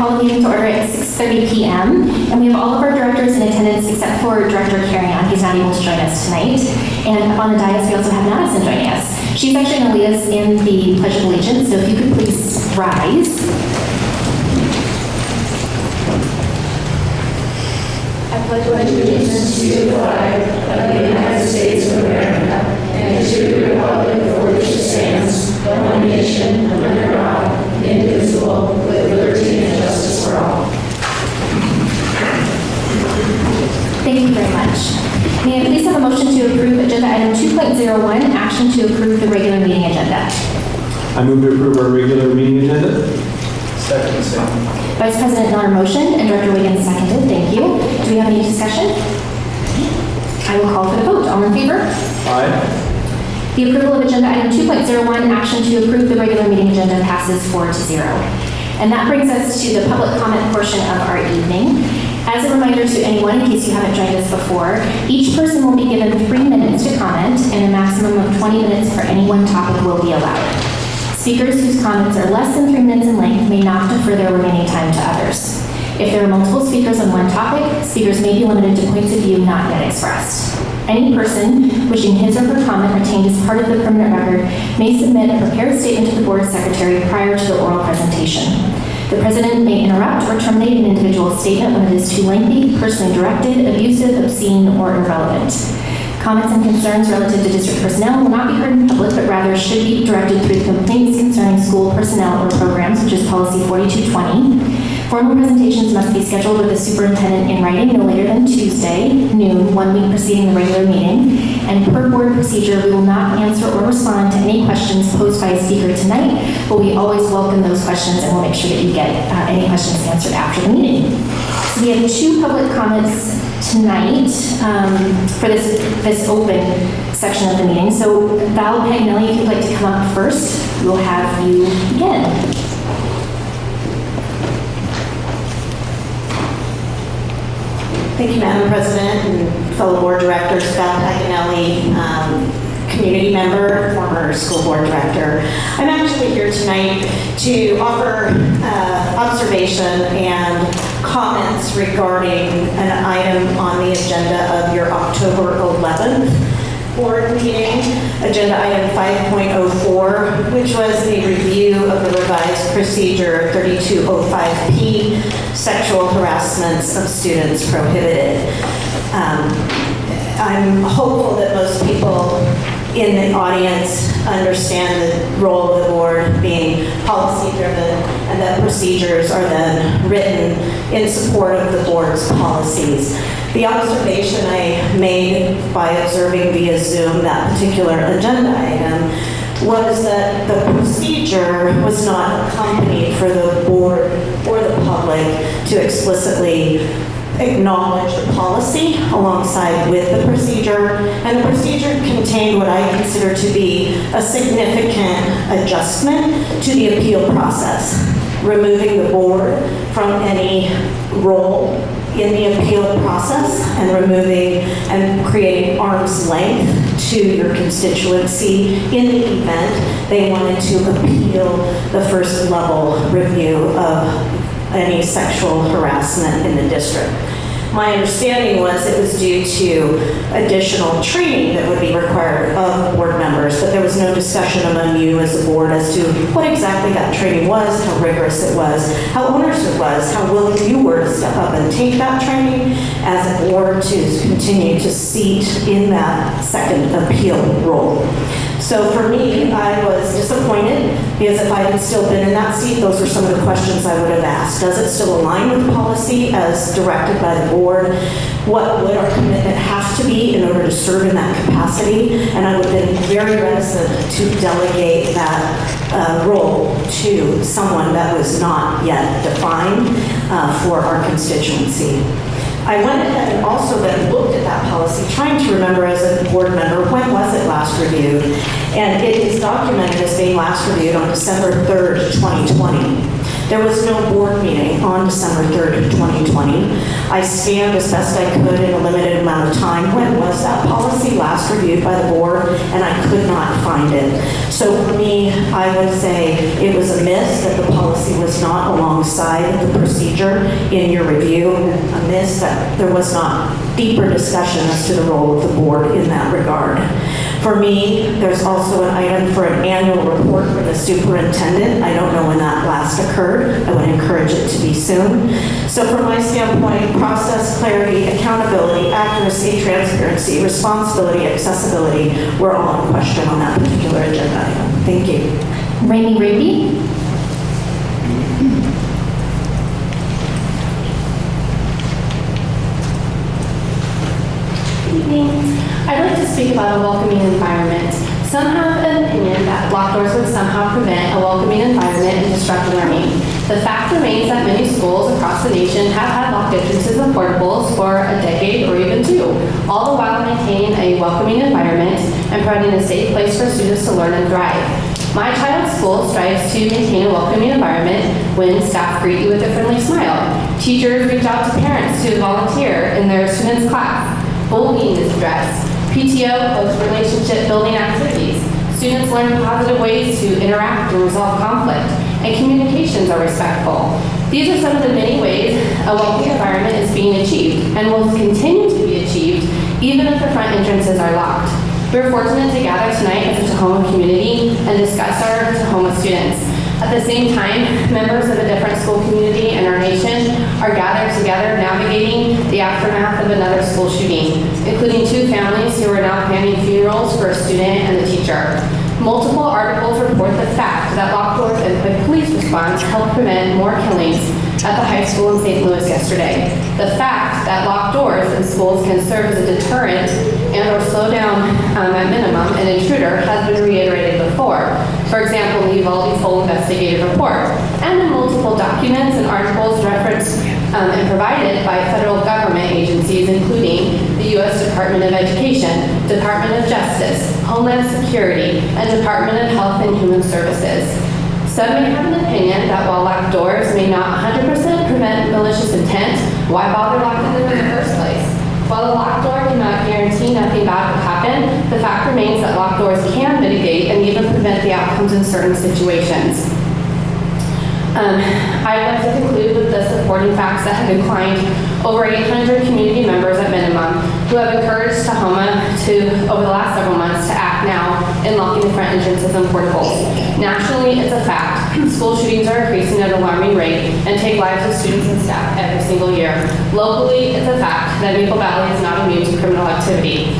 call the meeting to order at 6:30 p.m. And we have all of our directors in attendance except for Director Carrion. He's not able to join us tonight. And up on the dais, we also have Madison joining us. She's actually going to lead us in the Pledge of Allegiance, so if you could please rise. I pledge allegiance to the flag of the United States of America and to the republic for which it stands, one nation, under God, indivisible, with liberty and justice for all. Thank you very much. May I please have a motion to approve agenda item 2.01, action to approve the regular meeting agenda? I move to approve our regular meeting agenda. Second. Vice President Miller motioned and Director Wiggins seconded. Thank you. Do we have any discussion? I will call for the vote. All in favor? Aye. The approval of agenda item 2.01, action to approve the regular meeting agenda, passes 4-0. And that brings us to the public comment portion of our evening. As a reminder to anyone, in case you haven't joined us before, each person will be given 3 minutes to comment, and a maximum of 20 minutes for any one topic will be allowed. Speakers whose comments are less than 3 minutes in length may not defer their remaining time to others. If there are multiple speakers on one topic, speakers may be limited to points of view not yet expressed. Any person wishing his or her comment retained as part of the permanent record may submit a prepared statement to the board secretary prior to the oral presentation. The president may interrupt or terminate an individual's statement when it is too lengthy, personally directed, abusive, obscene, or irrelevant. Comments and concerns relative to district personnel will not be heard in public, but rather should be directed through the complaints concerning school personnel or programs, which is policy 4220. Formal presentations must be scheduled with the superintendent in writing no later than Tuesday, noon, 1 week preceding the regular meeting. And per board procedure, we will not answer or respond to any questions posed by a speaker tonight, but we always welcome those questions and we'll make sure that you get any questions answered after the meeting. So we have 2 public comments tonight for this open section of the meeting. So Val Paganelli, if you'd like to come up first, we'll have you begin. Thank you, Madam President and fellow board directors. Val Paganelli, community member, former school board director. I'm actually here tonight to offer observation and comments regarding an item on the agenda of your October 11th board meeting, agenda item 5.04, which was a review of the revised procedure 3205P, sexual harassments of students prohibited. I'm hopeful that most people in the audience understand the role of the board being policy driven and that procedures are then written in support of the board's policies. The observation I made by observing via Zoom that particular agenda item was that the procedure was not accompanied for the board or the public to explicitly acknowledge the policy alongside with the procedure, and the procedure contained what I consider to be a significant adjustment to the appeal process, removing the board from any role in the appeal process and removing and creating arm's length to your constituency in the event they wanted to appeal the first level review of any sexual harassment in the district. My understanding was it was due to additional training that would be required of board members, but there was no discussion among you as a board as to what exactly that training was, how rigorous it was, how onerous it was, how willing you were to step up and take that training as a board to continue to seat in that second appeal role. So for me, I was disappointed because if I had still been in that seat, those were some of the questions I would have asked. Does it still align with policy as directed by the board? What would our commitment have to be in order to serve in that capacity? And I would have been very reticent to delegate that role to someone that was not yet defined for our constituency. I went ahead and also then looked at that policy, trying to remember as a board member, when was it last reviewed? And it is documented as being last reviewed on December 3rd, 2020. There was no board meeting on December 3rd, 2020. I scanned as best I could in a limited amount of time. When was that policy last reviewed by the board? And I could not find it. So for me, I would say it was a miss that the policy was not alongside the procedure in your review. A miss that there was not deeper discussion as to the role of the board in that regard. For me, there's also an item for an annual report for the superintendent. I don't know when that last occurred. I would encourage it to be soon. So from my standpoint, process, clarity, accountability, accuracy, transparency, responsibility, accessibility were all in question on that particular agenda item. Thank you. Rainey Rigby. Evening. I'd like to speak about a welcoming environment. Some have an opinion that locked doors would somehow prevent a welcoming environment and disrupt learning. The fact remains that many schools across the nation have had locked entrances and portables for a decade or even two, all the while maintaining a welcoming environment and providing a safe place for students to learn and thrive. My child's school strives to maintain a welcoming environment when staff greet you with a friendly smile. Teachers reach out to parents to volunteer in their students' class. Bullying is addressed. PTO hosts relationship building activities. Students learn positive ways to interact and resolve conflict, and communications are respectful. These are some of the many ways a welcoming environment is being achieved and will continue to be achieved even if the front entrances are locked. We're fortunate to gather tonight as a Tahoma community and discuss our Tahoma students. At the same time, members of a different school community in our nation are gathered together navigating the aftermath of another school shooting, including two families who are now planning funerals for a student and a teacher. Multiple articles report the fact that locked doors and quick police response helped prevent more killings at the high school in St. Louis yesterday. The fact that locked doors in schools can serve as a deterrent and or slow down, at minimum, an intruder has been reiterated before. For example, the Uvalde full investigative report, and the multiple documents and articles referenced and provided by federal government agencies, including the U.S. Department of Education, Department of Justice, Homeland Security, and Department of Health and Human Services. Some may have an opinion that while locked doors may not 100% prevent malicious intent, why bother locking them in the first place? While a locked door cannot guarantee nothing bad will happen, the fact remains that locked doors can mitigate and even prevent the outcomes in certain situations. I'd like to conclude with the supporting facts that have inclined over 800 community members at minimum who have encouraged Tahoma over the last several months, to act now in locking the front entrances and portables. Nationally, it's a fact. School shootings are increasing at an alarming rate and take lives of students and staff every single year. Locally, it's a fact that Maple Valley is not immune to criminal activity.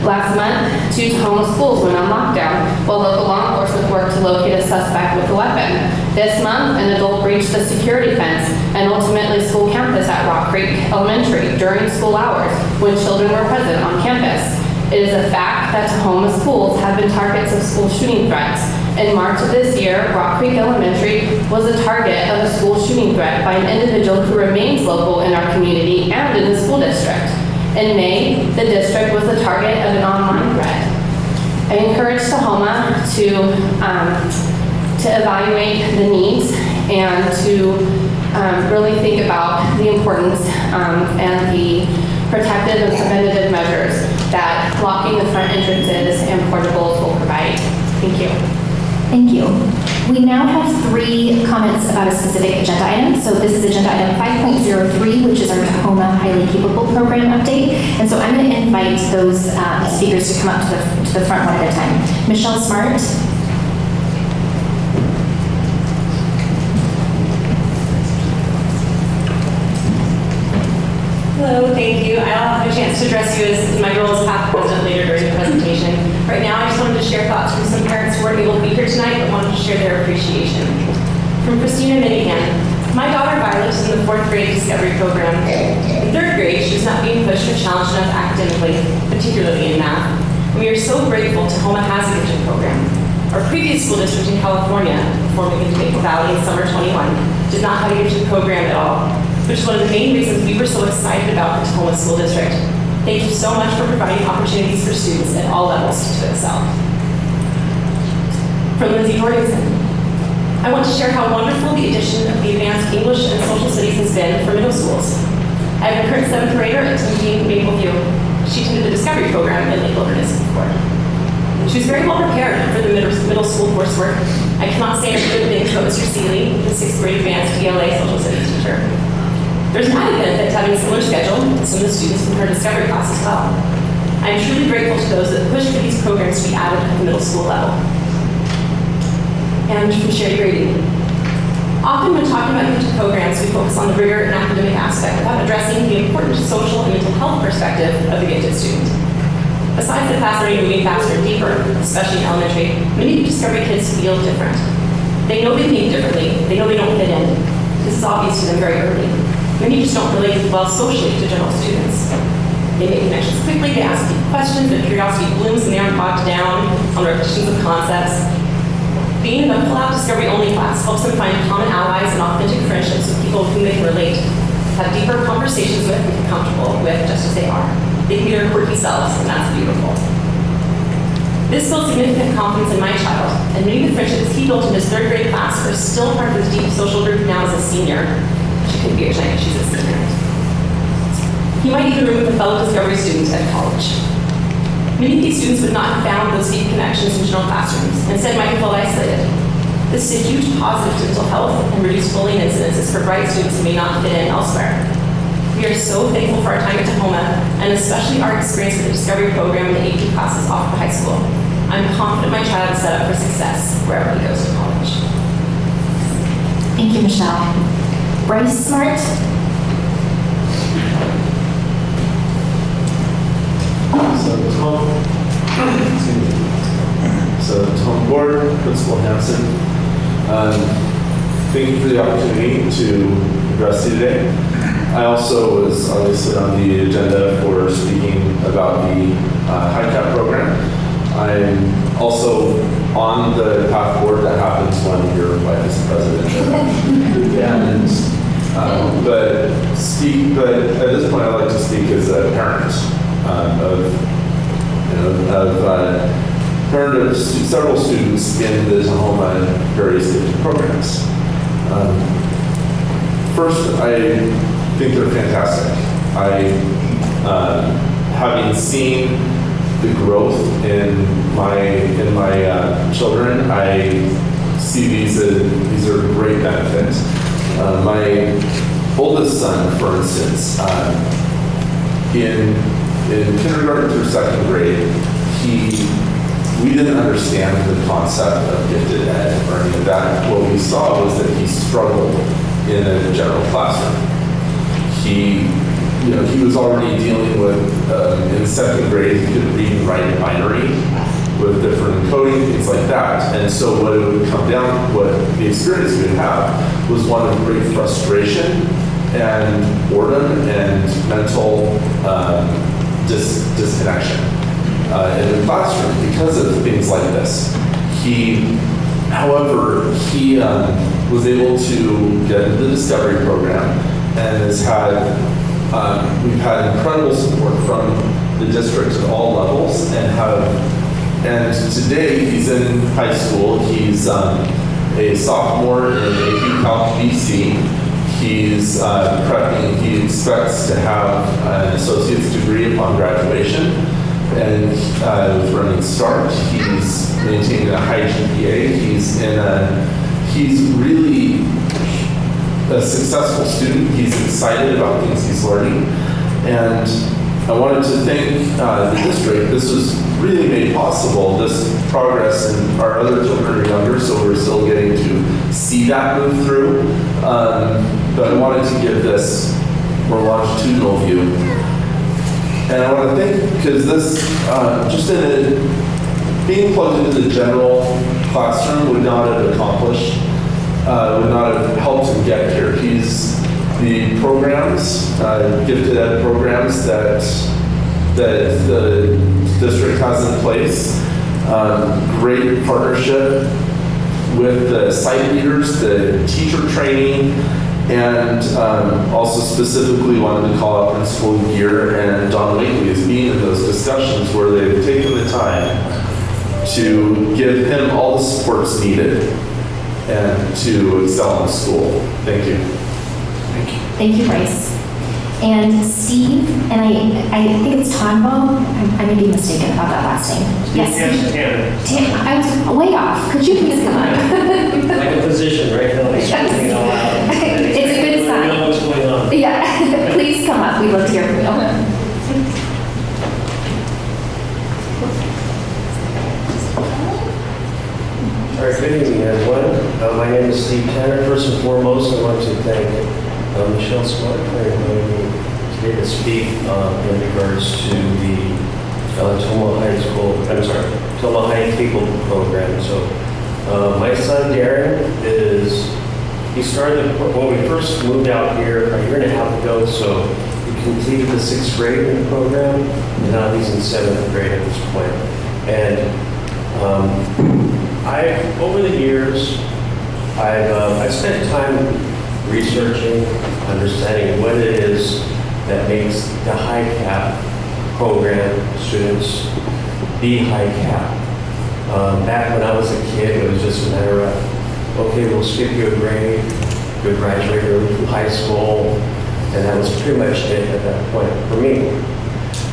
Last month, 2 Tahoma schools went on lockdown while local law enforcement worked to locate a suspect with a weapon. This month, an adult breached the security fence and ultimately school campus at Rock Creek Elementary during school hours when children were present on campus. It is a fact that Tahoma schools have been targets of school shooting threats. In March of this year, Rock Creek Elementary was a target of a school shooting threat by an individual who remains local in our community and in the school district. In May, the district was the target of an online threat. I encourage Tahoma to evaluate the needs and to really think about the importance and the protective and preventative measures that locking the front entrances and portables will provide. Thank you. Thank you. We now have 3 comments about a specific agenda item. So this is agenda item 5.03, which is our Tahoma Highly Capable Program update. And so I'm going to invite those speakers to come up to the front one at a time. Michelle Smart. Hello, thank you. I'll have a chance to address you as my role as past president later during the presentation. Right now, I just wanted to share thoughts from some parents who weren't able to be here tonight but wanted to share their appreciation. From Christina Minigan. My daughter Violet is in the 4th grade Discovery program. In 3rd grade, she was not being pushed or challenged enough academically, particularly in math. And we are so grateful Tahoma has a gifted program. Our previous school district in California, before moving to Maple Valley in summer 21, did not have a gifted program at all, which is one of the main reasons we were so excited about the Tahoma School District. Thank you so much for providing opportunities for students at all levels to excel. From Lindsay Jorgensen. I want to share how wonderful the addition of the advanced English and social studies has been for middle schools. I have a current 7th grader attending Mapleview. She attended the Discovery program in Lake Wilderness before. She was very well prepared for the middle school coursework. I cannot say enough good things about Mr. Seeley, the 6th grade advanced ELA social studies teacher. There's an added benefit to having a similar schedule to some of the students from her Discovery class as well. I am truly grateful to those that push for these programs to be added at the middle school level. And from shared grading. Often when talking about gifted programs, we focus on the rigor and academic aspect without addressing the important social and mental health perspective of the gifted student. Besides the fast learning moving faster and deeper, especially in elementary, many Discovery kids feel different. They know they think differently. They know they don't fit in. This is obvious to them very early. Many just don't relate well socially to general students. They make connections quickly, they ask deep questions, their curiosity blooms, and they aren't bogged down on repetitions of concepts. Being in a pull-out Discovery-only class helps them find common allies and authentic friendships with people with whom they can relate, have deeper conversations with, and feel comfortable with just as they are. They can be their quirky selves, and that's beautiful. This builds significant confidence in my child, and many of the friendships he built in his 3rd grade class are still part of his deep social group now as a senior. She couldn't be here tonight, she's a senior. He might even room with a fellow Discovery student at college. Many of these students would not have found those deep connections in general classrooms, and instead might feel isolated. This is a huge positive to mental health and reduced bullying incidences for bright students who may not fit in elsewhere. We are so thankful for our time at Tahoma, and especially our experience with the Discovery program and the AP classes offered by high school. I'm confident my child is set up for success wherever he goes to college. Thank you, Michelle. Bryce Smart. So Tahoma Board, Principal Hanson, thank you for the opportunity to address you today. I also was obviously on the agenda for speaking about the HiCap program. I'm also on the PATH board that happens when your wife is president. But at this point, I'd like to speak as a parent parent of several students in the Tahoma various gifted programs. First, I think they're fantastic. Having seen the growth in my children, I see these are great benefits. My oldest son, for instance, in kindergarten through 2nd grade, we didn't understand the concept of gifted ed or any of that. What we saw was that he struggled in a general classroom. He was already dealing with, in 2nd grade, he could read and write binary with different encoding, things like that. And so what it would come down, what the experience we would have was one of great frustration and boredom and mental disconnection in the classroom because of things like this. However, he was able to get into the Discovery program and we've had incredible support from the district at all levels and today he's in high school. He's a sophomore in AP Calc BC. He's prepping. He expects to have an associate's degree upon graduation, and with Running Start, he's maintaining a high GPA. He's really a successful student. He's excited about things he's learning, and I wanted to thank the district. This was really made possible, this progress, and our other children are younger, so we're still getting to see that move through. But I wanted to give this more longitudinal view. And I want to thank, because this, being plugged into the general classroom would not have accomplished, would not have helped him get here. The programs, gifted ed programs that the district has in place, great partnership with the site leaders, the teacher training, and also specifically wanted to call out Principal Gear and Don Wakely as being in those discussions where they've taken the time to give him all the supports needed and to excel in school. Thank you. Thank you, Bryce. And Steve, and I think it's Tahoma. I may be mistaken about that last name. Yes, I was way off. Could you please come up? Like a physician, right? It's a good sign. We know what's going on. Yeah, please come up. We'd love to hear from you. All right, good evening, everyone. My name is Steve Tanner. First and foremost, I want to thank Michelle Smart for inviting me today to speak in regards to the Tahoma High School, Tahoma High People program. So my son Darren he started when we first moved out here a year and a half ago, so he completed the 6th grade in the program, and now he's in 7th grade at this point. And over the years, I've spent time researching, understanding what it is that makes the high cap program students be high cap. Back when I was a kid, it was just a matter of, okay, we'll skip you a grade, you'll graduate early from high school, and that was pretty much it at that point for me.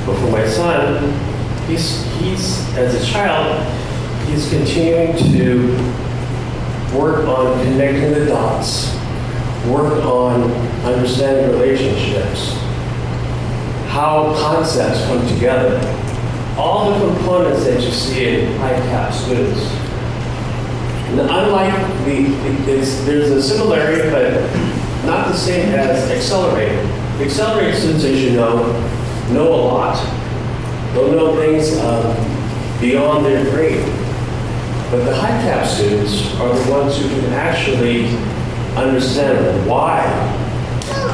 But for my son, he's as a child, he's continuing to work on connecting the dots, work on understanding relationships, how concepts come together, all the components that you see in high cap students. And unlike there's a similarity, but not the same as accelerated. The accelerated students, as you know a lot. They'll know things beyond their grade. But the high cap students are the ones who can actually understand why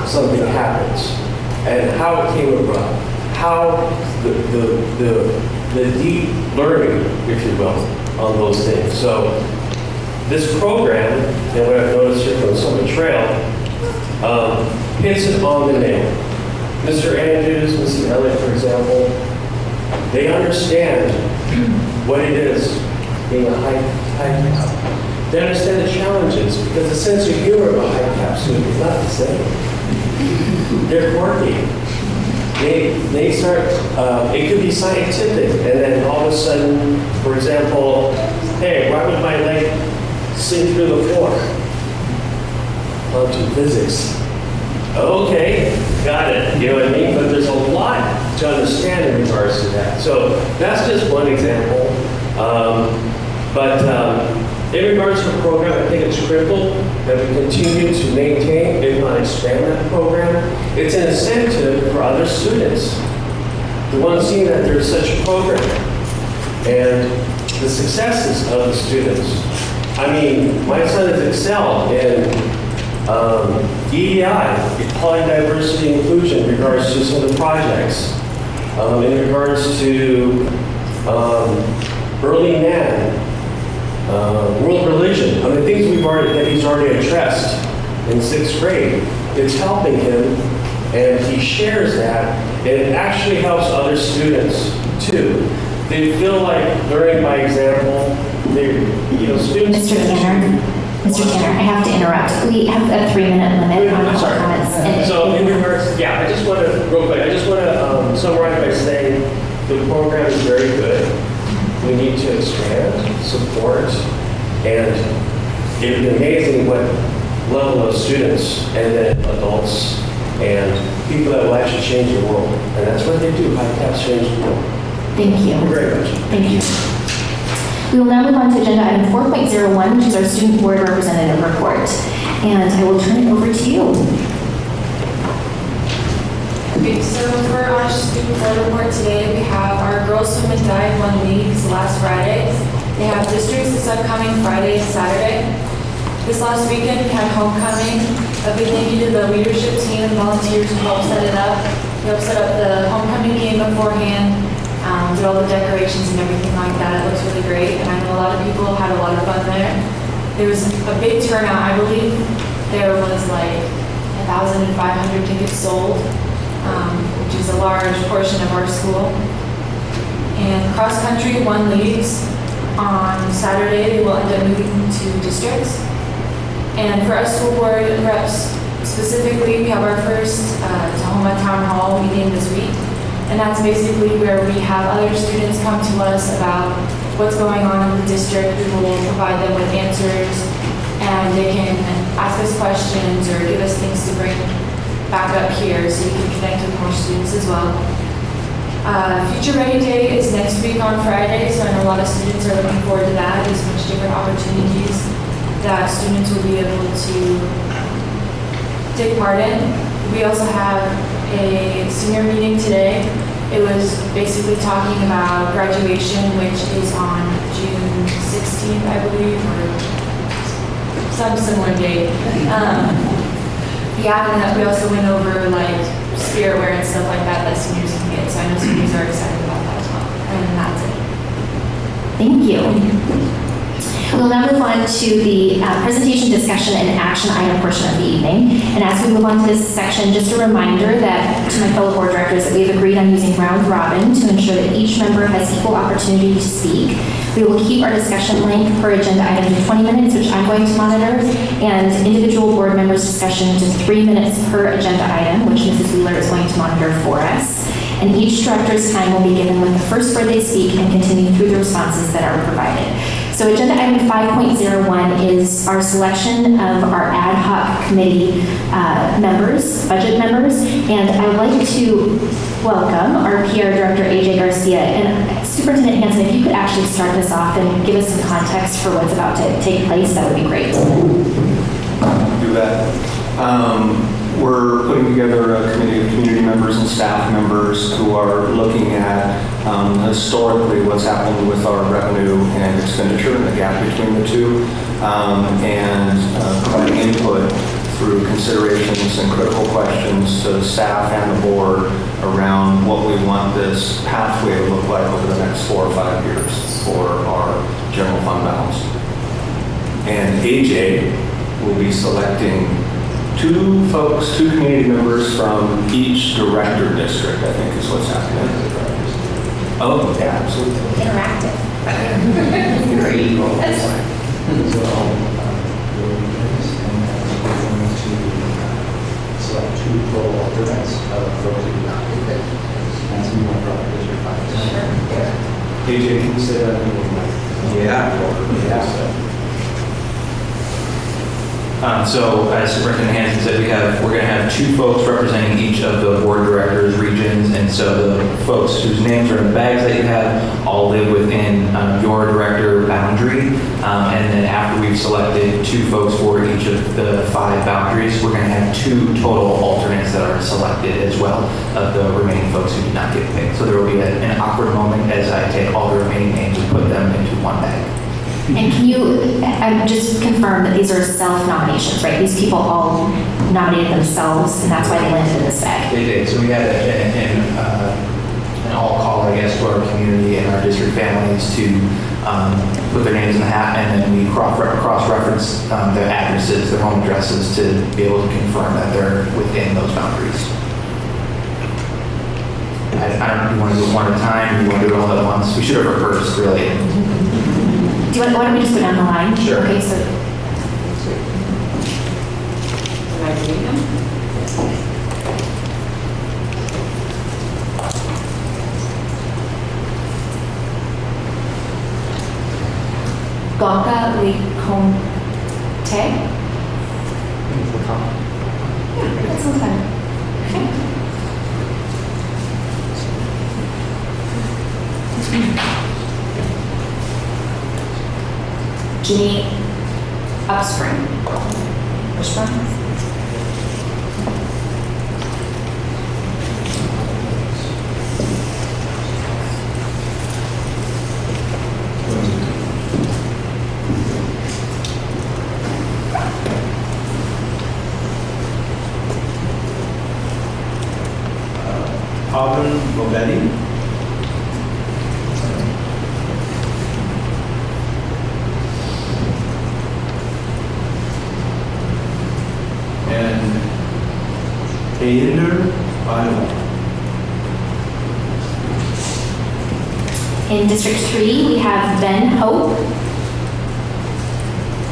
something happens and how it came about, how the deep learning, if you will, on those things. So this program, and what I've noticed here from the Summit Trail, hits it on the nail. Mr. Andrews, Mrs. Elliott, for example, they understand what it is being a high cap. They understand the challenges because the sense of humor of a high cap student is not the same. They're quirky. They start, it could be scientific, and then all of a sudden, for example, hey, why would my leg sink through the floor? Onto physics. Okay, got it, you know what I mean? But there's a lot to understand in regards to that. So that's just one example. In regards to the program, I think it's critical that we continue to maintain, if not expand that program. It's an incentive for other students to want to see that there's such a program and the successes of the students. I mean, my son has excelled in EDI, Equality, Diversity, Inclusion, in regards to some of the projects, in regards to early NAN, world religion. I mean, things that he's already addressed in 6th grade. It's helping him, and he shares that, and it actually helps other students too. They feel like learning by example. Students. Mr. Tanner, I have to interrupt. We have a 3-minute limit on all comments. So in regards, I just want to summarize by saying the program is very good. We need to expand, support, and it would be amazing what level of students and then adults and people that will actually change the world. And that's what they do. High caps change the world. Thank you. Thank you very much. Thank you. We will now move on to agenda item 4.01, which is our student board representative report. And I will turn it over to you. Okay, so for our student board report today, we have our girls swim and dive 1 leagues last Friday. They have districts this upcoming Friday and Saturday. This last weekend, we had homecoming. A big thank you to the leadership team and volunteers who helped set it up. We helped set up the homecoming game beforehand, did all the decorations and everything like that. It looks really great, and I know a lot of people had a lot of fun there. There was a big turnout. I believe there was like 1,500 tickets sold, which is a large portion of our school. And cross country won leagues. On Saturday, they will end up moving to districts. And for us school board reps specifically, we have our first Tahoma Town Hall meeting this week. And that's basically where we have other students come to us about what's going on in the district. We will provide them with answers, and they can ask us questions or give us things to bring back up here so we can connect with more students as well. Future Ready Day is next week on Friday, so I know a lot of students are looking forward to that. There's much different opportunities that students will be able to take part in. We also have a senior meeting today. It was basically talking about graduation, which is on June 16th, I believe, or some similar date. Yeah, and then we also went over like spirit wear and stuff like that seniors can get. So I know seniors are excited about that as well. And that's it. Thank you. We'll now move on to the presentation, discussion, and action item portion of the evening. And as we move on to this section, just a reminder that to my fellow board directors that we have agreed on using round robin to ensure that each member has equal opportunity to speak. We will keep our discussion length per agenda item to 20 minutes, which I'm going to monitor, and individual board members' discussion to 3 minutes per agenda item, which Mrs. Wheeler is going to monitor for us. And each director's time will be given with the first word they speak and continue through the responses that are provided. So agenda item 5.01 is our selection of our ad hoc committee members, budget members, and I would like to welcome our PR director, AJ Garcia. And Superintendent Hanson, if you could actually start this off and give us some context for what's about to take place, that would be great. Do that. We're putting together a committee of community members and staff members who are looking at historically what's happened with our revenue and expenditure and the gap between the two, and providing input through considerations and critical questions to the staff and the board around what we want this pathway to look like over the next 4 or 5 years for our general fund balance. And AJ will be selecting two community members from each director district, I think is what's happening. Oh, yeah, absolutely. Interactive. Very equal. So, we're going to select 2 total alternates of folks who do not get picked. That's who we want from District 5. Sure. AJ, can you say that in Yeah. So as Superintendent Hanson said, we're going to have 2 folks representing each of the board directors' regions, and so the folks whose names are in the bags that you have all live within your director boundary, and then after we've selected 2 folks for each of the 5 boundaries, we're going to have 2 total alternates that are selected as well of the remaining folks who did not get picked. So there will be an awkward moment as I take all the remaining names and put them into one bag. And can you just confirm that these are self-nominations, right? These people all nominated themselves, and that's why they landed in this bag. They did. So we had an all call, I guess, to our community and our district families to put their names in the hat, and then we cross-reference their addresses, their home addresses, to be able to confirm that they're within those boundaries. I don't know, do you want to do it one at a time, or do you want to do it all at once? We should have rehearsed, really. Why don't we just go down the line? Sure. Okay, so. Can I read them? Gonka Liconte? Yeah, that sounds better. Okay. Ginny Upspring. Auburn Bobetti. And Ainder Iowa. In District 3, we have Ben Hope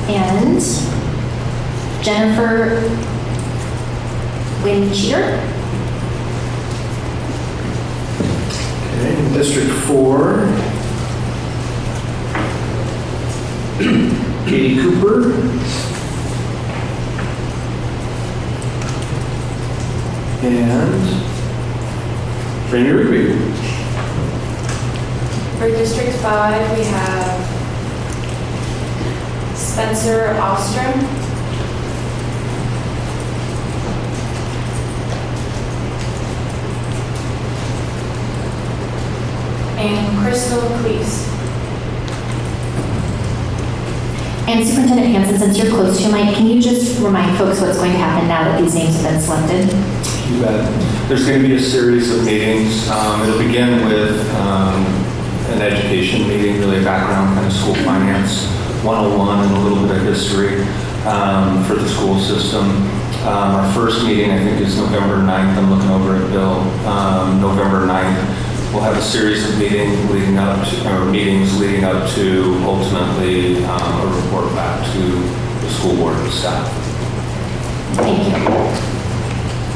and Jennifer Wincheater. Okay, District 4. Katie Cooper. And Rainy Rigby. For District 5, we have Spencer Ostrom. And Crystal Cleese. And Superintendent Hansen, since you're close to your mic, can you just remind folks what's going to happen now that these names have been selected? You bet. There's going to be a series of meetings. It'll begin with an education meeting, really a background kind of school finance 101 and a little bit of history for the school system. Our first meeting, I think, is November 9th. I'm looking over at Bill. November 9th. We'll have a series of meetings leading up to ultimately a report back to the school board and staff. Thank you.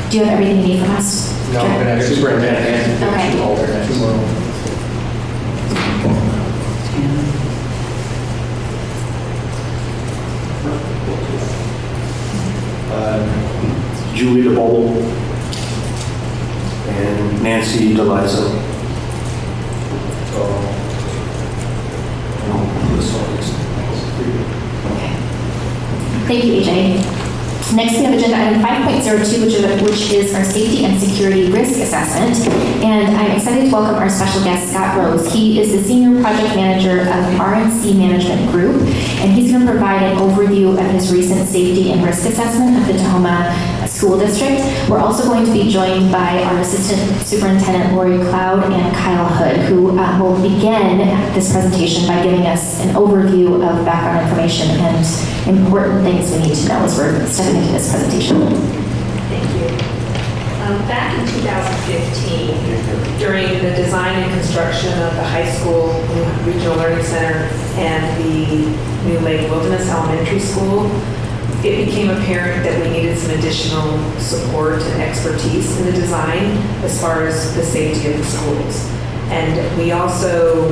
Do you have everything you need from us? No, I'm going to have Superintendent Hansen pick Okay. 2 alternates. Julie DeBold and Nancy DeLiza. Thank you, AJ. Next, we have agenda item 5.02, which is our safety and security risk assessment. And I'm excited to welcome our special guest, Scott Rose. He is the Senior Project Manager of RNC Management Group, and he's going to provide an overview of his recent safety and risk assessment of the Tahoma School District. We're also going to be joined by our Assistant Superintendent, Lori Cloud, and Kyle Hood, who will begin this presentation by giving us an overview of background information and important things we need to know as we're stepping into this presentation. Thank you. Back in 2015, during the design and construction of the high school regional learning center and the new Lake Wilderness Elementary School, it became apparent that we needed some additional support and expertise in the design as far as the safety of the schools. And we also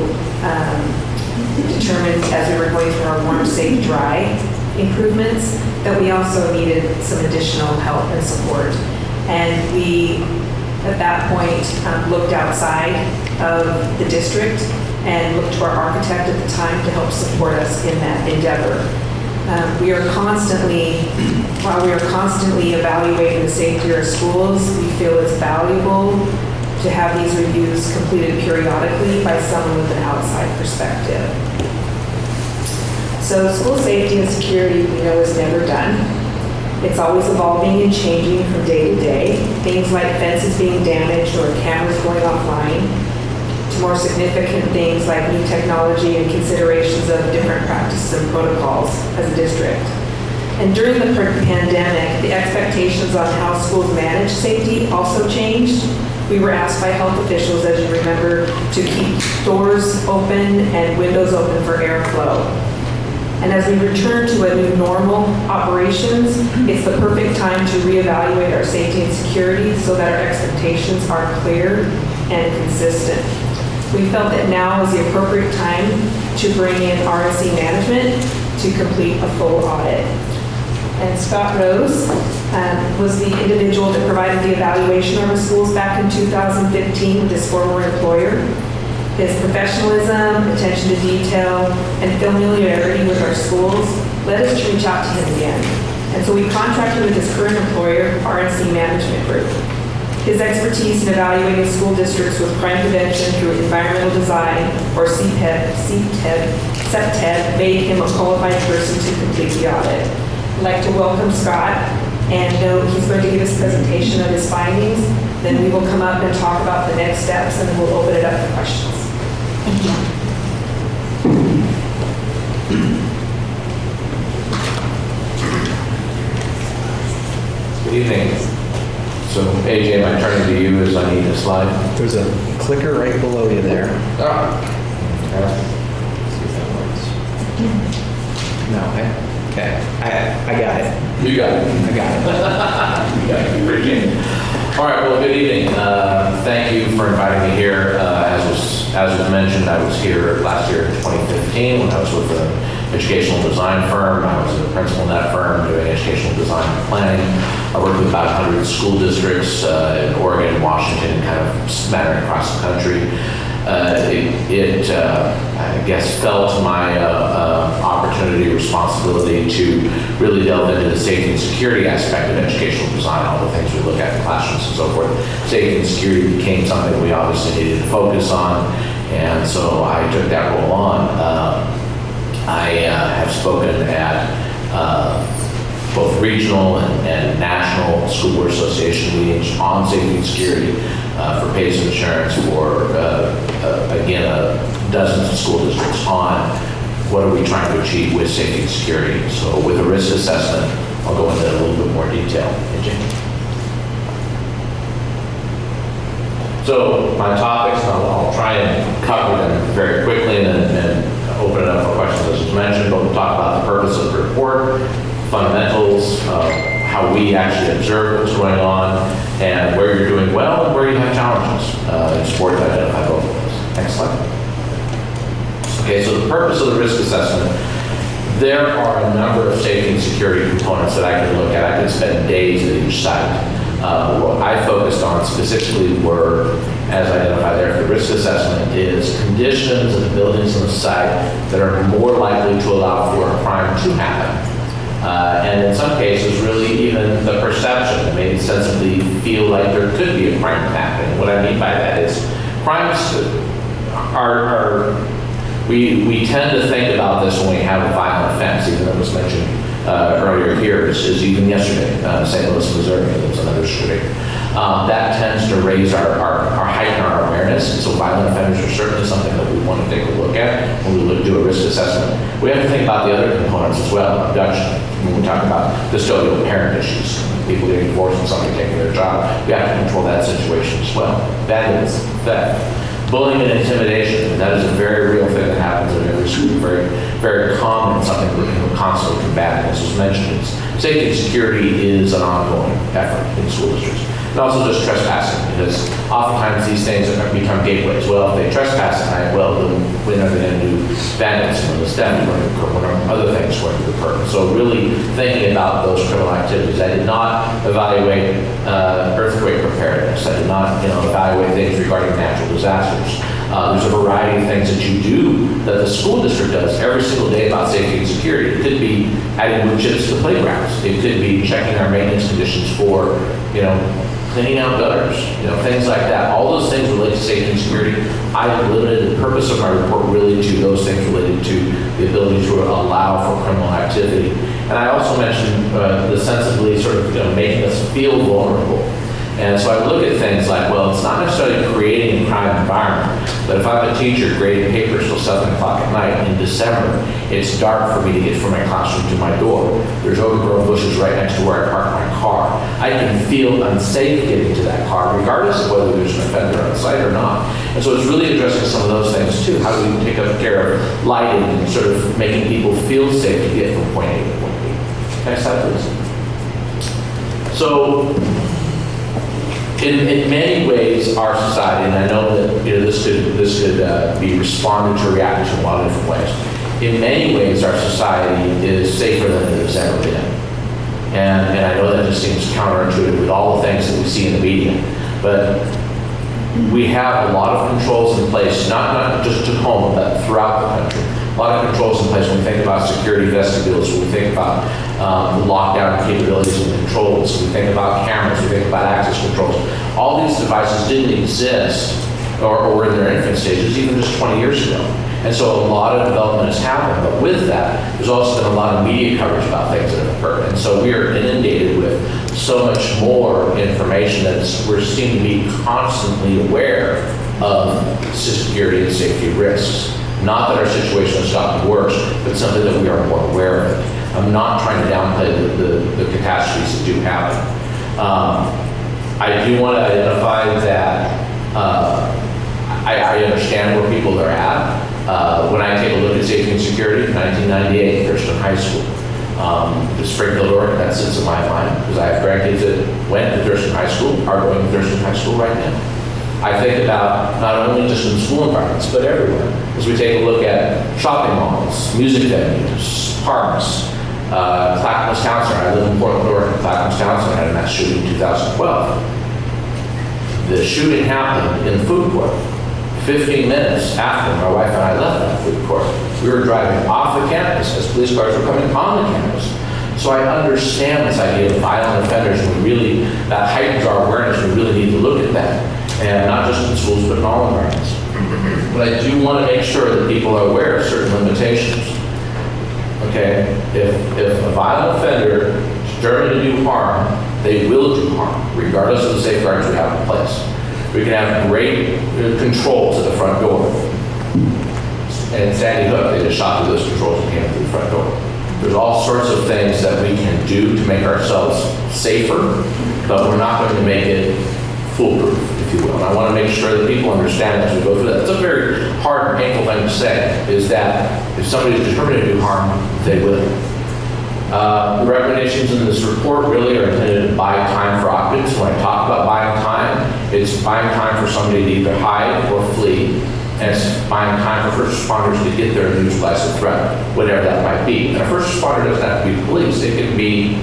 determined as we were going through our warm, safe, dry improvements that we also needed some additional help and support. And we, at that point, looked outside of the district and looked to our architect at the time to help support us in that endeavor. While we are constantly evaluating the safety of our schools, we feel it's valuable to have these reviews completed periodically by someone with an outside perspective. So school safety and security, we know, is never done. It's always evolving and changing from day to day. Things like fences being damaged or cameras going offline, to more significant things like new technology and considerations of different practices and protocols as a district. And during the pandemic, the expectations on how schools manage safety also changed. We were asked by health officials, as you remember, to keep doors open and windows open for airflow. And as we return to a new normal operations, it's the perfect time to reevaluate our safety and security so that our expectations are clear and consistent. We felt that now is the appropriate time to bring in RNC management to complete a full audit. And Scott Rose was the individual that provided the evaluation of our schools back in 2015 with his former employer. His professionalism, attention to detail, and familiarity with our schools led us to reach out to him again. And so we contracted with his current employer, RNC Management Group. His expertise in evaluating school districts with crime prevention through environmental design, or CPTED, made him a qualified person to complete the audit. I'd like to welcome Scott, and he's going to give us a presentation of his findings. Then we will come up and talk about the next steps, and then we'll open it up for questions. Thank you. Good evening. So AJ, am I turning to you as I need a slide? There's a clicker right below you there. Ah. See if that works. No, okay. Okay, I got it. You got it. I got it. You got it. Appreciate it. All right, well, good evening. Thank you for inviting me here. As was mentioned, I was here last year in 2015 when I was with an educational design firm. I was a principal in that firm doing educational design and planning. I worked with about 100 school districts in Oregon, Washington, kind of smattering across the country. I guess, fell to my opportunity, responsibility to really delve into the safety and security aspect of educational design, all the things we look at in classrooms and so forth. Safety and security became something we obviously needed to focus on, and so I took that role on. I have spoken at both regional and national school board association meetings on safety and security for PACE insurance for, again, dozens of school districts on what are we trying to achieve with safety and security. So with a risk assessment, I'll go into a little bit more detail. So my topics, I'll try and cover them very quickly and then open it up for questions as was mentioned, but we'll talk about the purpose of the report, fundamentals, how we actually observe what's going on, and where you're doing well and where you have challenges. It's important to identify both of those. Next slide. Okay, so the purpose of the risk assessment, there are a number of safety and security components that I could look at. I could spend days at each site. What I focused on specifically were, as identified there for the risk assessment, is conditions of the buildings on the site that are more likely to allow for a crime to happen. And in some cases, really even the perception that made sensibly feel like there could be a crime happening. What I mean by that is crimes we tend to think about this when we have a violent offense, even though it was mentioned earlier here, is even yesterday, St. Louis, Missouri, there was another shooting. That tends to raise heighten our awareness, and so violent offenders are certainly something that we want to take a look at when we do a risk assessment. We have to think about the other components as well, abduction. When we talk about custodial parent issues, people getting divorced and somebody taking their job, we have to control that situation as well. Vandalism, theft. Bullying and intimidation, that is a very real thing that happens in every school, very, very common, something we're constantly combating. As was mentioned, safety and security is an ongoing effort in school districts. And also just trespassing, because oftentimes these things become gateways. Well, if they trespass at night, well, then when are they going to do vandalism, when the theft going to occur, when are other things going to occur? So really thinking about those criminal activities. I did not evaluate earthquake preparedness. I did not, evaluate things regarding natural disasters. There's a variety of things that you do that the school district does every single day about safety and security. It could be adding wood chips to playgrounds. It could be checking our maintenance conditions for, cleaning out gutters, things like that. All those things related to safety and security. I limited the purpose of my report really to those things related to the ability to allow for criminal activity. And I also mentioned the sensibly sort of making us feel vulnerable. And so I look at things like, well, it's not necessarily creating a crime environment, but if I'm a teacher grading papers till 7 o'clock at night in December, it's dark for me to get from my classroom to my door. There's overgrown bushes right next to where I park my car. I can feel unsafe getting to that car, regardless of whether there's an offender on site or not. And so it's really addressing some of those things too. How do we take up care of lighting and sort of making people feel safe to get from point A to point B? Next slide, please. So, in many ways, our society, and I know that this could be responded to, reacted to in a lot of different ways. In many ways, our society is safer than it has ever been. And I know that just seems counterintuitive with all the things that we see in the media. But we have a lot of controls in place, not just Tahoma, but throughout the country. A lot of controls in place when we think about security vestibules, when we think about the lockdown capabilities and controls, when we think about cameras, we think about access controls. All these devices didn't exist or were in their infant stages even just 20 years ago. And so a lot of development has happened, but with that, there's also been a lot of media coverage about things that have occurred. And so we are inundated with so much more information that we seem to be constantly aware of security and safety risks. Not that our situation has gotten worse, but something that we are more aware of it. I'm not trying to downplay the catastrophes that do happen. I do want to identify that I understand where people are at. When I take a look at safety and security, 1998, Thurston High School. The Springfield ordinance sits in my mind because I have grandkids that went to Thurston High School, are going to Thurston High School right now. I think about not only just in school environments, but everywhere. As we take a look at shopping malls, music venues, parks, Clackamas Town Center. I live in Portland, Oregon. Clackamas Town Center had a mass shooting in 2012. The shooting happened in the food court. 15 minutes after my wife and I left that food court, we were driving off the campus as police cars were coming on the campus. So I understand this idea of violent offenders, and that heightens our awareness. We really need to look at that, and not just in schools, but in all environments. But I do want to make sure that people are aware of certain limitations. Okay, if a violent offender is determined to do harm, they will do harm, regardless of the safeguards we have in place. We can have great controls at the front door. And in Sandy Hook, they just shot through those controls and came through the front door. There's all sorts of things that we can do to make ourselves safer, but we're not going to make it foolproof, if you will. And I want to make sure that people understand as we go through that. It's a very hard and painful thing to say, is that if somebody is determined to do harm, they will. The recommendations in this report really are intended to buy time for occupants. When I talk about buying time, it's buying time for somebody to either hide or flee, and it's buying time for first responders to get there and neutralize the threat, whatever that might be. And a first responder doesn't have to be police. It can be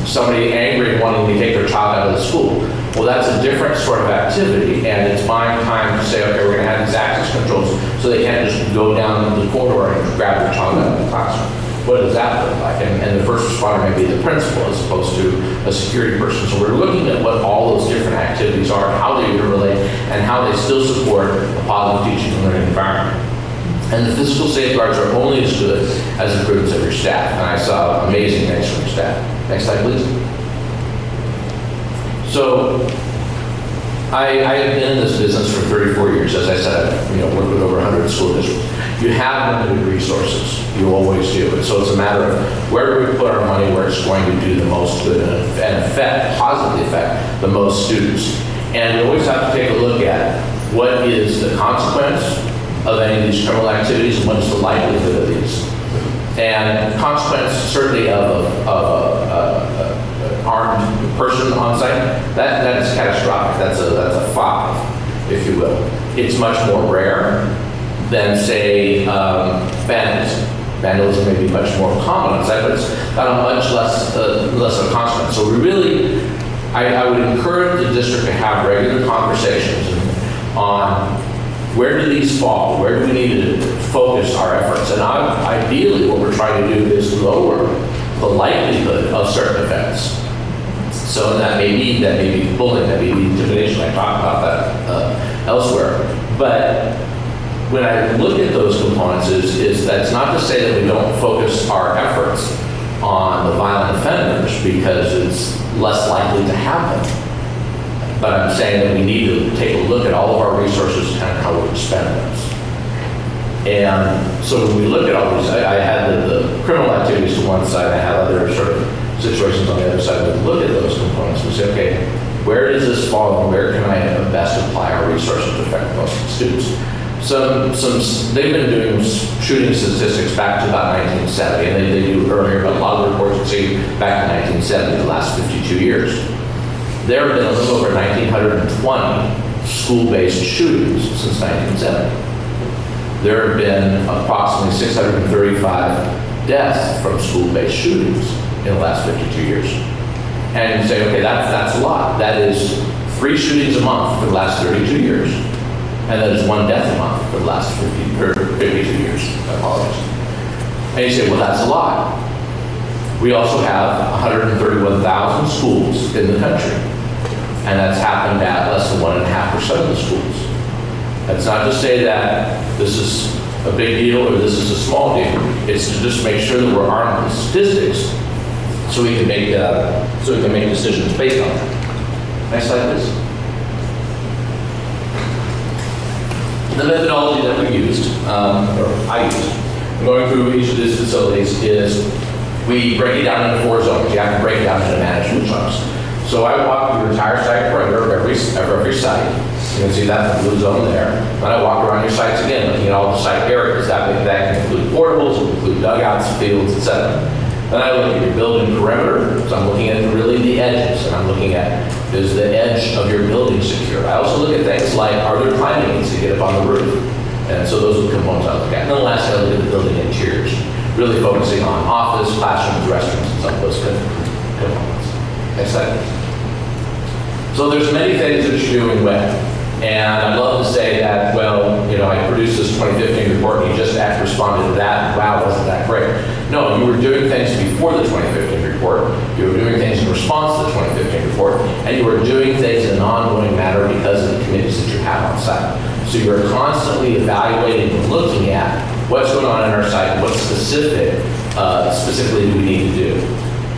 somebody angry and wanting to take their child out of the school. Well, that's a different sort of activity, and it's buying time to say, okay, we're going to have these access controls so they can't just go down the corridor and grab their child out of the classroom. What does that look like? And the first responder may be the principal as opposed to a security person. So we're looking at what all those different activities are, how they interrelate, and how they still support a positive teaching and learning environment. And the physical safeguards are only as good as the prudence of your staff. And I saw amazing things from your staff. Next slide, please. So I have been in this business for 34 years. As I said, I've worked with over 100 school districts. You have limited resources. You always do. And so it's a matter of where do we put our money where it's going to do the most good and positively affect the most students. And we always have to take a look at what is the consequence of any of these criminal activities and what is the likelihood of these. And consequence certainly of an armed person on site, that is catastrophic. That's a 5, if you will. It's much more rare than, say, vandalism. Vandalism may be much more common on site, but it's got a much less of a consequence. So we really, I would encourage the district to have regular conversations on where do these fall? Where do we need to focus our efforts? And ideally, what we're trying to do is lower the likelihood of certain events. So that may be bullying, that may be intimidation. I talked about that elsewhere. But when I look at those components, is that's not to say that we don't focus our efforts on the violent offenders because it's less likely to happen. But I'm saying that we need to take a look at all of our resources and how we spend those. And so when we look at all these, I had the criminal activities to one side, I had other sort of situations on the other side. We look at those components and say, okay, where does this fall and where can I best apply our resources to affect the most students? They've been doing shooting statistics back to about 1970, and they do earlier, but a lot of the reports you see back in 1970, the last 52 years. There have been a little over 1,920 school-based shootings since 1970. There have been approximately 635 deaths from school-based shootings in the last 52 years. And you say, okay, that's a lot. That is 3 shootings a month for the last 32 years. And that is 1 death a month for the last 52 years. I apologize. And you say, well, that's a lot. We also have 131,000 schools in the country. And that's happened at less than 1.5% of the schools. That's not to say that this is a big deal or this is a small deal. It's to just make sure that we're armed with statistics so we can make decisions based on that. Next slide, please. The methodology that we used, or I used, going through each of these facilities is we break it down into 4 zones. You have to break it down into manageable chunks. So I walk through the entire site perimeter of every site. You can see that blue zone there. Then I walk around your sites again, looking at all the site areas. That can include portables, it can include dugouts, fields, etc. Then I look at your building perimeter, so I'm looking at really the edges, and I'm looking at, is the edge of your building secure? I also look at things like, are there climbing aids to get up on the roof? And so those are the components I look at. And then lastly, I look at the building interiors, really focusing on office, classrooms, restrooms, and some of those components. Next slide. So there's many things that you're doing well. And I'd love to say that, well, you know, I produced this 2015 report and you just responded to that. Wow, wasn't that great? No, you were doing things before the 2015 report. You were doing things in response to the 2015 report. And you were doing things in an ongoing manner because of the committees that you have on site. So you are constantly evaluating and looking at what's going on in our site, what specifically do we need to do.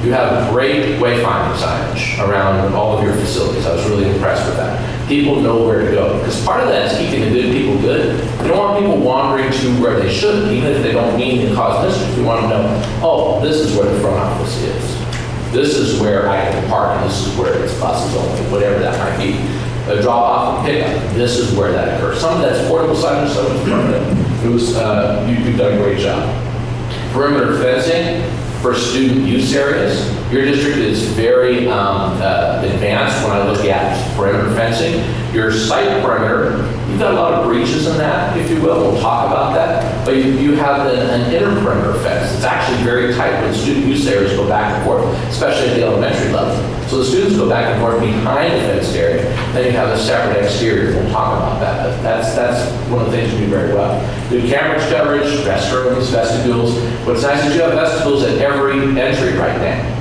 You have great wayfinding signage around all of your facilities. I was really impressed with that. People know where to go, because part of that is keeping the good people good. We don't want people wandering to where they shouldn't, even if they don't mean to cause mischief. We want to know, oh, this is where the front office is. This is where I can park, and this is where it's buses only, whatever that might be. A drop off and pickup, this is where that occurs. Some of that's portable signage, some of it's permanent. It was, you've done a great job. Perimeter fencing for student use areas. Your district is very advanced when I look at perimeter fencing. Your site perimeter, you've got a lot of breaches in that, if you will. We'll talk about that. But you have an inner perimeter fence. It's actually very tight when student use areas go back and forth, especially at the elementary level. So the students go back and forth behind the fenced area. Then you have a separate exterior. We'll talk about that. But that's one of the things you do very well. Good camera coverage, restrooms, vestibules. What's nice is you have vestibules at every entry right now.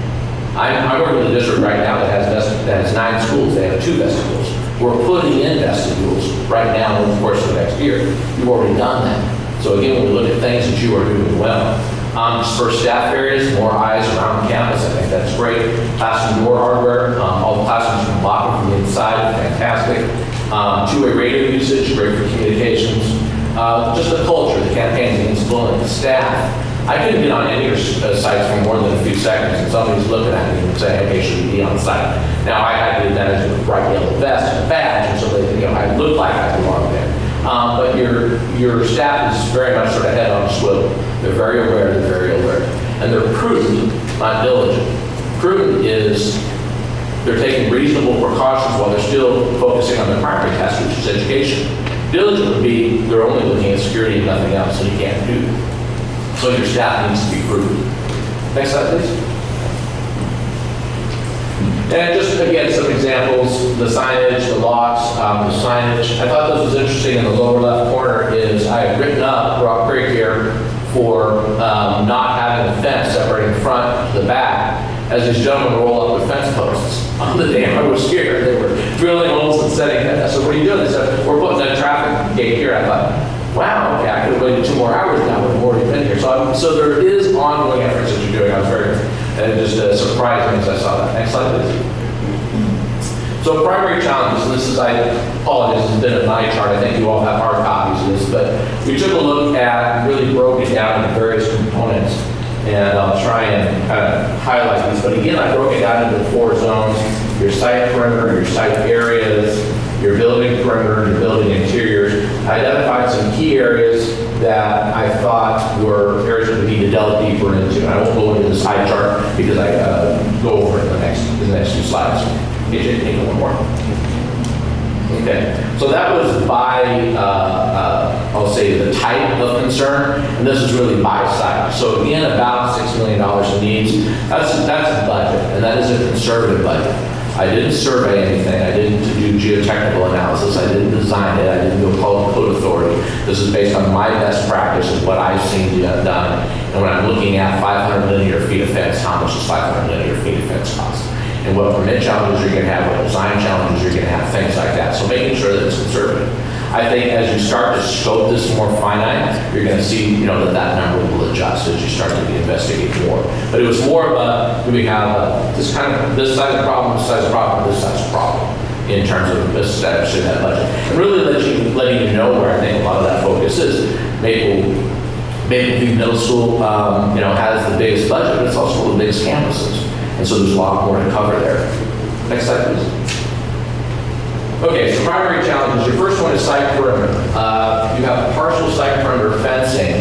I work with a district right now that has 9 schools. They have 2 vestibules. We're putting in vestibules right now in the course of next year. You've already done that. So again, when we look at things that you are doing well. Dispersed staff areas, more eyes around campus. I think that's great. Classroom door hardware. All the classrooms can block from the inside. Fantastic. Two-way radio usage, great for communications. Just the culture, the campaigns against bullying, the staff. I couldn't get on any of your sites for more than a few seconds, and somebody's looking at me and saying, okay, should we be on site? Now, I had the advantage of a bright yellow vest and a badge, and so they, I looked like I belonged there. But your staff is very much sort of head on a swivel. They're very aware, they're very alert. And they're prudent, not diligent. Prudent is they're taking reasonable precautions while they're still focusing on the primary task, which is education. Diligent would be they're only looking at security and nothing else, so you can't do that. So your staff needs to be prudent. Next slide, please. And just, again, some examples, the signage, the locks, the signage. I thought this was interesting in the lower left corner is I have written up Rock Creek here for not having a fence separating the front to the back as these gentlemen roll up the fence posts on the dam. I was scared. They were drilling holes and setting it. I said, what are you doing? They said, we're putting a traffic gate here. I thought, wow, okay, I could have waited 2 more hours now, but I've already been here. So there is ongoing efforts that you're doing. I was very, just surprised as I saw that. Next slide, please. So primary challenges, and this is, I apologize, this has been a night chart. I think you all have hard copies of this, but we took a look at and really broke it down into various components, and I'll try and kind of highlight these. But again, I broke it down into 4 zones: your site perimeter, your site areas, your building perimeter, your building interiors. I identified some key areas that I thought were areas that we need to delve deeper into. I won't go into the side chart because I go over it in the next few slides. AJ, take one more. Okay, so that was by, I'll say, the type of concern, and this is really by site. So again, about $6 million in needs. That's a budget, and that is a conservative budget. I didn't survey anything. I didn't do geotechnical analysis. I didn't design it. I didn't go call the code authority. This is based on my best practice and what I've seen done. And when I'm looking at 500 linear feet of fence, how much does 500 linear feet of fence cost? And what permit challenges you're going to have, what design challenges you're going to have, things like that. So making sure that it's conservative. I think as you start to scope this more finite, you're going to see, that number will adjust as you start to investigate more. But it was more of a, do we have this size of problem, this size of problem, this size of problem in terms of establishing that budget. And really letting you know where I think a lot of that focus is. Maple View Middle School, has the biggest budget, but it's also one of the biggest campuses. And so there's a lot more to cover there. Next slide, please. Okay, so primary challenges. Your first one is site perimeter. You have partial site perimeter fencing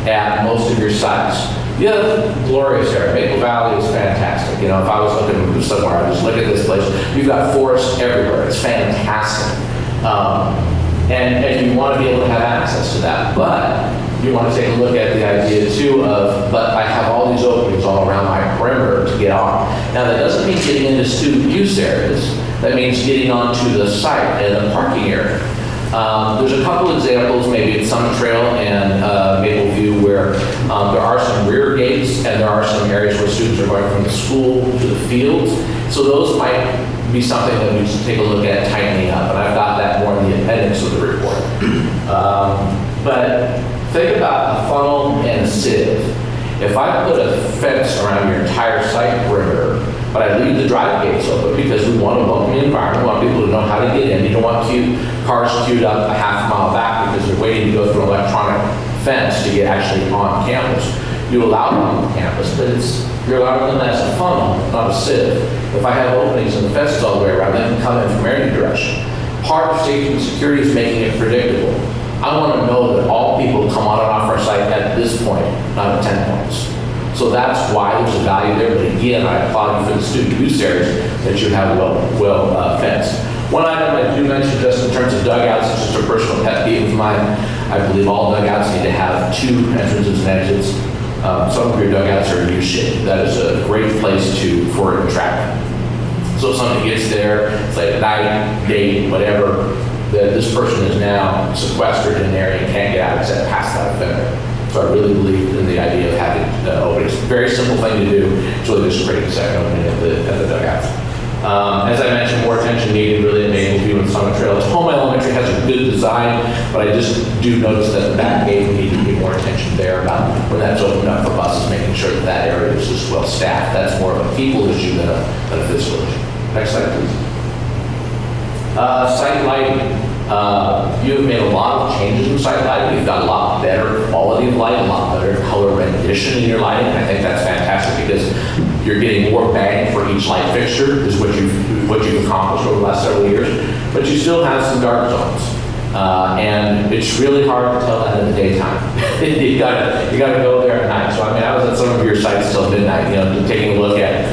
at most of your sites. You have glorious area. Maple Valley is fantastic. You know, if I was looking somewhere, I'd just look at this place. You've got forests everywhere. It's fantastic. And you want to be able to have access to that. But you want to take a look at the idea too of, but I have all these openings all around my perimeter to get on. Now that doesn't mean getting into student use areas. That means getting onto the site and the parking area. There's a couple examples, maybe at Summit Trail and Maple View, where there are some rear gates and there are some areas where students are going from the school to the fields. So those might be something that we should take a look at tightening up. And I've got that more in the appendix of the report. But think about a funnel and a sieve. If I put a fence around your entire site perimeter, but I leave the drive gates open because we want a welcoming environment, we want people to know how to get in. You don't want cars queued up a half mile back because they're waiting to go through an electronic fence to get actually on campus. You allow them on campus, but you're allowing them as a funnel, not a sieve. If I have openings and the fences all the way around, they can come in from any direction. Part of safety and security is making it predictable. I want to know that all people come on and off our site at this point, not at 10 points. So that's why there's a value there. But again, I applaud you for the student use areas that you have well fenced. One item I do mention just in terms of dugouts, it's just a personal pet peeve of mine. I believe all dugouts need to have 2 entrances and exits. Some of your dugouts are U-shaped. That is a great place for traffic. So if somebody gets there, it's like at night, day, whatever, that this person is now sequestered in there and can't get out except past that offender. So I really believe in the idea of having openings. Very simple thing to do. It's really just creating a second opening at the dugouts. As I mentioned, more attention needed really in Maple View and Summit Trail. Tahoma Elementary has a good design, but I just do notice that the back gate needs to be more attention there about when that's opened up for buses, making sure that that area is just well staffed. That's more of a people issue than a physical issue. Next slide, please. Site lighting. You have made a lot of changes in site lighting. You've got a lot better quality of light, a lot better color rendition in your lighting. I think that's fantastic because you're getting more bang for each light fixture is what you've accomplished over the last several years. But you still have some dark zones. And it's really hard to tell that in the daytime. you gotta go there at night. So I mean, I was at some of your sites till midnight, taking a look at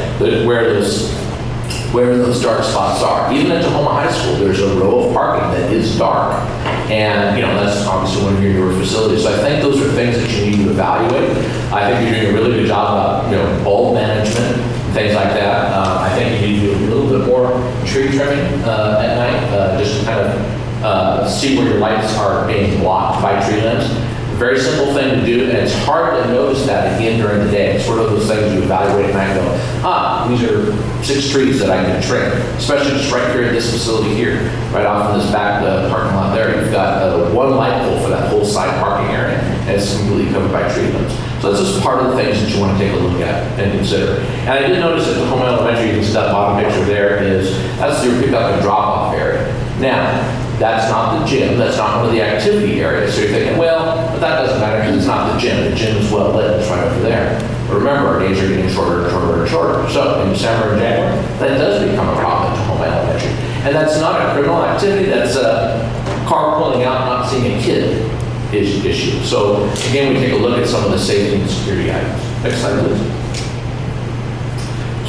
where those dark spots are. Even at Tahoma High School, there's a row of parking that is dark. And, that's obviously one of your newer facilities. So I think those are things that you need to evaluate. I think you're doing a really good job about, bulb management, things like that. I think you need to do a little bit more tree trimming at night, just to kind of see where your lights are being blocked by tree limbs. Very simple thing to do, and it's hard to notice that again during the day. It's sort of those things you evaluate at night and go, these are 6 trees that I can trim, especially just right here at this facility here, right off in this back parking lot there. You've got 1 light pole for that whole side parking area, and it's completely covered by tree limbs. So that's just part of the things that you want to take a look at and consider. And I did notice at Tahoma Elementary, you can see that bottom picture there that's your pickup and drop-off area. Now, that's not the gym, that's not one of the activity areas. So you're thinking, well, but that doesn't matter because it's not the gym. The gym is well lit, it's right over there. But remember, our days are getting shorter and shorter and shorter. So in December and January, that does become a problem at Tahoma Elementary. And that's not a criminal activity, that's a car pulling out and not seeing a kid issue. So again, we take a look at some of the safety and security items. Next slide, please.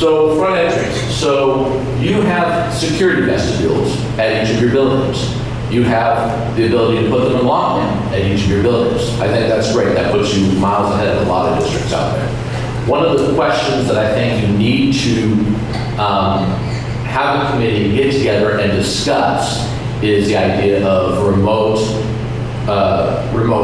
So front entrance. So you have security vestibules at each of your buildings. You have the ability to put them in lock-in at each of your buildings. I think that's great. That puts you miles ahead of a lot of districts out there. One of the questions that I think you need to have a committee get together and discuss is the idea of remote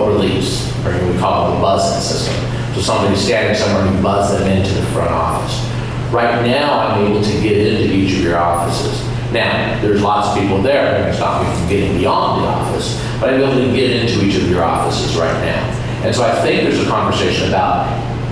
release, or we call it the buzzing system. So somebody's standing somewhere and you buzz them into the front office. Right now, I'm able to get into each of your offices. Now, there's lots of people there, and it's not me from getting beyond the office, but I'm able to get into each of your offices right now. And so I think there's a conversation about,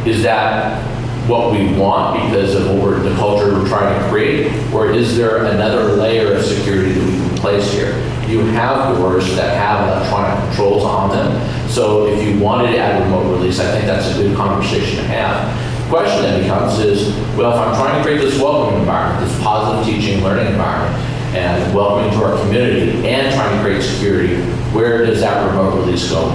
is that what we want because of the culture we're trying to create, or is there another layer of security that we can place here? You have doors that have electronic controls on them, so if you wanted to add remote release, I think that's a good conversation to have. Question that becomes is, well, if I'm trying to create this welcoming environment, this positive teaching, learning environment, and welcoming to our community, and trying to create security, where does that remote release go?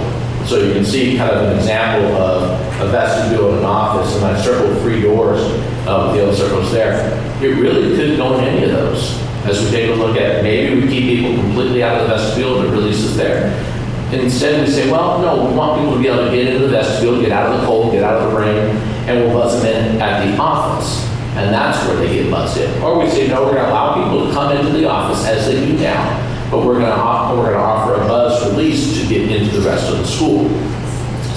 So you can see kind of an example of a vestibule in an office, and I circled 3 doors with the other circles there. It really could go in any of those. As we take a look at, maybe we keep people completely out of the vestibule and the release is there. Instead, we say, well, no, we want people to be able to get into the vestibule, get out of the cold, get out of the rain, and we'll buzz them in at the office. And that's where they get buzzed in. Or we say, no, we're going to allow people to come into the office as they do now, but we're going to offer a buzz release to get into the rest of the school.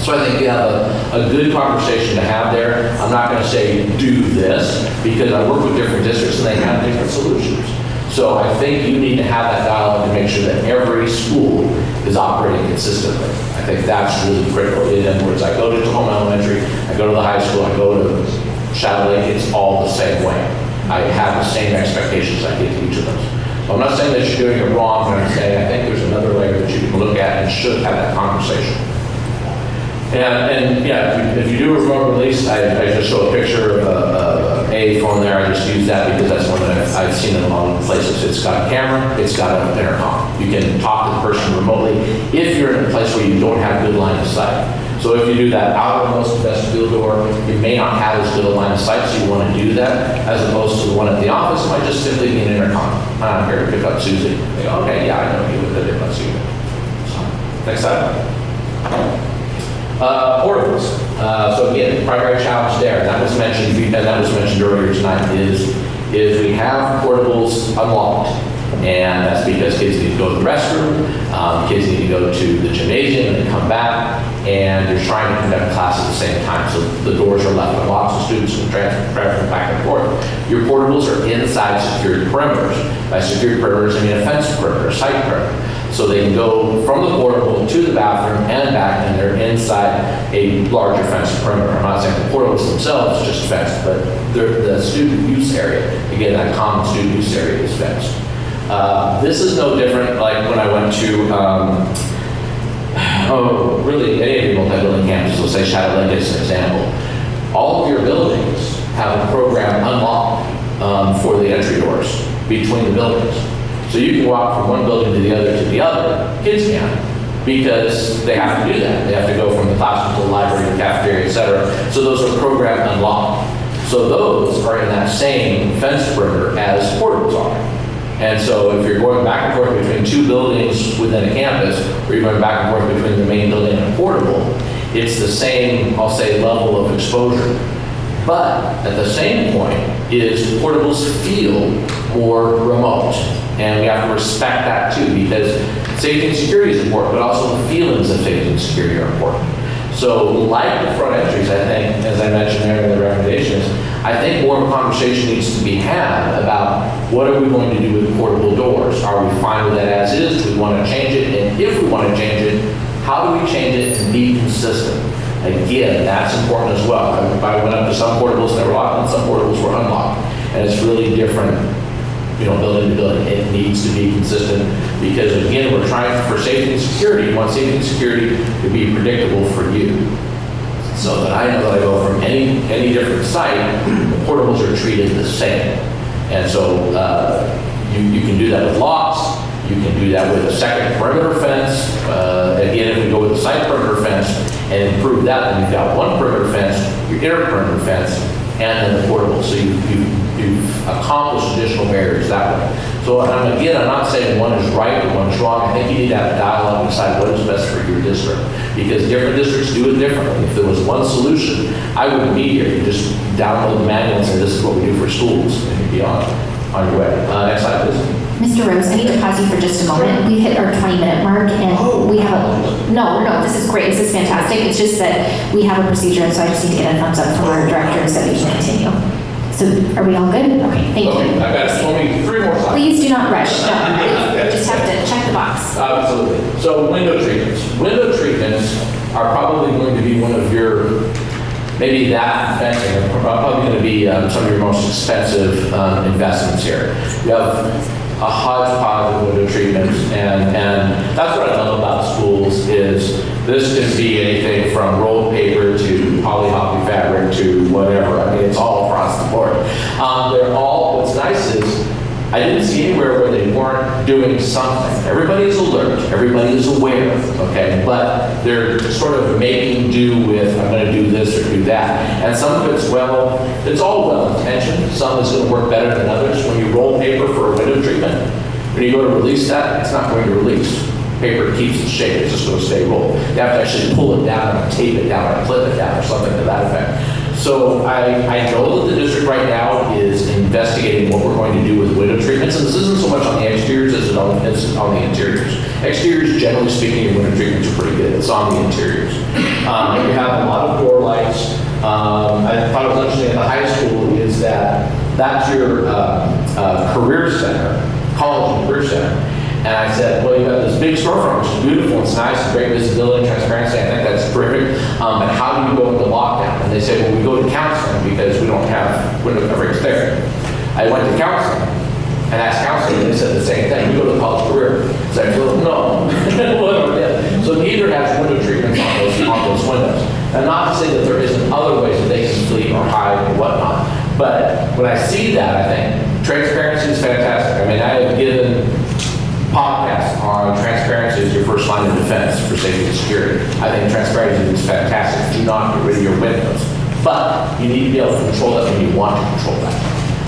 So I think you have a good conversation to have there. I'm not going to say do this, because I work with different districts and they have different solutions. So I think you need to have that dialogue to make sure that every school is operating consistently. I think that's really critical. In other words, I go to Tahoma Elementary, I go to the high school, I go to Shadow Lake, it's all the same way. I have the same expectations I give to each of those. So I'm not saying that you're doing it wrong, but I'm saying I think there's another layer that you can look at and should have that conversation. And yeah, if you do a remote release, I just show a picture of a phone there. I just use that because that's one that I've seen in a lot of places. It's got a camera, it's got an intercom. You can talk to the person remotely if you're in a place where you don't have good line of sight. So if you do that outermost vestibule door, you may not have as good a line of sight, so you want to do that, as opposed to the one at the office. It might just simply be an intercom. I'm here to pick up Susie. They go, okay, yeah, I know you with it, let's see you. So, next slide. Portables. So again, the primary challenge there, and that was mentioned earlier tonight, is we have portables unlocked, and that's because kids need to go to the restroom, kids need to go to the gymnasium and then come back, and you're trying to conduct class at the same time, so the doors are left unlocked, so students can transfer back and forth. Your portables are inside secured perimeters. By secured perimeters, I mean a fence perimeter, a site perimeter. So they can go from the portable to the bathroom and back, and they're inside a larger fenced perimeter. I'm not saying the portables themselves just fenced, but the student use area, again, that common student use area is fenced. This is no different like when I went to, really any of your multi-building campuses, let's say Shadow Lake as an example. All of your buildings have a program unlocked for the entry doors between the buildings. So you can walk from one building to the other, kids can, because they have to do that. They have to go from the classroom to the library, the cafeteria, et cetera. So those are program unlocked. So those are in that same fence perimeter as portables are. And so if you're going back and forth between 2 buildings within a campus, or you're going back and forth between the main building and a portable, it's the same, I'll say, level of exposure. But at the same point is portables feel more remote. And we have to respect that too, because safety and security is important, but also the feelings of safety and security are important. So like the front entries, I think, as I mentioned there in the recommendations, I think more of a conversation needs to be had about what are we going to do with portable doors? Are we fine with that as is? Do we want to change it? And if we want to change it, how do we change it and be consistent? Again, that's important as well. I went up to some portables that were locked and some portables were unlocked. And it's really different, building to building. It needs to be consistent because, again, we're trying for safety and security. You want safety and security to be predictable for you. So that I know that I go from any different site, the portables are treated the same. And so you can do that with locks. You can do that with a second perimeter fence. Again, if we go with the site perimeter fence and improve that, then you've got one perimeter fence, your inner perimeter fence, and then the portable. So you've accomplished additional barriers that way. So again, I'm not saying one is right or one is wrong. I think you need to have a dialogue and decide what is best for your district. Because different districts do it differently. If there was one solution, I wouldn't be here. You just download the manual and say, this is what we do for schools, and you'd be on your way. Next slide, please. Mr. Rose, I need to pause you for just a moment. We hit our 20-minute mark, and we have no, this is great. This is fantastic. It's just that we have a procedure, and so I just need to get a thumbs up from our directors that we can continue. So are we all good? Okay, thank you. I've got only 3 more slides. Please do not rush. No, we just have to check the box. Absolutely. So window treatments. Window treatments are probably going to be one of your, maybe that fencing are probably going to be some of your most expensive investments here. You have a hodgepodge of window treatments, and that's what I love about schools is this can be anything from rolled paper to polyhoppy fabric to whatever. I mean, it's all across the board. They're all, what's nice is I didn't see anywhere where they weren't doing something. Everybody is alert, everybody is aware, okay? But they're sort of making do with, I'm gonna do this or do that. And some of it's it's all well-intentioned. Some is gonna work better than others. When you roll paper for a window treatment, when you go to release that, it's not going to release. Paper keeps its shape, it's just going to stay rolled. You have to actually pull it down and tape it down or clip it down or something to that effect. So I know that the district right now is investigating what we're going to do with window treatments, and this isn't so much on the exteriors as it is on the interiors. Exteriors, generally speaking, your window treatments are pretty good. It's on the interiors. We have a lot of door lights. I thought it was interesting at the high school is that that's your career center, college and career center. And I said, well, you got this big storefront, which is beautiful, it's nice, great visibility and transparency, I think that's terrific. And how do you go into lockdown? And they said, well, we go to counseling because we don't have window coverings there. I went to counseling and asked counseling, and they said the same thing. We go to college career. It's like, well, no. So neither has window treatments on those windows. And not to say that there isn't other ways that they can sleep or hide or whatnot, but when I see that, I think transparency is fantastic. I mean, I have given podcasts on transparency as your first line of defense for safety and security. I think transparency is fantastic. Do not get rid of your windows. But you need to be able to control that when you want to control that.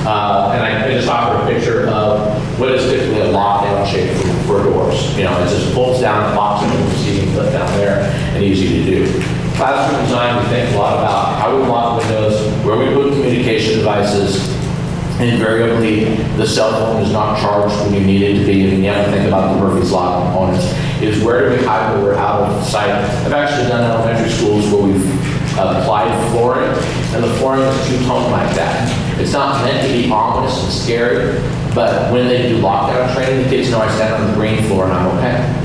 And I just offered a picture of what is typically a lockdown shape for doors. You know, it just pulls down the box and the seating clip down there and easy to do. Classroom design, we think a lot about how we lock windows, where we put communication devices. Invariably, the cell phone is not charged when you need it to be, and you have to think about the Murphy's Law components, is where do we hide when we're out of sight. I've actually done elementary schools where we've applied flooring, and the flooring is two-tone like that. It's not meant to be ominous and scary, but when they do lockdown training, the kids know I stand on the green floor and I'm okay.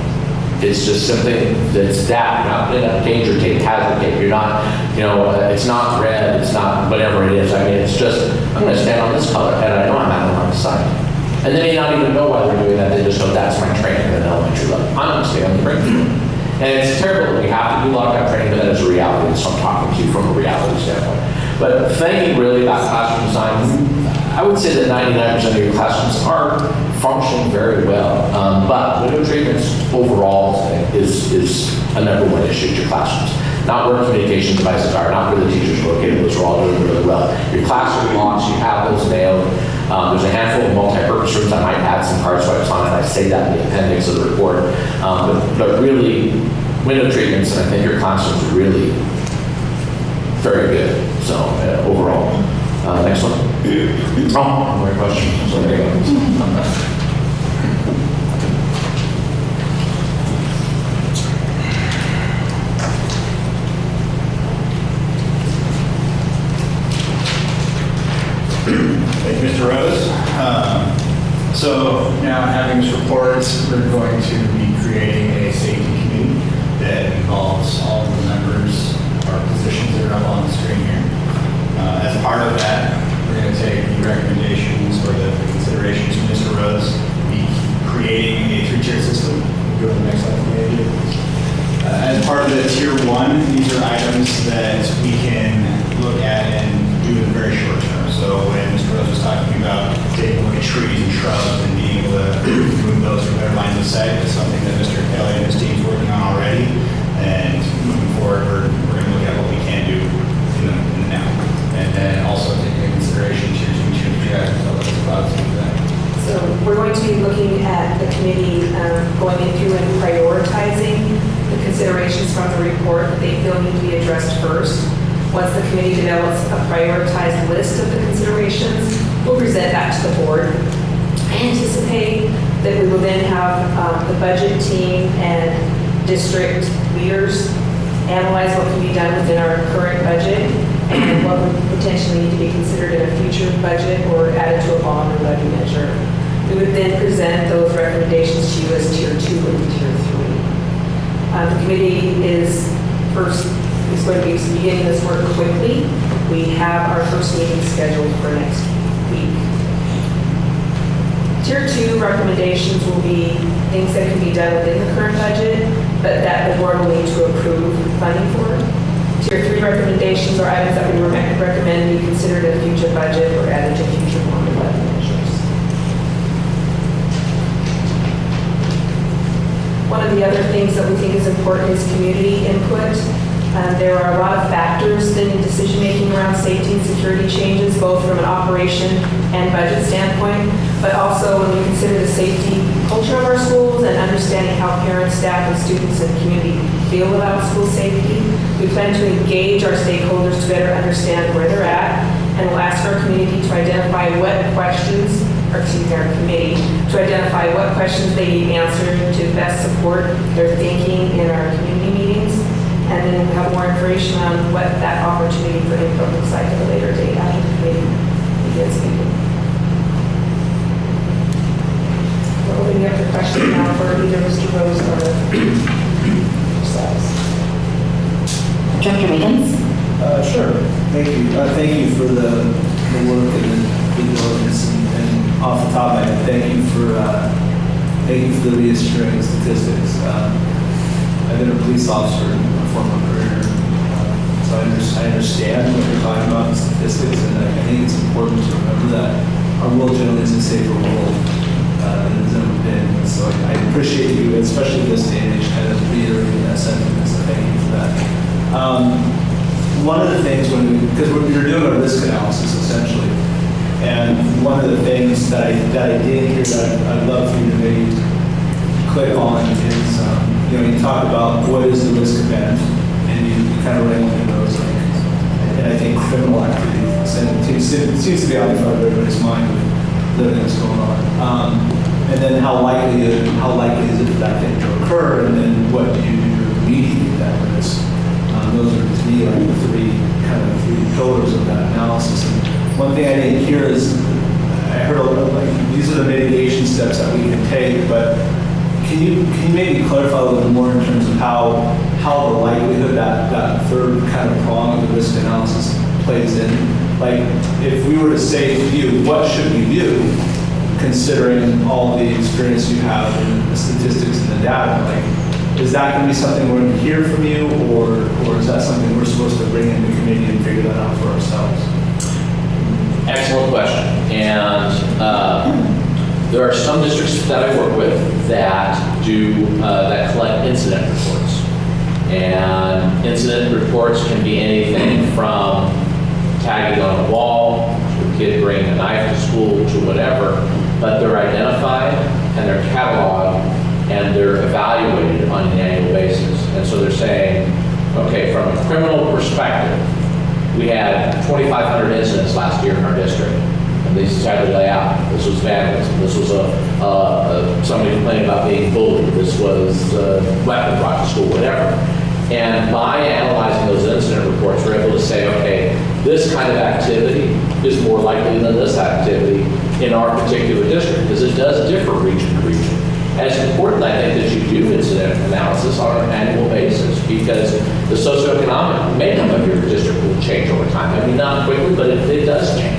It's just something that's that. You're not putting up danger tape, hazard tape. You're not, it's not red, it's not whatever it is. I mean, it's just, I'm going to stand on this color, and I know I'm out on the side. And they may not even know why they're doing that. They just know that's my training at an elementary level. I'm going to stay on the green floor. And it's terrible that we have to do lockdown training, but that is a reality. So I'm talking to you from a reality standpoint. But thinking really about classroom design, I would say that 99% of your classrooms are functioning very well. But window treatments overall is a number one issue at your classrooms. Not where communication devices are, not where the teachers are located. Those are all doing really well. Your classroom locks, you have those nailed. There's a handful of multi-purpose rooms. I might add some card swipes on it. I say that in the appendix of the report. But really, window treatments, and I think your classrooms are really very good. So overall. Next one. Oh, more questions. So there you go. Thank you, Mr. Rose. So now having this report, we're going to be creating a safety committee that involves all of the members or positions that are up on the screen here. As part of that, we're going to take the recommendations or the considerations from Mr. Rose, be creating a three-tier system. Go to the next slide, maybe. As part of the tier 1, these are items that we can look at and do in the very short term. So when Mr. Rose was talking about taking a look at trees and shrubs and being able to move those from their lines of sight, it's something that Mr. Kelly and his team's working on already. And moving forward, we're going to look at what we can do in the now. And then also taking into consideration tier 2, tier 3 items. I'll let us about to do that. So we're going to be looking at the committee going through and prioritizing the considerations from the report that they feel need to be addressed first. Once the committee develops a prioritized list of the considerations, we'll present that to the board. I anticipate that we will then have the budget team and district leaders analyze what can be done within our current budget and what would potentially need to be considered in a future budget or added to a bond or levy measure. We would then present those recommendations to you as tier 2 and tier 3. The committee is going to be beginning this work quickly. We have our first meeting scheduled for next week. Tier 2 recommendations will be things that can be done within the current budget, but that the board will need to approve funding for. Tier 3 recommendations are items that we recommend be considered in a future budget or added to future bond or levy measures. of the other things that we think is important is community input. There are a lot of factors in decision-making around safety and security changes, both from an operation and budget standpoint, but also when we consider the safety culture of our schools and understanding how parents, staff, and students and community feel about school safety. We plan to engage our stakeholders to better understand where they're at, and we'll ask our community to identify what questions, or excuse me, our committee, to identify what questions they need answered to best support their thinking in our community meetings. And then we'll have more information on what that opportunity for input looks like at a later date after the committee begins meeting. We're opening up the question now for either Mr. Rose or yourselves. Director Wiggins? Sure. Thank you. Thank you for the work and the diligence. And off the top of my head, thank you for the reassuring statistics. I've been a police officer in my former career, so I understand what you're talking about in statistics, and I think it's important to remember that our world generally is a safer world than it's ever been. So I appreciate you, especially in this day and age, kind of reiterating that sentiment, so thank you for that. One of the things, because you're doing a risk analysis essentially, and one of the things that I did hear that I'd love for you to maybe click on is, you talk about what is the risk event, and you kind of rank through those, and I think criminal activity it seems to be out in front of everybody's mind with everything that's going on. And then how likely is it for that thing to occur, and then what do you do to remediate that risk? Those are, to me, like the three pillars of that analysis. And one thing I didn't hear is, I heard a lot of, these are the mitigation steps that we can take, but can you maybe clarify a little bit more in terms of how the likelihood that third kind of prong of the risk analysis plays in? Like, if we were to say to you, what should we do, considering all the experience you have in the statistics and the data, like, is that going to be something we're going to hear from you, or is that something we're supposed to bring in the committee and figure that out for ourselves? Excellent question. And there are some districts that I work with that that collect incident reports. And incident reports can be anything from tagging on a wall, to a kid bringing a knife to school, to whatever, but they're identified and they're cataloged and they're evaluated on an annual basis. And so they're saying, okay, from a criminal perspective, we had 2,500 incidents last year in our district. And these had to lay out. This was vandalism. This was somebody complaining about being bullied. This was a weapon brought to school, whatever. And by analyzing those incident reports, we're able to say, okay, this kind of activity is more likely than this activity in our particular district, because it does differ region to region. And it's important, I think, that you do incident analysis on an annual basis, because the socioeconomic makeup of your district will change over time. I mean, not quickly, but it does change.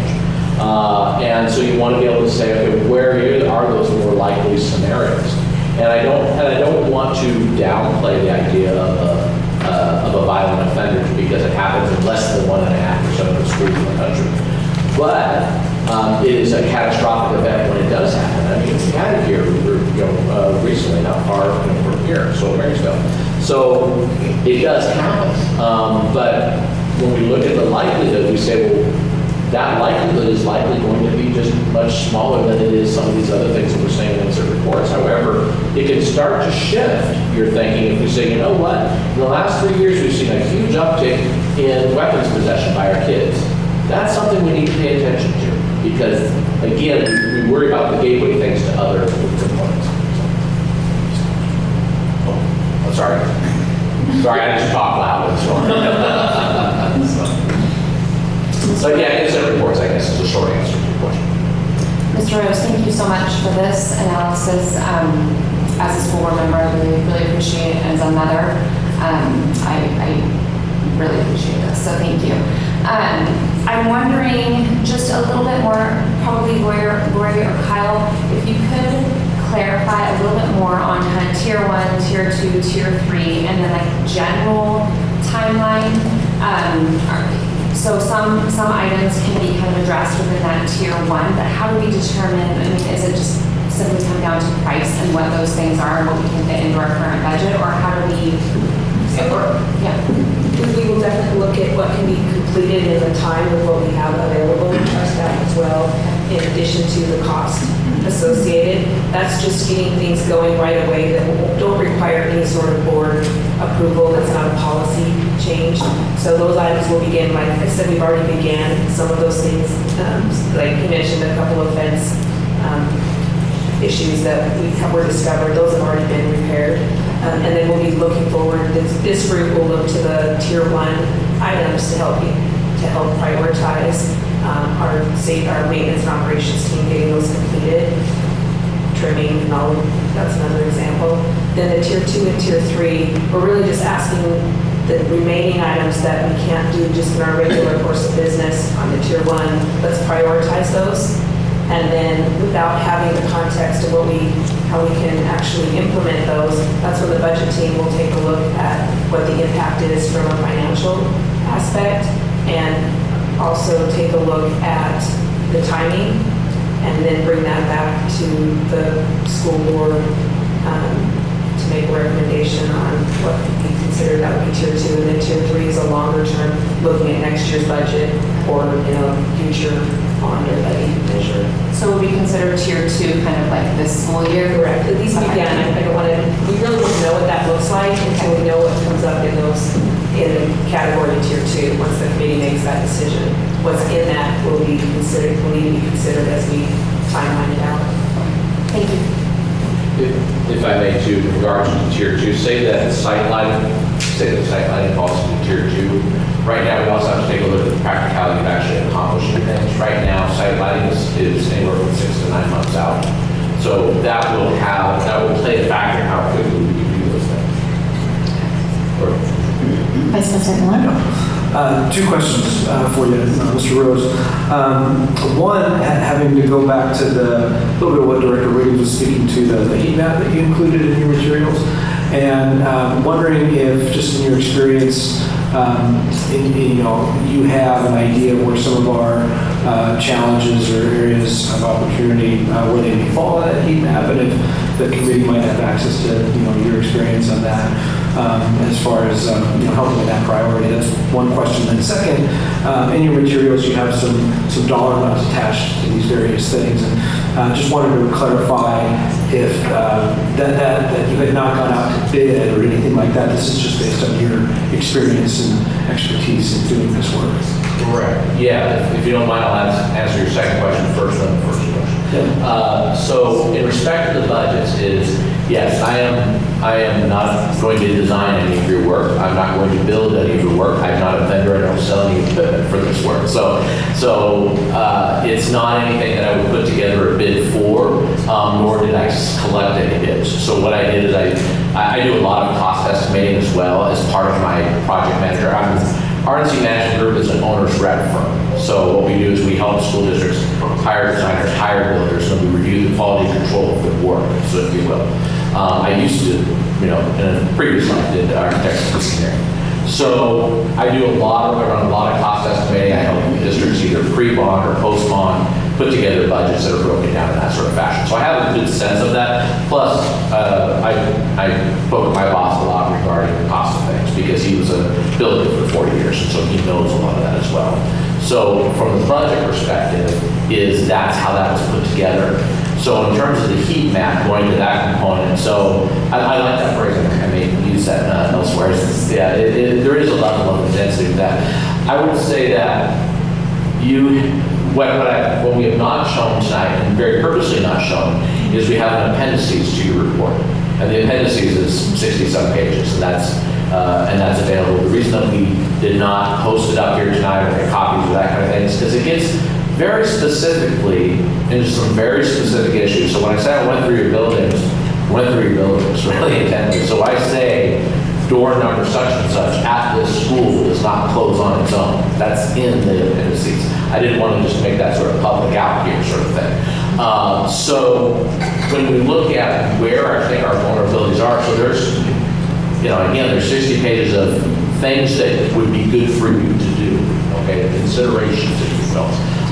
And so you want to be able to say, okay, where are those more likely scenarios? And I don't want to downplay the idea of a violent offender because it happens in less than 1.5% of the schools in the country. But it is a catastrophic event when it does happen. I mean, we had it here recently, not far from here, so Marysville. So it does happen. But when we look at the likelihood, we say, well, that likelihood is likely going to be just much smaller than it is some of these other things that we're saying in incident reports. However, it can start to shift your thinking if we say, you know what, in the last 3 years we've seen a huge uptick in weapons possession by our kids. That's something we need to pay attention to because, again, we worry about the gateway things to other components. Oh, I'm sorry. Sorry, I just talked loud. So yeah, incident reports, I guess, is a short answer to your question. Mr. Rose, thank you so much for this analysis. As a school board member, I really appreciate it. As a mother, I really appreciate this, so thank you. I'm wondering just a little bit more, probably Lori or Kyle, if you could clarify a little bit more on kind of tier 1, tier 2, tier 3, and then like general timeline. So some items can be kind of addressed within that tier 1, but how do we determine, I mean, is it just simply come down to price and what those things are and what we can fit into our current budget, or how do we, yeah. We will definitely look at what can be completed in the time with what we have available to our staff as well, in addition to the cost associated. That's just getting things going right away that don't require any sort of board approval. That's not a policy change. So those items will begin, like I said, we've already began some of those things. Like you mentioned, a couple of fence issues that were discovered. Those have already been repaired. And then we'll be looking forward, this group will look to the tier 1 items to help prioritize our maintenance and operations team getting those completed, trimming and all, that's another example. Then the tier 2 and tier 3, we're really just asking the remaining items that we can't do just in our regular course of business on the tier 1, let's prioritize those. And then without having the context of how we can actually implement those, that's when the budget team will take a look at what the impact is from a financial aspect, and also take a look at the timing, and then bring that back to the school board to make a recommendation on what we consider that would be tier 2, and then tier 3 is a longer term, looking at next year's budget or future bond or levy measure. So would we consider tier 2 kind of like this school year? Correct. At least again, I don't want to, we really won't know what that looks like until we know what comes up in the category tier 2, once the committee makes that decision. What's in that will need to be considered as we timeline it out. Thank you. If I may, too, in regards to tier 2, say the site lighting falls into tier 2. Right now, we also have to take a look at the practicality of actually accomplishing things. Right now, site lighting is anywhere from 6 to 9 months out. So that will play a factor in how quickly we can do those things. Vice President Miller? Two questions for you, Mr. Rose. One, having to go back to the little bit of what Director Wiggins was speaking to, the heat map that you included in your materials, and wondering if, just in your experience, you have an idea where some of our challenges or areas of opportunity where they may fall on that heat map, and if the committee might have access to your experience on that. As far as helping with that priority. That's one question. Then second, in your materials you have some dollar amounts attached to these various things, and just wanted to clarify if that you had not gone out to bid or anything like that. This is just based on your experience and expertise in doing this work. Correct. Yeah, if you don't mind, I'll answer your second question first, then the first question. Yeah. So in respect to the budgets yes, I am not going to design any of your work. I'm not going to build any of your work. I'm not a vendor. I don't sell any equipment for this work. So it's not anything that I would put together a bid for, nor did I collect any bids. So what I did is I do a lot of cost estimating as well as part of my project manager. RNC Management Group is an owner's rep firm. So what we do is we help school districts hire designers, hire builders, and we review the quality control of the work, so if you will. I used to, in a previous life, did architecture engineering. So I run a lot of cost estimating. I help districts either pre-bond or post-bond put together budgets that are broken down in that sort of fashion. So I have a good sense of that. Plus, I spoke with my boss a lot regarding the cost of things because he was a builder for 40 years, and so he knows a lot of that as well. So from the budget perspective, that's how that was put together. So in terms of the heat map, going to that component, so I like that phrase, I may use that elsewhere. There is a level of intensity to that. I would say that what we have not shown tonight, and very purposely not shown, is we have an appendices to your report. And the appendices is 60-some pages, and that's available. The reason that we did not post it up here tonight or get copies of that kind of thing is because it gets very specifically into some very specific issues. So when I say I went through your buildings really intently. So I say door number such and such at this school does not close on its own. That's in the appendices. I didn't want to just make that sort of public out here sort of thing. So when we look at where I think our vulnerabilities are, so there's, again, there's 60 pages of things that would be good for you to do, okay, considerations if you will.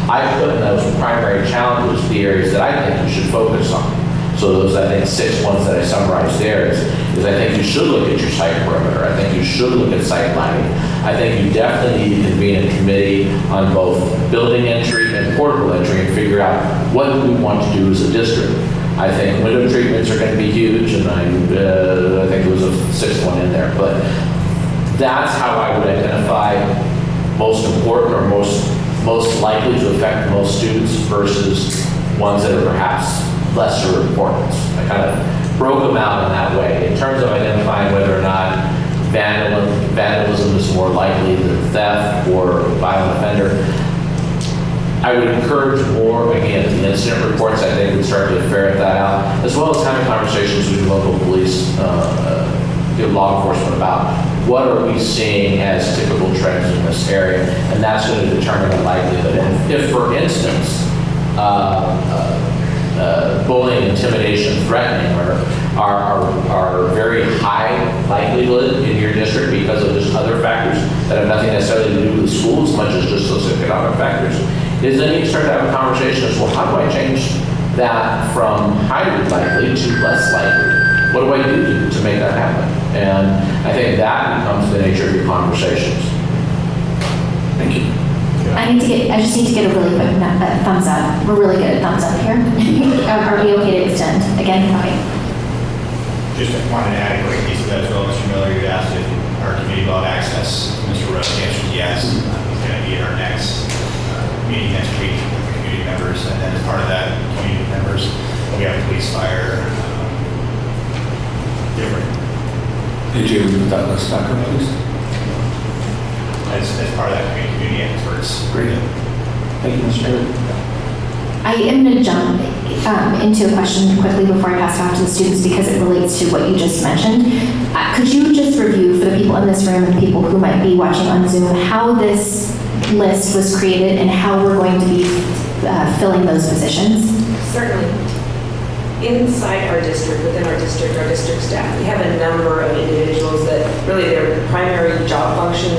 I put in those primary challenges the areas that I think you should focus on. So those, I think, 6 ones that I summarized there is I think you should look at your site perimeter. I think you should look at site lighting. I think you definitely need to convene a committee on both building entry and portable entry and figure out what do we want to do as a district. I think window treatments are going to be huge, and I think there was a 6th one in there. But that's how I would identify most important or most likely to affect most students versus ones that are perhaps lesser importance. I kind of broke them out in that way. In terms of identifying whether or not vandalism is more likely than theft or violent offender, I would encourage more, again, the incident reports, I think, would start to ferret that out, as well as having conversations with local police, law enforcement about what are we seeing as typical trends in this area, and that's going to determine the likelihood. And if, for instance, bullying, intimidation, threatening are very high likelihood in your district because of just other factors that have nothing necessarily to do with the school as much as just socioeconomic factors, is then you start to have a conversation as, well, how do I change that from highly likely to less likely? What do I do to make that happen? And I think that becomes the nature of your conversations. Thank you. I just need to get a really quick thumbs up. We're really good at thumbs up here. Are we okay to extend? Again? Okay. Just wanted to add a quick piece of that as well. Mr. Miller, you asked if our committee will have access. Mr. Rose answered yes. He's going to be at our next meeting next week with the community members. And then as part of that, community members, we have police, fire, different. AJ, would you put that list back up, please? As part of that community experts. Great. Thank you, Mr. Chair. I am going to jump into a question quickly before I pass it on to the students because it relates to what you just mentioned. Could you just review for the people in this room and people who might be watching on Zoom how this list was created and how we're going to be filling those positions? Certainly. Inside our district, within our district staff, we have a number of individuals that really their primary job function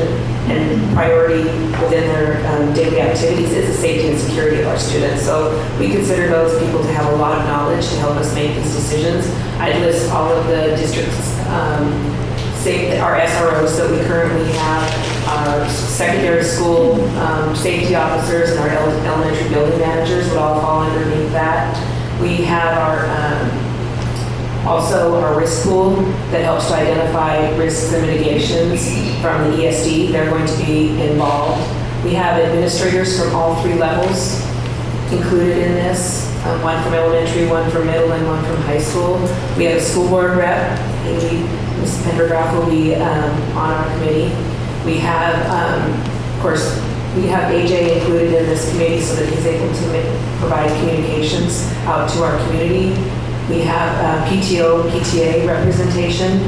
and priority within their daily activities is the safety and security of our students. So we consider those people to have a lot of knowledge to help us make these decisions. I'd list all of the district's our SROs that we currently have, our secondary school safety officers and our elementary building managers would all fall underneath that. We have also our risk pool that helps to identify risks and mitigations from the ESD. They're going to be involved. We have administrators from all 3 levels included in this, one from elementary, one from middle, and one from high school. We have a school board rep. Ms. Pendergraft will be on our committee. We have, of course, we have AJ included in this committee so that he's able to provide communications out to our community. We have PTO, PTA representation.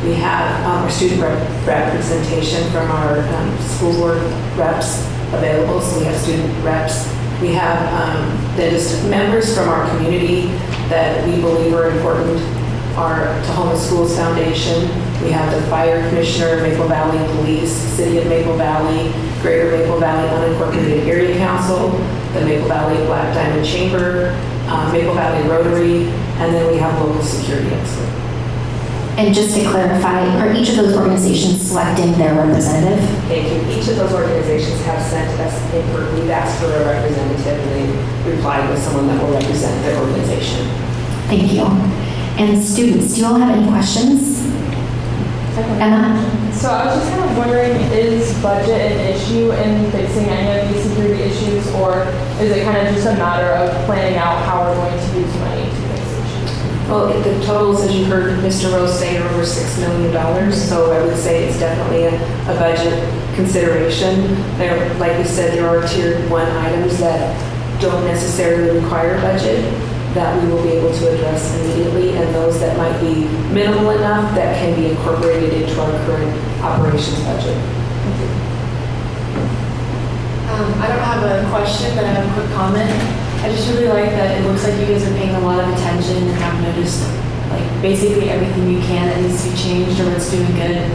We have our student representation from our school board reps available, so we have student reps. We have the members from our community that we believe are important. Our Tahoma Schools Foundation. We have the Fire Commissioner, Maple Valley Police, City of Maple Valley, Greater Maple Valley Unincorporated Area Council, the Maple Valley Black Diamond Chamber, Maple Valley Rotary, and then we have local security experts. And just to clarify, are each of those organizations selecting their representative? Thank you. Each of those organizations have sent us paper. We've asked for a representative and they replied with someone that will represent their organization. Thank you. And students, do you all have any questions? Emma? So I was just kind of wondering, is budget an issue in fixing any of these security issues, or is it kind of just a matter of planning out how we're going to use money to fix issues? Well, the totals, as you heard Mr. Rose say, are over $6 million. So I would say it's definitely a budget consideration. There, like we said, there are tier 1 items that don't necessarily require budget that we will be able to address immediately, and those that might be minimal enough that can be incorporated into our current operations budget. I don't have a question, but I have a quick comment. I just really like that it looks like you guys are paying a lot of attention and have noticed like basically everything you can that needs to be changed or what's doing good.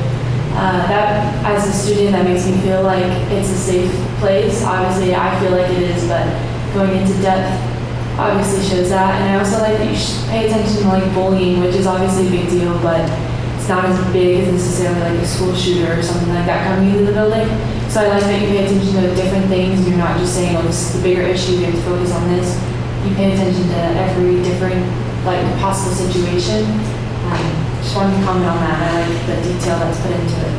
That, as a student, that makes me feel like it's a safe place. Obviously, I feel like it is, but going into depth obviously shows that. And I also like that you pay attention to like bullying, which is obviously a big deal, but it's not as big as necessarily like a school shooter or something like that coming into the building. So I like that you pay attention to different things. You're not just saying, oh, this is the bigger issue, we have to focus on this. You pay attention to every different like possible situation. Just wanted to comment on that. I like the detail that's put into it.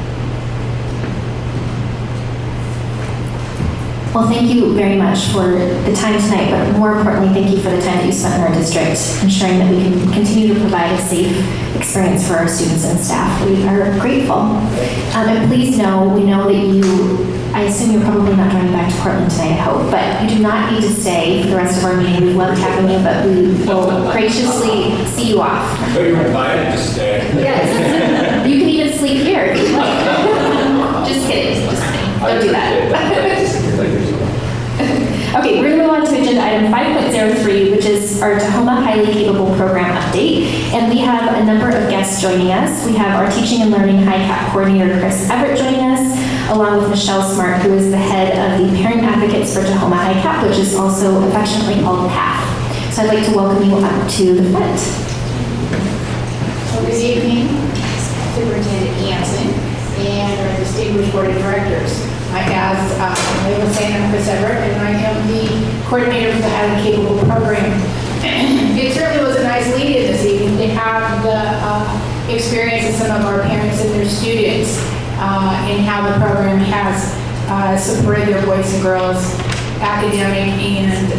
Well, thank you very much for the time tonight, but more importantly, thank you for the time that you spent in our district, ensuring that we can continue to provide a safe experience for our students and staff. We are grateful. And please know, we know that I assume you're probably not driving back to Portland tonight, I hope, but you do not need to stay for the rest of our meeting. We've loved having you, but we will graciously see you off. But you're invited to stay. Yes. You can even sleep here if you like. Just kidding. Just kidding. Don't do that. Okay, we're going to move on to agenda item 5.03, which is our Tahoma Highly Capable Program update. And we have a number of guests joining us. We have our Teaching and Learning High Cap Coordinator, Chris Everett, joining us, along with Michelle Smart, who is the head of the Parent Advocates for Tahoma High Cap, which is also affectionately called PATH. So I'd like to welcome you up to the front. Well, good evening, Superintendent Hanson and our distinguished board of directors. As they were saying, I'm Chris Everett, and I am the coordinator for the Highly Capable Program. It certainly was a nice lead-in this evening to have the experience of some of our parents and their students in how the program has supported their boys and girls' academic and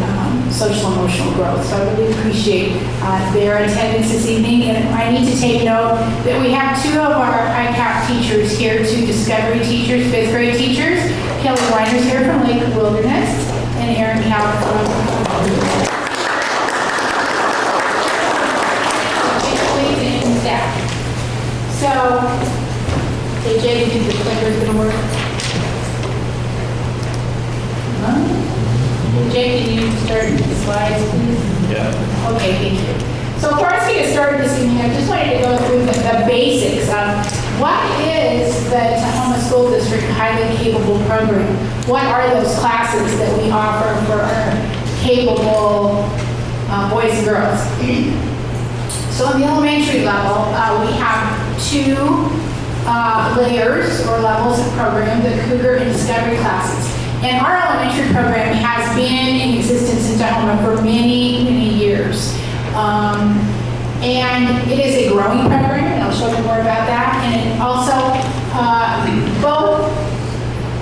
social emotional growth. So I really appreciate their attendance this evening. And I need to take note that we have two of our ICAP teachers here, two Discovery teachers, 5th grade teachers. Kelly Weiner's here from Lake Wilderness and Erin Howard from and staff. So, hey Jay, do you think the clicker's gonna work? Jay, can you start the slides, please? Yeah. Okay, thank you. So for us to get started this evening, I just wanted to go through the basics of what is the Tahoma School District Highly Capable Program? What are those classes that we offer for our capable boys and girls? So in the elementary level, we have two layers or levels of program, the Cougar and Discovery classes. And our elementary program has been in existence in Tahoma for many, many years. And it is a growing program, and I'll show you more about that. And it also,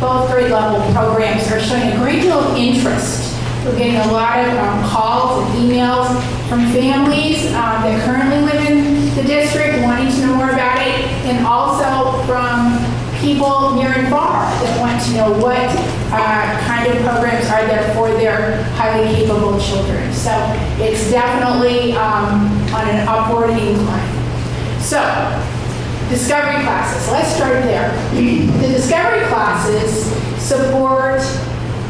both grade level programs are showing a great deal of interest. We're getting a lot of calls and emails from families that currently live in the district wanting to know more about it, and also from people near and far that want to know what kind of programs are there for their highly capable children. So it's definitely on an upward incline. So, Discovery classes, let's start there. The Discovery classes support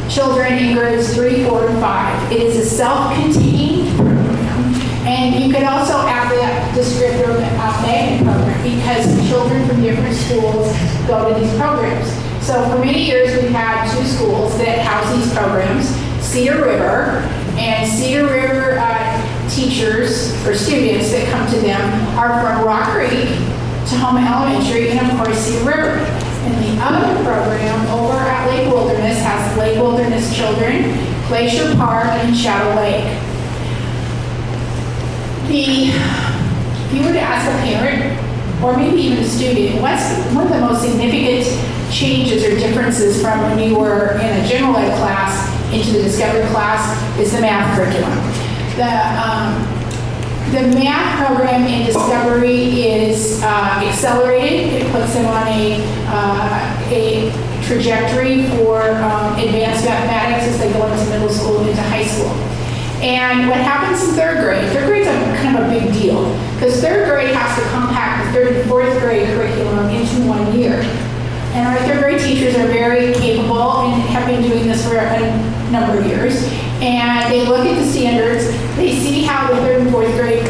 children in grades 3, 4, and 5. It is a self-contained program, and you can also add that descriptor magnet program because children from different schools go to these programs. So for many years we've had two schools that house these programs, Cedar River, and Cedar River teachers or students that come to them are from Rock Creek, Tahoma Elementary, and of course Cedar River. And the other program over at Lake Wilderness has Lake Wilderness children, Glacier Park, and Shadow Lake. If you were to ask a parent, or maybe even a student, what's one of the most significant changes or differences from when you were in a general ed class into the Discovery class is the math curriculum. The math program in Discovery is accelerated. It puts them on a trajectory for advanced mathematics as they go into middle school and into high school. And what happens in third grade is kind of a big deal because third grade has to compact the third and fourth grade curriculum into 1 year. And our third grade teachers are very capable and have been doing this for a number of years. And they look at the standards, they see how the third and fourth grade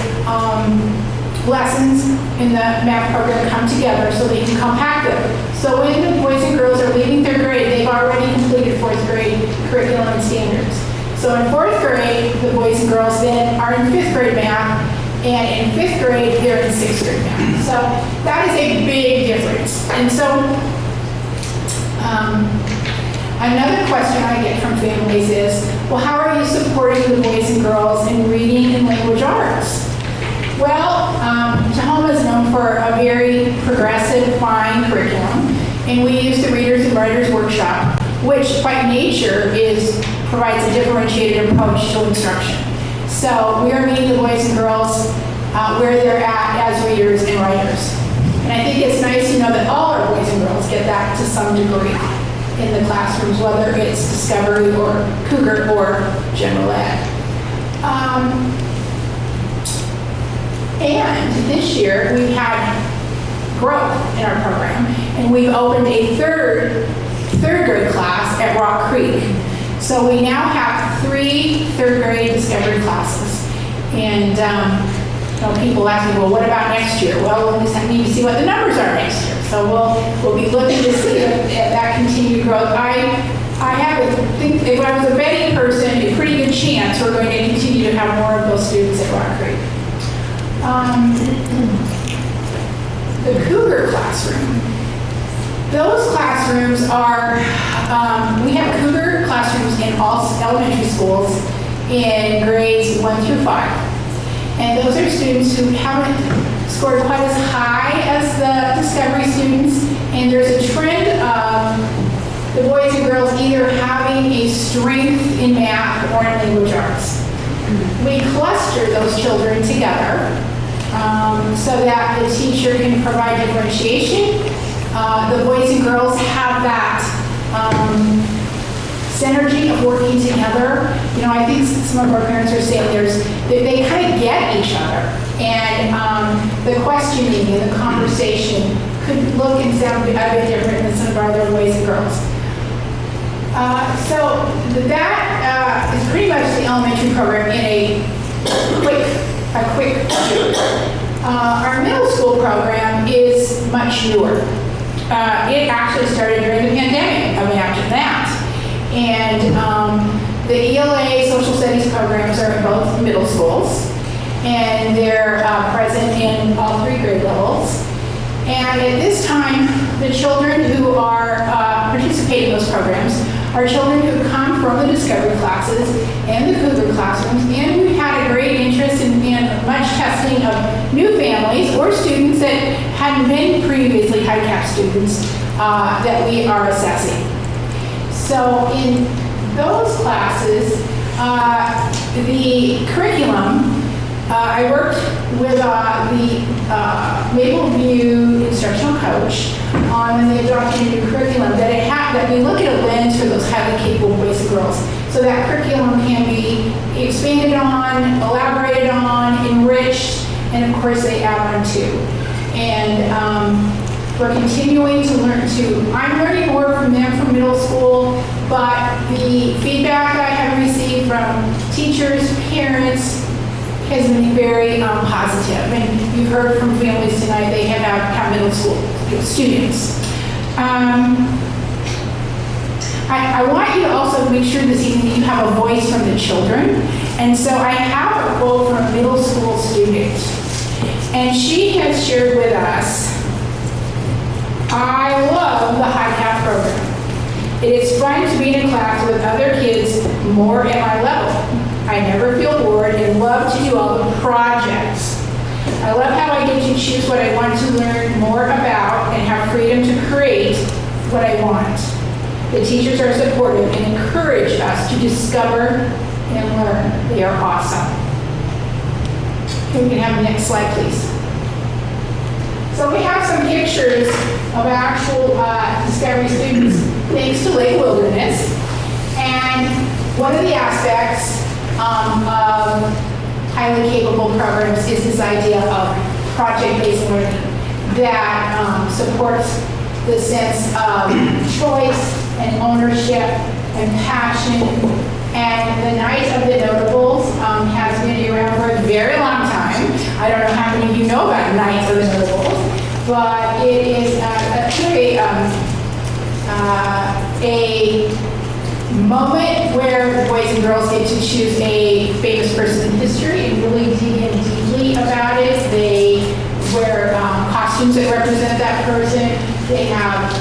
lessons in the math program come together so they can compact them. So when the boys and girls are leaving third grade, they've already completed fourth grade curriculum and standards. So in 4th grade, the boys and girls then are in 5th grade math, and in 5th grade, they're in 6th grade math. So that is a big difference. And so another question I get from families is, well, how are you supporting the boys and girls in reading and language arts? Well, Tahoma is known for a very progressive, fine curriculum, and we use the Readers and Writers Workshop, which by nature provides a differentiated approach to instruction. So we are meeting the boys and girls where they're at as readers and writers. And I think it's nice to know that all our boys and girls get that to some degree in the classrooms, whether it's Discovery or Cougar or General Ed. And this year, we've had growth in our program, and we've opened a third grade class at Rock Creek. So we now have 3 third grade Discovery classes. And people ask me, well, what about next year? Well, we'll just need to see what the numbers are next year. So we'll be looking to see if that continued growth. If I was a betting person, a pretty good chance we're going to continue to have more of those students at Rock Creek. The Cougar classroom. Those classrooms are, we have Cougar classrooms in all elementary schools in grades 1 through 5. And those are students who haven't scored quite as high as the Discovery students. And there's a trend of the boys and girls either having a strength in math or in language arts. We cluster those children together so that the teacher can provide differentiation. The boys and girls have that synergy of working together. I think some of our parents are saying they kind of get each other. And the questioning and the conversation could look and sound a bit different than some of our other boys and girls. So that is pretty much the elementary program in a quick view. Our middle school program is much newer. It actually started during the pandemic, after that. And the ELA social studies programs are in both middle schools, and they're present in all 3 grade levels. And at this time, the children who are participating in those programs are children who come from the Discovery classes and the Cougar classrooms, and who had a great interest in much testing of new families or students that hadn't been previously high-cap students that we are assessing. So in those classes, the curriculum, I worked with the Maple View instructional coach on when they adopted a new curriculum that we look at a lens for those highly capable boys and girls. So that curriculum can be expanded on, elaborated on, enriched, and of course they add on too. And we're continuing to learn too. I'm learning more from them from middle school, but the feedback I have received from teachers, parents, has been very positive. And you've heard from families tonight, they have middle school students. I want you to also make sure this evening that you have a voice from the children. And so I have a quote from a middle school student. And she has shared with us, I love the high cap program. It is fun to be in a class with other kids more at my level. I never feel bored and love to do all the projects. I love how I get to choose what I want to learn more about and have freedom to create what I want. The teachers are supportive and encourage us to discover and learn. They are awesome. Okay, we can have the next slide, please. So we have some pictures of actual Discovery students thanks to Lake Wilderness. And one of the aspects of highly capable programs is this idea of project-based learning that supports the sense of choice and ownership and passion. And the Night of the Notables has been around for a very long time. I don't know how many of you know about Night of the Notables, but it is a moment where the boys and girls get to choose a famous person in history and really dig in deeply about it. They wear costumes that represent that person. They have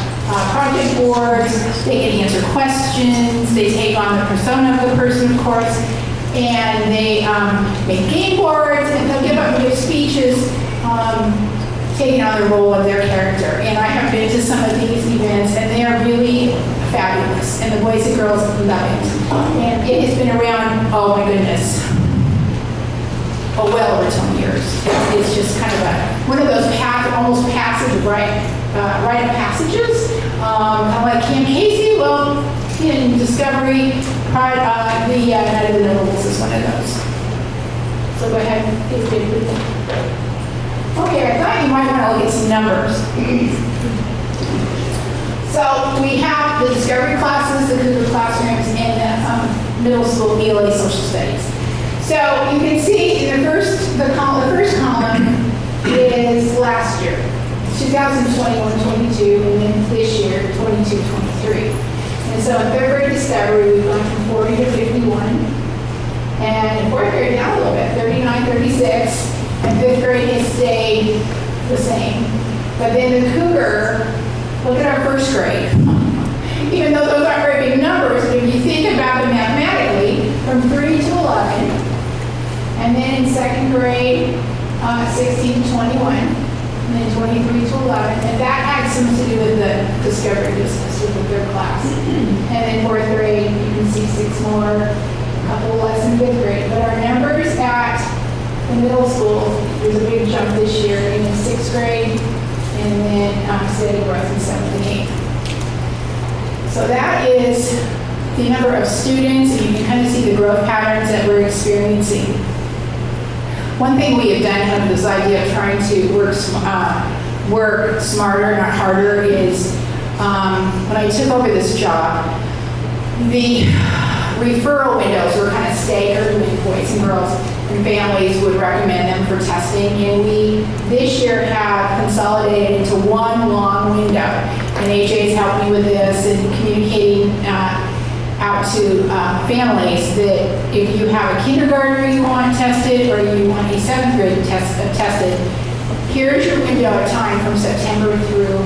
project boards. They can answer questions. They take on the persona of the person, of course. And they make game boards, and they'll give up new speeches, taking on the role of their character. And I have been to some of these events, and they are really fabulous, and the boys and girls love it. And it has been around, oh my goodness, well over 20 years. It's just kind of one of those almost passive rite of passages, kind of like Camp Casey. Well, in Discovery, the Night of the Nobles is one of those. So go ahead, please. Okay, I thought you might want to look at some numbers. So we have the Discovery classes, the Cougar classrooms, and the middle school ELA social studies. So you can see in the first column is last year, 2021-22, and then this year, 22-23. And so in third grade Discovery, we've gone from 40 to 51. And in fourth grade, down a little bit, 39, 36. And fifth grade has stayed the same. But then the Cougar, look at our first grade. Even though those aren't very big numbers, but if you think about them mathematically, from 3 to 11, and then in second grade, 16 to 21, and then 23 to 11, and that had something to do with the Discovery business with the third class. And then fourth grade, you can see 6 more, a couple less in fifth grade. But our numbers at the middle school, there's a big jump this year in the sixth grade, and then steady growth in seventh and eighth. So that is the number of students, and you can kind of see the growth patterns that we're experiencing. One thing we have done, kind of this idea of trying to work smarter, not harder, is when I took over this job, the referral windows were kind of staggered when boys and girls and families would recommend them for testing. And we, this year, have consolidated into one long window. And AJ's helped me with this and communicating out to families that if you have a kindergartner you want tested or you want a 7th grade tested, here's your window of time from September through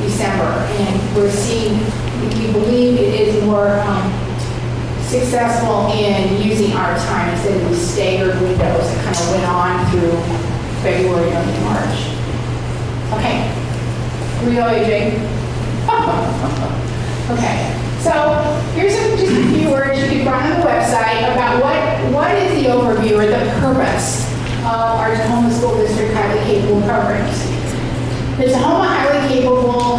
December. And we're seeing, we believe it is more successful in using our time instead of these staggered windows that kind of went on through February and March. Okay. Here we go, AJ. Okay. So here's just a few words you can find on the website about what is the overview or the purpose of our Tahoma School District Highly Capable programs. The Tahoma Highly Capable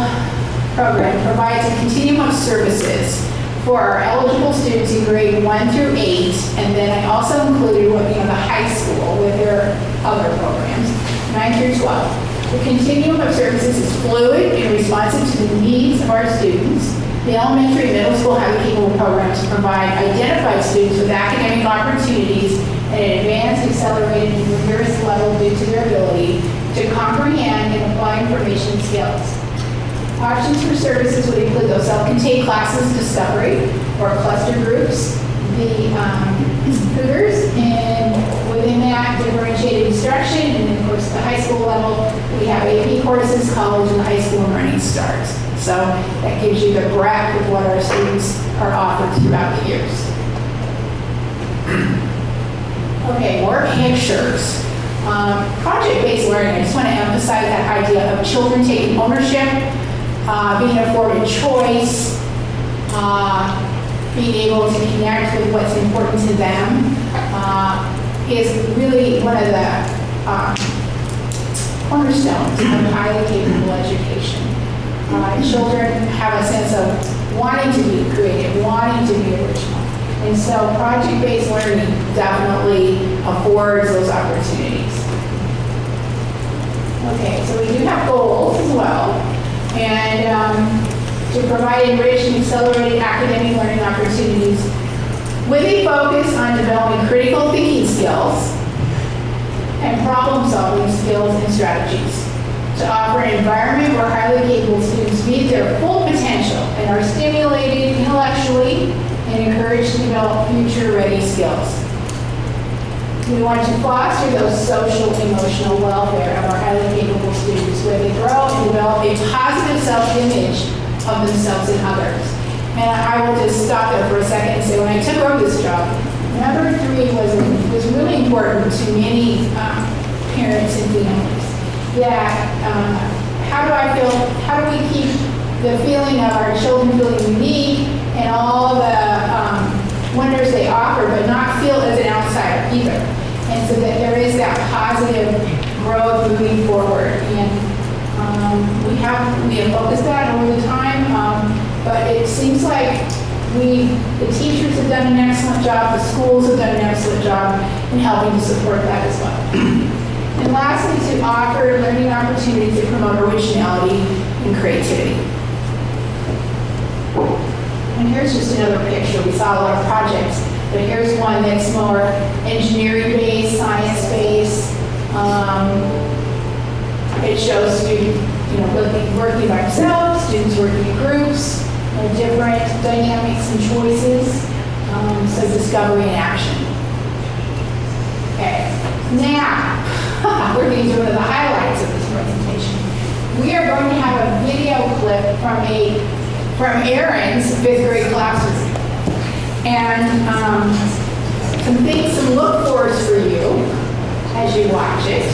program provides a continuum of services for our eligible students in grade 1 through 8, and then I also included the high school with their other programs, 9 through 12. The continuum of services is fluid and responsive to the needs of our students. The elementary and middle school highly capable programs provide identified students with academic opportunities at an advanced, accelerated, and rigorous level due to their ability to comprehend and apply information skills. Options for services would include those self-contained classes, discovery, or cluster groups, the Cougars, and within that, differentiated instruction, and then, of course, the high school level, we have AP courses, college, and high school and running starts. So that gives you the breadth of what our students are offered throughout the years. Okay, more pictures. Project-based learning, I just want to emphasize that idea of children taking ownership, being afforded choice, being able to connect with what's important to them, is really one of the cornerstones of highly capable education. Children have a sense of wanting to be creative, wanting to be original. And so project-based learning definitely affords those opportunities. Okay, so we do have goals as well. And to provide enriched and accelerated academic learning opportunities with a focus on developing critical thinking skills and problem-solving skills and strategies. To offer an environment where highly capable students meet their full potential and are stimulated intellectually and encouraged encourage and develop future-ready skills. We want to foster those social, emotional welfare of our highly capable students where they grow and develop a positive self-image of themselves and others. And I will just stop there for a second and say, when I took over this job, number 3 was really important to many parents and families. That how do we keep the feeling of our children feeling unique and all the wonders they offer, but not feel as an outsider either. And so that there is that positive growth moving forward. And we have focused that over the time, but it seems like the teachers have done an excellent job, the schools have done an excellent job in helping to support that as well. And lastly, to offer learning opportunities to promote originality and creativity. And here's just another picture. We saw a lot of projects, but here's one that's more engineering-based, science-based. It shows students, working by themselves, students working in groups, different dynamics and choices. So discovery and action. Okay, now we're going to do one of the highlights of this presentation. We are going to have a video clip from Erin's 5th grade classroom. And some look forwards for you as you watch it.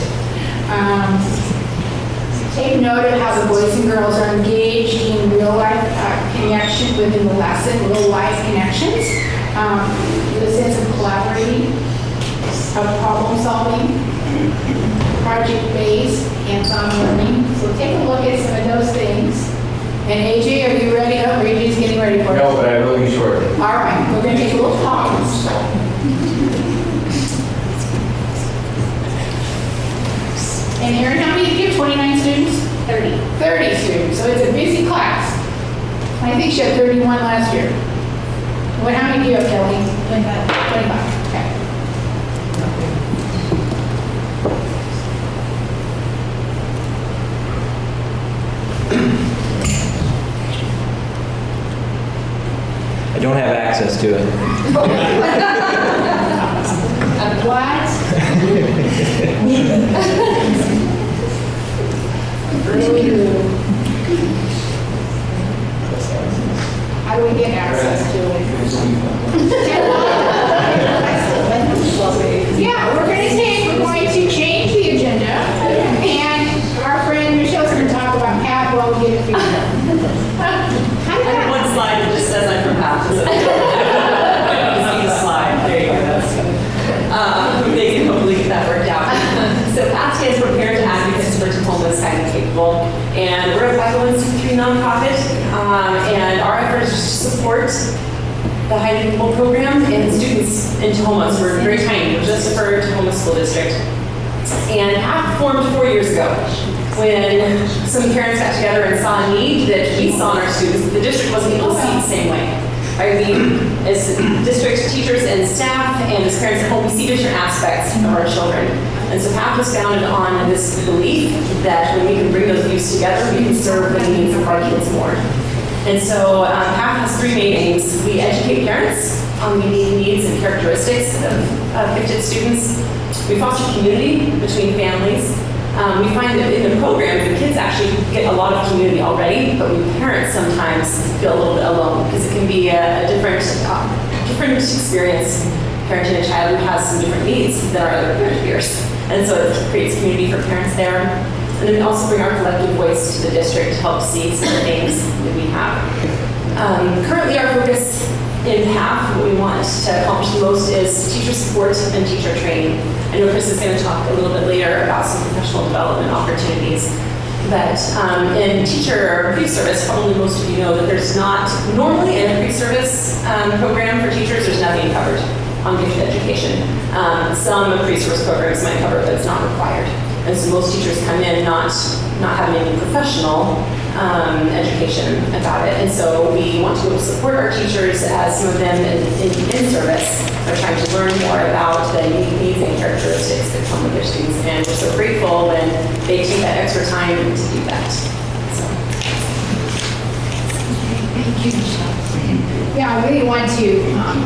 Take note of how the boys and girls are engaged in real life connection within the lesson, real life connections, the sense of collaborating, of problem solving, project-based, hands-on learning. So take a look at some of those things. And AJ, are you ready? Oh, AJ's getting ready for it. No, but I will be shortly. All right, we're going to take a little pause. And Erin, how many did you have? 29 students? 30. 30 students, so it's a busy class. I think she had 31 last year. How many do you have, Kelly? 25. 25, okay. I don't have access to it. What? How do we get access to it? Yeah, we're going to change the agenda, and our friend Michelle's going to talk about PATH while we get it figured out. I have one slide that just says I'm from PATH. You see the slide. There you go. That's good. They can hopefully get that worked out. So PATH stands for Parent Advocates for Tahoma's Highly Capable, and we're a 501c3 nonprofit, and our effort is just to support the Highly Capable program and students in Tahoma. So we're very tiny. We're just for Tahoma School District. And PATH formed 4 years ago when some parents got together and saw a need that we saw in our students. The district wasn't able to see it the same way. Right? We, as district teachers and staff and as parents at home, we see different aspects of our children. And so PATH was founded on this belief that when we can bring those views together, we can serve the needs of our kids more. And so PATH has 3 main aims. We educate parents on the unique needs and characteristics of gifted students. We foster community between families. We find that in the program, the kids actually get a lot of community already, but we parents sometimes feel a little bit alone because it can be a different experience parenting a child who has some different needs than our other parent peers. And so it creates community for parents there. And then we also bring our collective voice to the district to help see some of the things that we have. Currently, our focus in PATH, what we want to accomplish the most is teacher support and teacher training. I know Chris is going to talk a little bit later about some professional development opportunities. But in teacher pre-service, probably most of you know that there's not, normally in a pre-service program for teachers, there's nothing covered on gifted education. Some pre-service programs might cover it, but it's not required. And so most teachers come in not having any professional education about it. And so we want to support our teachers as some of them in service are trying to learn more about the unique needs and characteristics that come with their students. And we're so grateful when they take that extra time to do that. So. Thank you, Michelle. Yeah, I really want to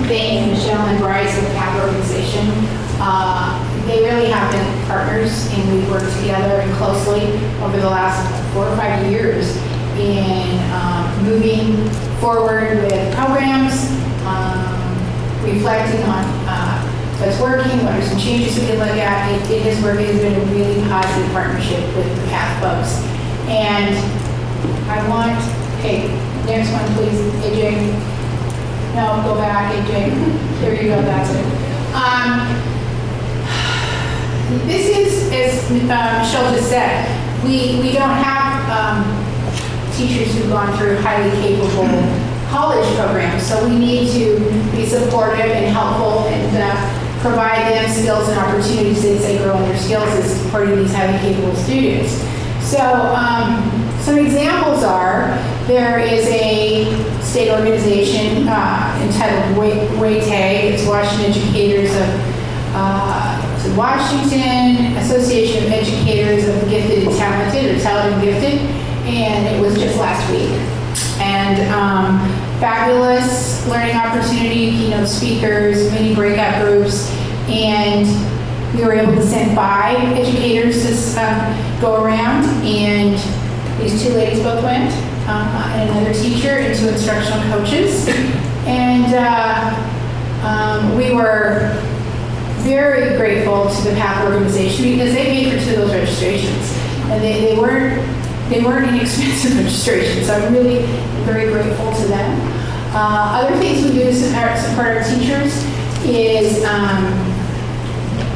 thank Michelle and Bryce of the CAP organization. They really have been partners, and we've worked together and closely over the last 4 or 5 years in moving forward with programs, reflecting on what's working, what are some changes we can look at. It has worked. It has been a really positive partnership with the CAP folks. And I want, okay, next one, please, AJ. No, go back, AJ. There you go, that's it. This is, as Michelle just said, we don't have teachers who've gone through highly capable college programs, so we need to be supportive and helpful and provide them skills and opportunities as they grow in their skills as supporting these highly capable students. So some examples are, there is a state organization entitled WAETE. It's Washington Educators of Washington Association of Educators of the Gifted and Talented, or Talented and Gifted, and it was just last week. And fabulous learning opportunity, keynote speakers, mini breakout groups, and we were able to send 5 educators to go around, and these 2 ladies both went, and another teacher, and 2 instructional coaches. And we were very grateful to the PAP organization because they paid for 2 of those registrations, and they weren't inexpensive registrations, so I'm really very grateful to them. Other things we do to support our teachers is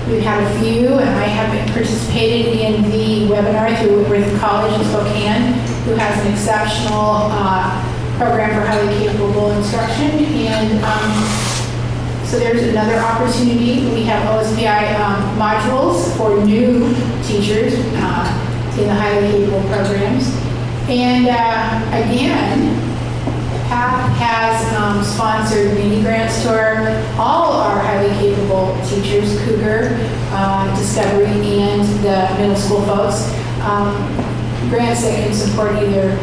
we've had a few, and I have participated in the webinar through Whitworth College in Spokane, who has an exceptional program for highly capable instruction. And so there's another opportunity. We have OSPI modules for new teachers in the highly capable programs. And again, PAP has sponsored mini grants to all our highly capable teachers, Cougar, Discovery, and the middle school folks. Grants that can support either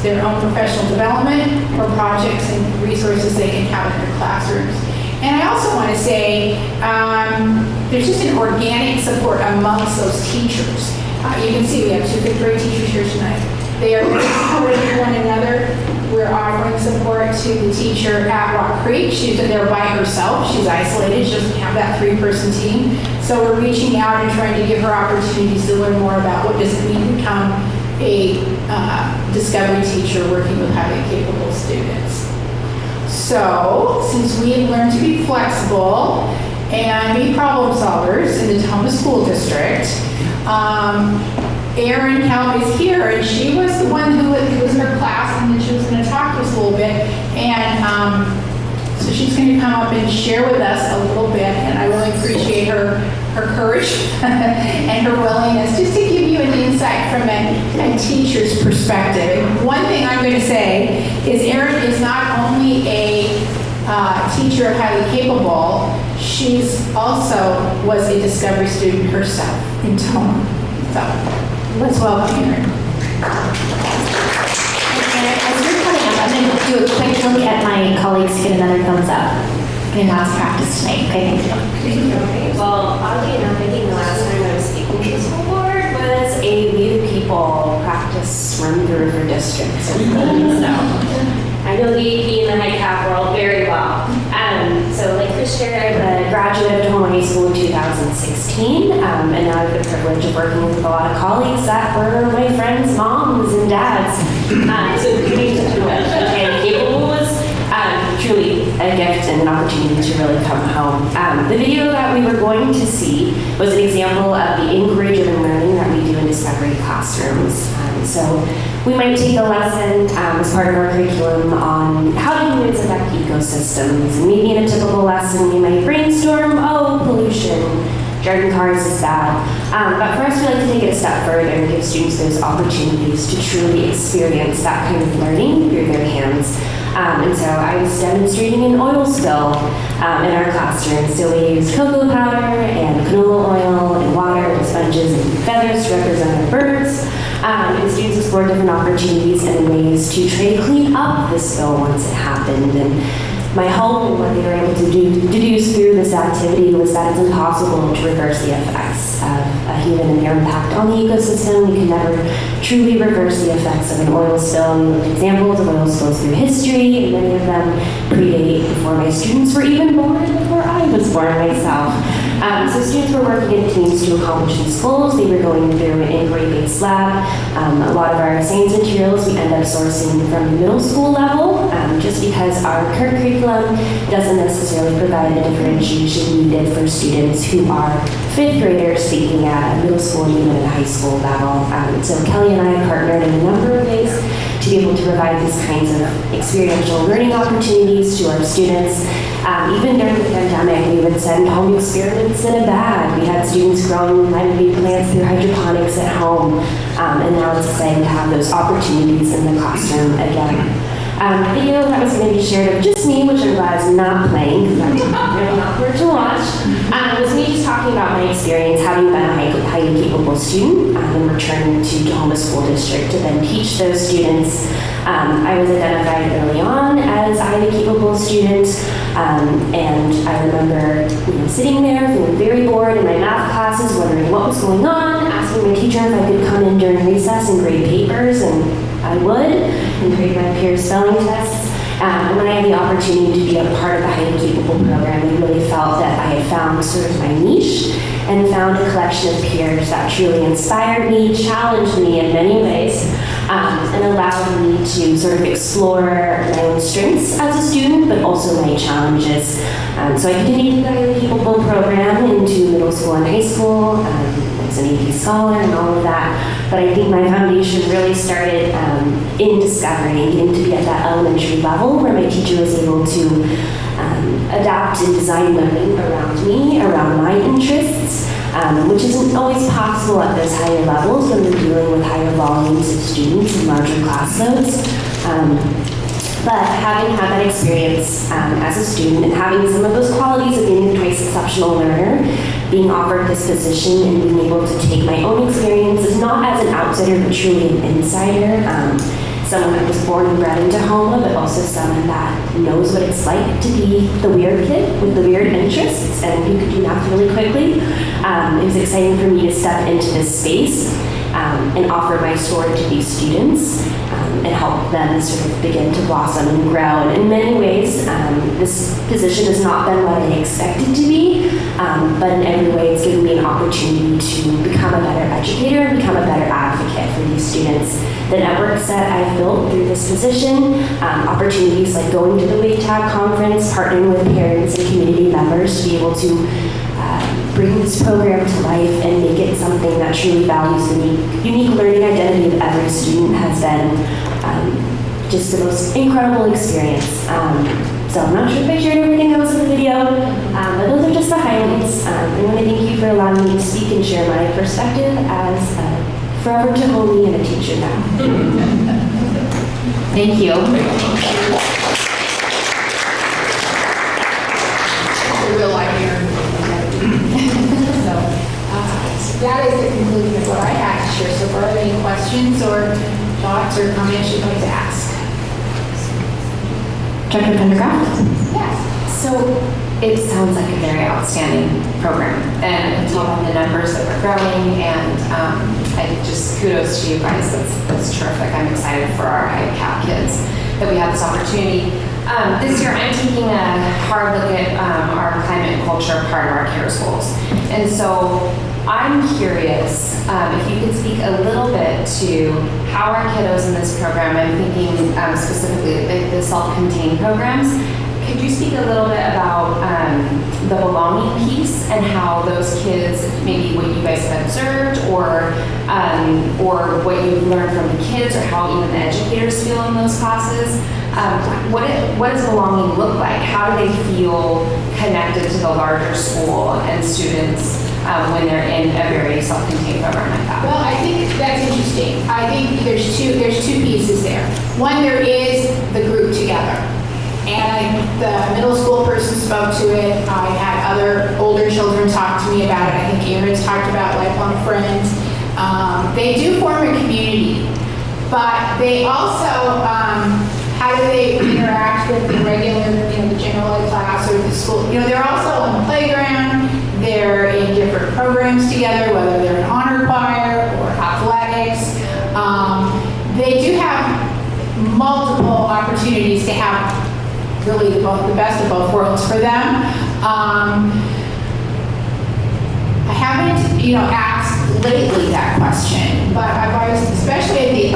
their own professional development or projects and resources they can have in their classrooms. And I also want to say there's just an organic support amongst those teachers. You can see we have 2 fifth grade teachers here tonight. They are supporting one another. We're offering support to the teacher at Rock Creek. She's there by herself. She's isolated. She doesn't have that 3-person team. So we're reaching out and trying to give her opportunities to learn more about what does it mean to become a Discovery teacher working with highly capable students. So since we have learned to be flexible and be problem solvers in the Tahoma School District, Erin Kelp is here, and she was the one who was in her class, and then she was going to talk to us a little bit. And so she's going to come up and share with us a little bit, and I really appreciate her courage and her willingness just to give you an insight from a teacher's perspective. And one thing I'm going to say is Erin is not only a teacher of highly capable, she's also was a Discovery student herself in Tahoma. So let's welcome Erin. As you're coming up, I'm going to do a quick look at my colleagues to get another thumbs up. Getting lots of practice tonight. Okay, thank you. Okay, well, oddly enough, I think the last time I was speaking to the school board was a We the People practice run through for districts. So I know the AP and the high cap world very well. So like Chris shared, I'm a graduate of Tahoma High School in 2016, and now I have the privilege of working with a lot of colleagues that were my friends' moms and dads. So coming to Tahoma and capable was truly a gift and an opportunity to really come home. The video that we were going to see was an example of the inquiry-driven learning that we do in Discovery classrooms. So we might take a lesson as part of our curriculum on how do humans affect ecosystems. And maybe in a typical lesson, we might brainstorm, oh, pollution, driving cars is bad. But for us, we like to take it a step further and give students those opportunities to truly experience that kind of learning through their hands. And so I was demonstrating an oil spill in our classroom. So we used cocoa powder and canola oil and water and sponges and feathers to represent our birds. And students explored explore different opportunities and ways to try to clean up the spill once it happened. And my hope and what they were able to deduce through this activity was that it's impossible to reverse the effects of a human and their impact on the ecosystem. We can never truly reverse the effects of an oil spill. We looked at examples of oil spills through history, and many of them predate before my students were even born and before I was born myself. So students were working in teams to accomplish these goals. They were going through an inquiry-based lab. A lot of our science materials we end up sourcing from the middle school level, just because our current curriculum doesn't necessarily provide the differentiation needed for students who are fifth graders speaking at a middle school and even at a high school level. So Kelly and I have partnered in a number of ways to be able to provide these kinds of experiential learning opportunities to our students. Even during the pandemic, we would send home experiments in a bag. We had students growing live plants through hydroponics at home, and now it's exciting to have those opportunities in the classroom again. The video that was going to be shared of just me, which I'm glad is not playing because that's really awkward to watch, was me just talking about my experience having been a highly capable student and returning to Tahoma School District to then teach those students. I was identified early on as a highly capable student, and I remember sitting there feeling very bored in my math classes, wondering what was going on, asking my teacher if I could come in during recess and grade papers, and I would, and grade my peers' spelling tests. And when I had the opportunity to be a part of the highly capable program, I really felt that I had found sort of my niche and found a collection of peers that truly inspired me, challenged me in many ways, and allowed me to sort of explore my own strengths as a student, but also my challenges. So I continued the highly capable program into middle school and high school. I was an AP scholar and all of that, but I think my foundation really started in discovery and getting to be at that elementary level where my teacher was able to adapt and design learning around me, around my interests, which isn't always possible at those higher levels when we're dealing with higher volumes of students and larger class loads. But having had that experience as a student and having some of those qualities of being a twice exceptional learner, being offered this position and being able to take my own experiences, not as an outsider, but truly an insider, someone that was born and bred in Tahoma, but also someone that knows what it's like to be the weird kid with the weird interests and who could do math really quickly. It was exciting for me to step into this space and offer my story to these students and help them sort of begin to blossom and grow. And in many ways, this position has not been what I expected to be, but in every way it's given me an opportunity to become a better educator and become a better advocate for these students. The networks that I've built through this position, opportunities like going to the WATAG conference, partnering with parents and community members to be able to bring this program to life and make it something that truly values the unique learning identity of every student has been just the most incredible experience. So I'm not sure if I shared everything that was in the video, but those are just the highlights. I want to thank you for allowing me to speak and share my perspective as a forever Tahoma and a teacher now. Thank you. Real life here. So that is the conclusion of what I had to share so far. Are there any questions or thoughts or comments you'd like to ask? Dr. Pendergraft? Yes. So it sounds like a very outstanding program, and I can tell by the numbers that we're growing, and I just kudos to you guys. That's terrific. I'm excited for our high cap kids that we have this opportunity. This year I'm taking a hard look at our climate and culture part of our CARES goals. And so I'm curious if you could speak a little bit to how our kiddos in this program, I'm thinking specifically the self-contained programs, could you speak a little bit about the belonging piece and how those kids, maybe what you guys have observed or what you've learned from the kids or how even the educators feel in those classes? What does belonging look like? How do they feel connected to the larger school and students when they're in a very self-contained program like that? Well, I think that's interesting. I think there's two pieces there. One, there is the group together. And the middle school person spoke to it. I had other older children talk to me about it. I think Aaron's talked about lifelong friends. They do form a community. But they also, how do they interact with the regular, the general ed class or the school? They're also on the playground, they're in different programs together, whether they're in honor choir or athletics. They do have multiple opportunities to have really the best of both worlds for them. I haven't, asked lately that question, but I've always, especially at the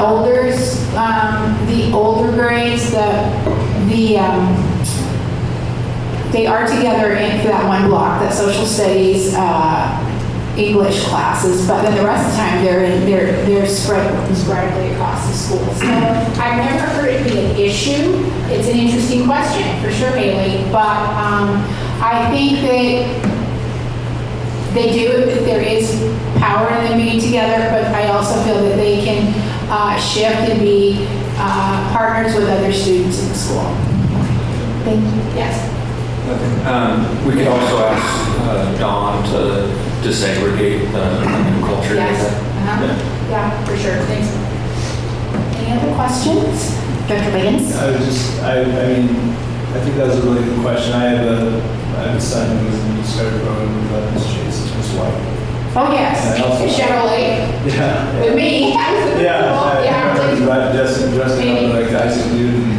older grades, they are together for that one block, that social studies, English classes, but then the rest of the time they're spread sporadically across the school. So I've never heard it be an issue. It's an interesting question for sure, Haley, but I think that they do, that there is power in them being together, but I also feel that they can shift and be partners with other students in the school. Thank you. Yes. We could also ask Dawn to disaggregate the culture. Yes. Yeah, for sure. Thanks. Any other questions? Dr. Biggins? I think that was a really good question. I have a son who was in the Discovery program with Miss Chase, his wife. Oh, yes. Chevrolet. Yeah. With me. Dressing up like Isaac Newton.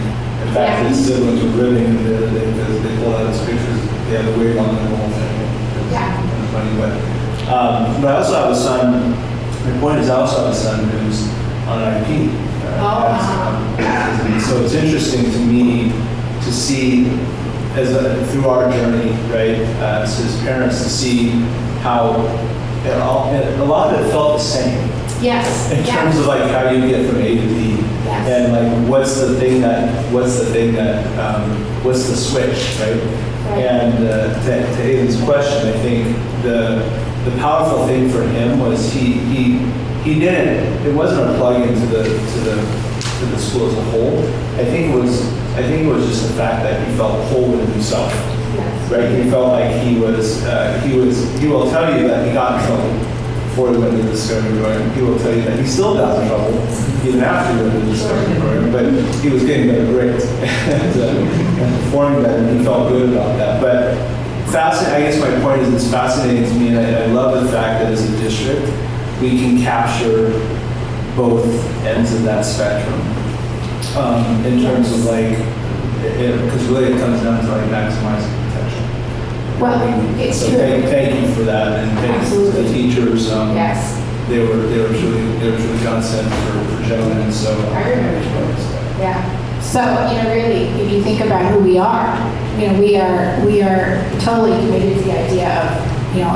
In fact, his siblings were ribbing him the other day because they pulled out his pictures. They had a wig on and the whole thing. Kind of funny, but I also have a son. My point is, I also have a son who's on an IP. So it's interesting to me to see, through our journey, right, as his parents, to see how a lot of it felt the same. Yes. In terms of like how you get from A to B, and like what's the switch, right? And to Aiden's question, I think the powerful thing for him was he didn't. It wasn't a plug into the school as a whole. I think it was just the fact that he felt whole within himself. Right? He felt like he will tell you that he got in trouble before he went to the Discovery program. He will tell you that he still got in trouble even after he went to the Discovery program, but he was getting better grades and performing better, and he felt good about that. But I guess my point is, it's fascinating to me, and I love the fact that as a district, we can capture both ends of that spectrum in terms of like, because really it comes down to like maximizing potential. Well, it's so true. Thank you for that, and thank you to the teachers. Yes. They were truly godsend for gentlemen. So I remember. Yeah. So really, if you think about who we are, we are totally committed to the idea of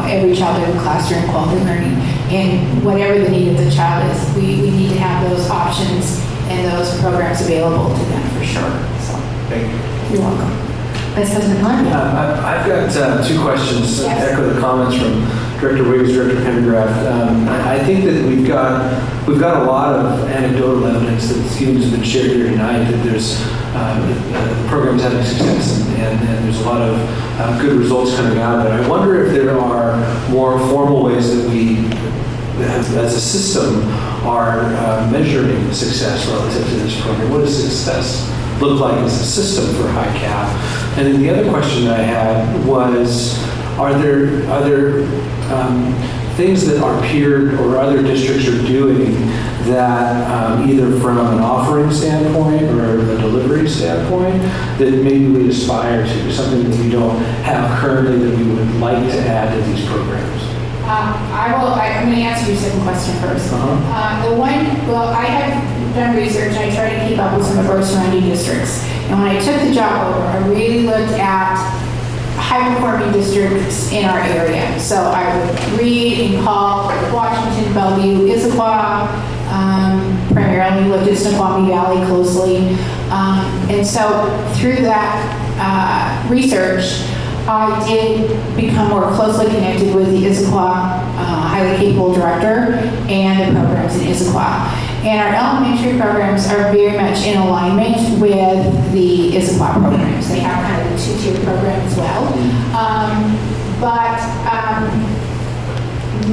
every child, every classroom, quality learning, and whatever the need of the child is, we need to have those options and those programs available to them for sure. So thank you. You're welcome. Vice President Pond? I've got two questions. Yes. Echo the comments from Director Wiggins, Director Pendergraft. I think that we've got a lot of anecdotal evidence that students have been shared here tonight that there's programs having success and there's a lot of good results coming out of it. I wonder if there are more formal ways that we, as a system, are measuring success relative to this program. What does success look like as a system for high cap? And then the other question that I had was, are there things that our peer or other districts are doing that either from an offering standpoint or a delivery standpoint that maybe we aspire to, something that we don't have currently that we would like to add to these programs? I'm going to answer your second question first. I have done research. I try to keep up with some of our surrounding districts. And when I took the job over, I really looked at high-performing districts in our area. So I would read and call Washington, Bellevue, Issaquah, primarily looked at Snoqualmie Valley closely. And so through that research, I did become more closely connected with the Issaquah highly capable director and the programs in Issaquah. And our elementary programs are very much in alignment with the Issaquah programs. They have kind of a two-tier program as well. But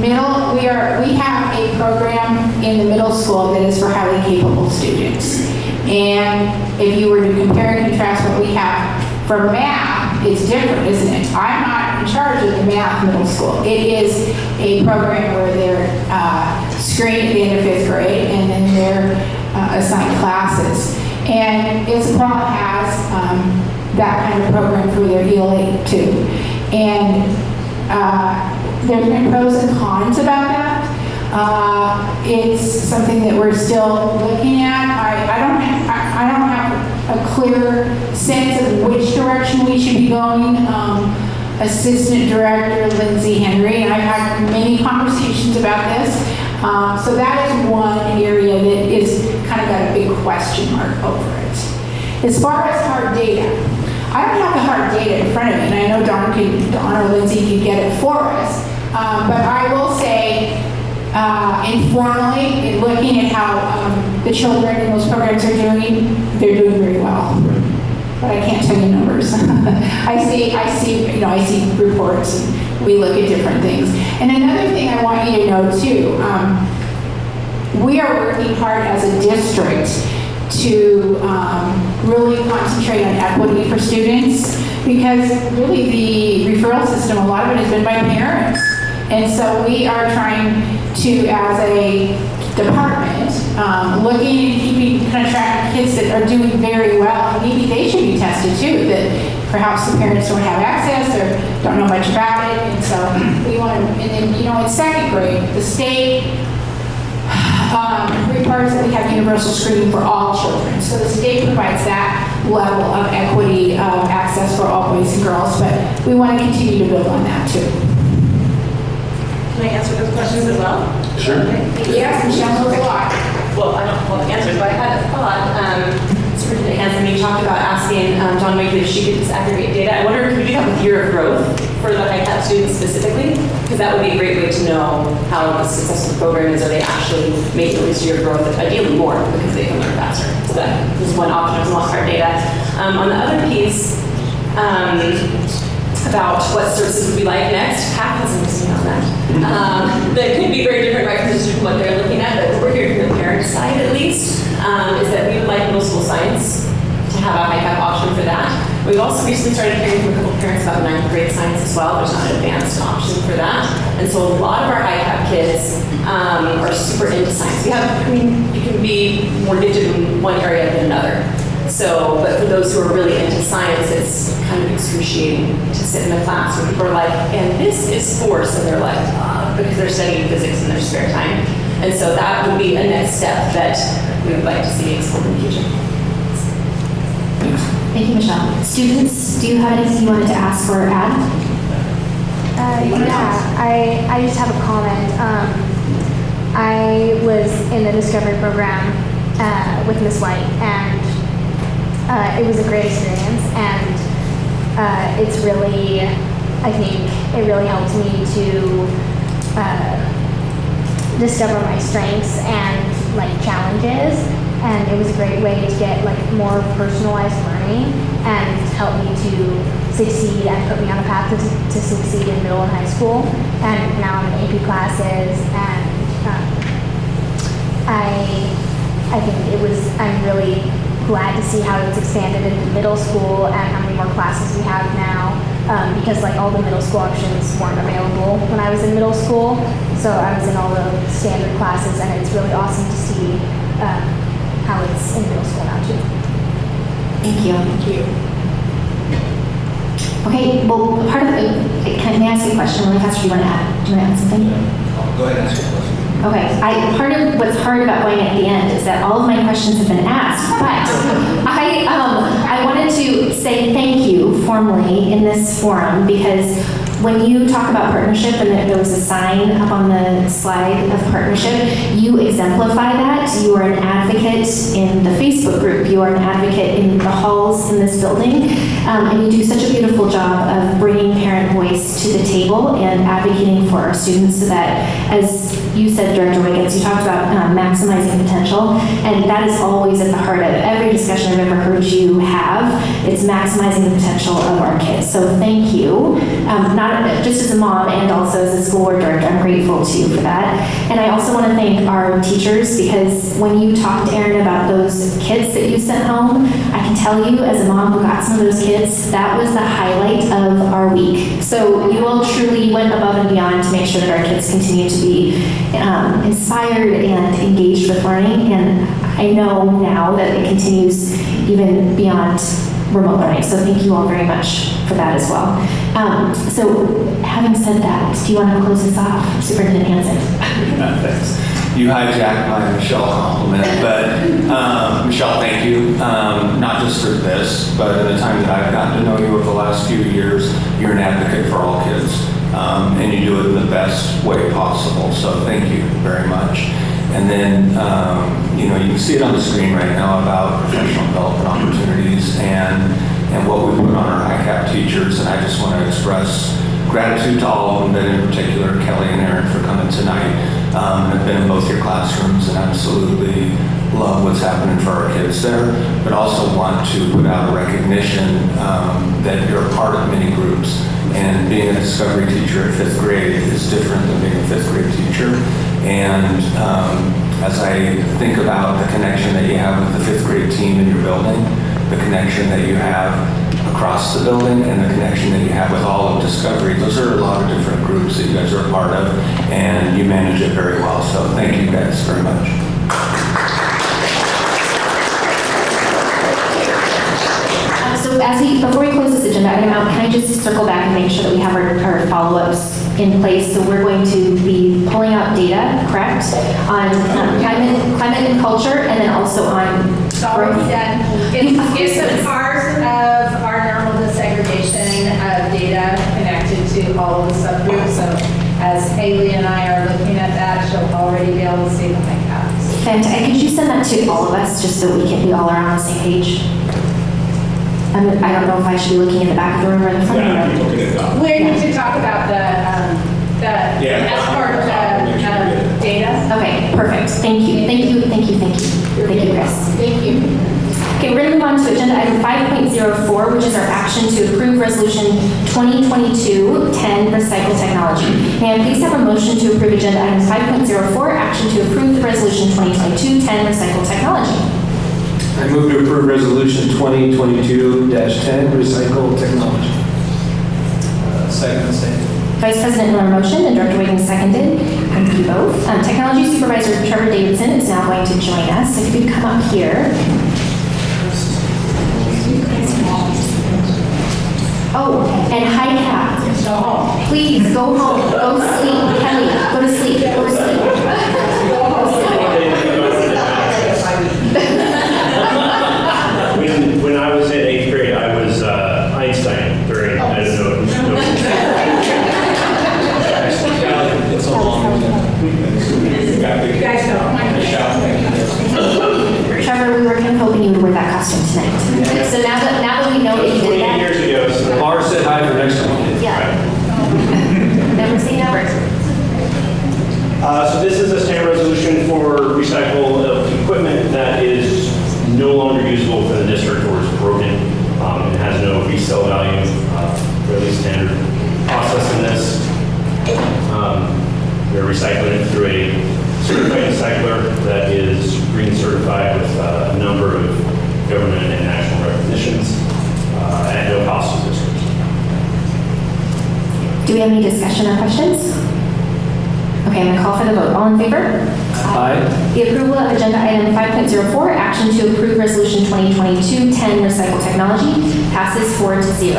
we have a program in the middle school that is for highly capable students. And if you were to compare and contrast what we have for math, it's different, isn't it? I'm not in charge of the math middle school. It is a program where they're screened at the end of 5th grade, and then they're assigned classes. And Issaquah has that kind of program for their ELA too. And there's been pros and cons about that. It's something that we're still looking at. I don't have a clear sense of which direction we should be going. Assistant Director Lindsay Henry and I've had many conversations about this. So that is one area that is kind of got a big question mark over it. As far as hard data, I don't have the hard data in front of me, and I know Dawn or Lindsay can get it for us. But I will say, informally, in looking at how the children in those programs are doing, they're doing very well. But I can't tell you numbers. I see reports, and we look at different things. And another thing I want you to know too, we are working hard as a district to really concentrate on equity for students, because really the referral system, a lot of it has been by parents. And so we are trying to, as a department, looking and keeping kind of track of kids that are doing very well. Maybe they should be tested too, that perhaps the parents don't have access or don't know much about it. And so we want to, and then, in 2nd grade, the state requires that we have universal screening for all children. So the state provides that level of equity of access for all boys and girls, but we want to continue to build on that too. Can I answer those questions as well? Sure. Yes, Michelle knows a lot. Well, I don't know the answers, but I had a thought. Superintendent Hanson, you talked about asking John Wakely if she could disaggregate data. I wonder, could we do that with year of growth for the high-cap students specifically? Because that would be a great way to know how the successful program is. Are they actually making at least year of growth? Ideally more, because they can learn faster. So that is one option. There's a lot of hard data. On the other piece, about what services would be like next, Pat has an opinion on that. That could be very different right from what they're looking at, but what we're hearing from the parent side at least, is that we would like middle school science to have a high-cap option for that. We've also recently started hearing from a couple of parents about 9th grade science as well. There's not an advanced option for that. And so a lot of our high-cap kids are super into science. You can be more gifted in one area than another. So, but for those who are really into science, it's kind of excruciating to sit in a class where people are like, and this is force, and they're like, because they're studying physics in their spare time. And so that would be a next step that we would like to see explored in the future. Thank you, Michelle. Students, do you have anything you wanted to ask or add? Yeah, I just have a comment. I was in the Discovery program with Miss White, and it was a great experience, and it's really, I think, it really helped me to discover my strengths and challenges, and it was a great way to get more personalized learning and help me to succeed and put me on a path to succeed in middle and high school. And now I'm in AP classes, and I think I'm really glad to see how it's expanded into middle school and how many more classes we have now, because all the middle school options weren't available when I was in middle school. So I was in all the standard classes, and it's really awesome to see how it's in middle school now too. Thank you. Thank you. Okay, well, part of the, can I ask you a question really fast? Do you want to add something? Go ahead and ask your question. Okay, part of what's hard about going at the end is that all of my questions have been asked, but I wanted to say thank you formally in this forum, because when you talk about partnership, and there was a sign up on the slide of partnership, you exemplify that. You are an advocate in the Facebook group. You are an advocate in the halls in this building. And you do such a beautiful job of bringing parent voice to the table and advocating for our students, so that, as you said, Director Wiggins, you talked about maximizing potential, and that is always at the heart of every discussion I've ever heard you have. It's maximizing the potential of our kids. So thank you. Not not just as a mom and also as a school board director, I'm grateful to you for that. And I also want to thank our teachers, because when you talked to Erin about those kids that you sent home, I can tell you as a mom who got some of those kids, that was the highlight of our week. So you all truly went above and beyond to make sure that our kids continue to be inspired and engaged with learning. And I know now that it continues even beyond remote learning. So thank you all very much for that as well. So having said that, do you want to close this off, Superintendent Hansen? Thanks. You hijacked my Michelle compliment, but Michelle, thank you. Not just for this, but in the time that I've gotten to know you over the last few years, you're an advocate for all kids, and you do it in the best way possible. So thank you very much. And then, you can see it on the screen right now about professional development opportunities and what we put on our ICAP teachers. And I just want to express gratitude to all of them, but in particular, Kelly and Erin for coming tonight. I've been in both your classrooms and absolutely love what's happening for our kids there, but also want to put out a recognition that you're a part of many groups. And being a discovery teacher at 5th grade is different than being a 5th grade teacher. And as I think about the connection that you have with the 5th grade team in your building, the connection that you have across the building, and the connection that you have with all of Discovery, those are a lot of different groups that you guys are a part of, and you manage it very well. So thank you guys very much. So before we close this agenda item out, can I just circle back and make sure that we have our follow-ups in place? So we're going to be pulling out data, correct, on climate and culture, and then also on It's already done. It's a part of our normal disaggregation of data connected to all of the subgroups. So as Haley and I are looking at that, she'll already be able to see the high Fantastic. Could you send that to all of us, just so we all are on the same page? I don't know if I should be looking in the back of the room or the front of the room. We need to talk about as part of the data. Okay, perfect. Thank you, Chris. Thank you. Okay, we're going to move on to agenda item 5.04, which is our action to approve resolution 2022-10 recycle technology. May I please have a motion to approve agenda item 5.04, action to approve the resolution 2022-10 recycle technology? I move to approve resolution 2022-10 recycle technology. Second, same. Vice President Miller motion and Director Wiggins seconded. Thank you both. Technology Supervisor Trevor Davidson is now going to join us. If you could come up here. Oh, and high cap. Please go home. Go sleep. Kelly, go to sleep. Go to sleep. Go sleep. When I was in 8th grade, I was Einstein during, I don't know. It's a long You guys know. Trevor, we were kind of hoping you would wear that costume tonight. So now that we know that you did that. 20 years ago. So. Bar said hi for next time. Yeah. Never say never. So this is a standard resolution for recycle of equipment that is no longer usable for the district or is broken. It has no resale value, fairly standard process in this. We're recycling it through a certified recycler that is green certified with a number of government and national recognitions at no cost to the district. Do we have any discussion or questions? Okay, I'm going to call for the vote. All in favor? Aye. The approval of agenda item 5.04, action to approve resolution 2022-10 recycle technology, passes 4-0.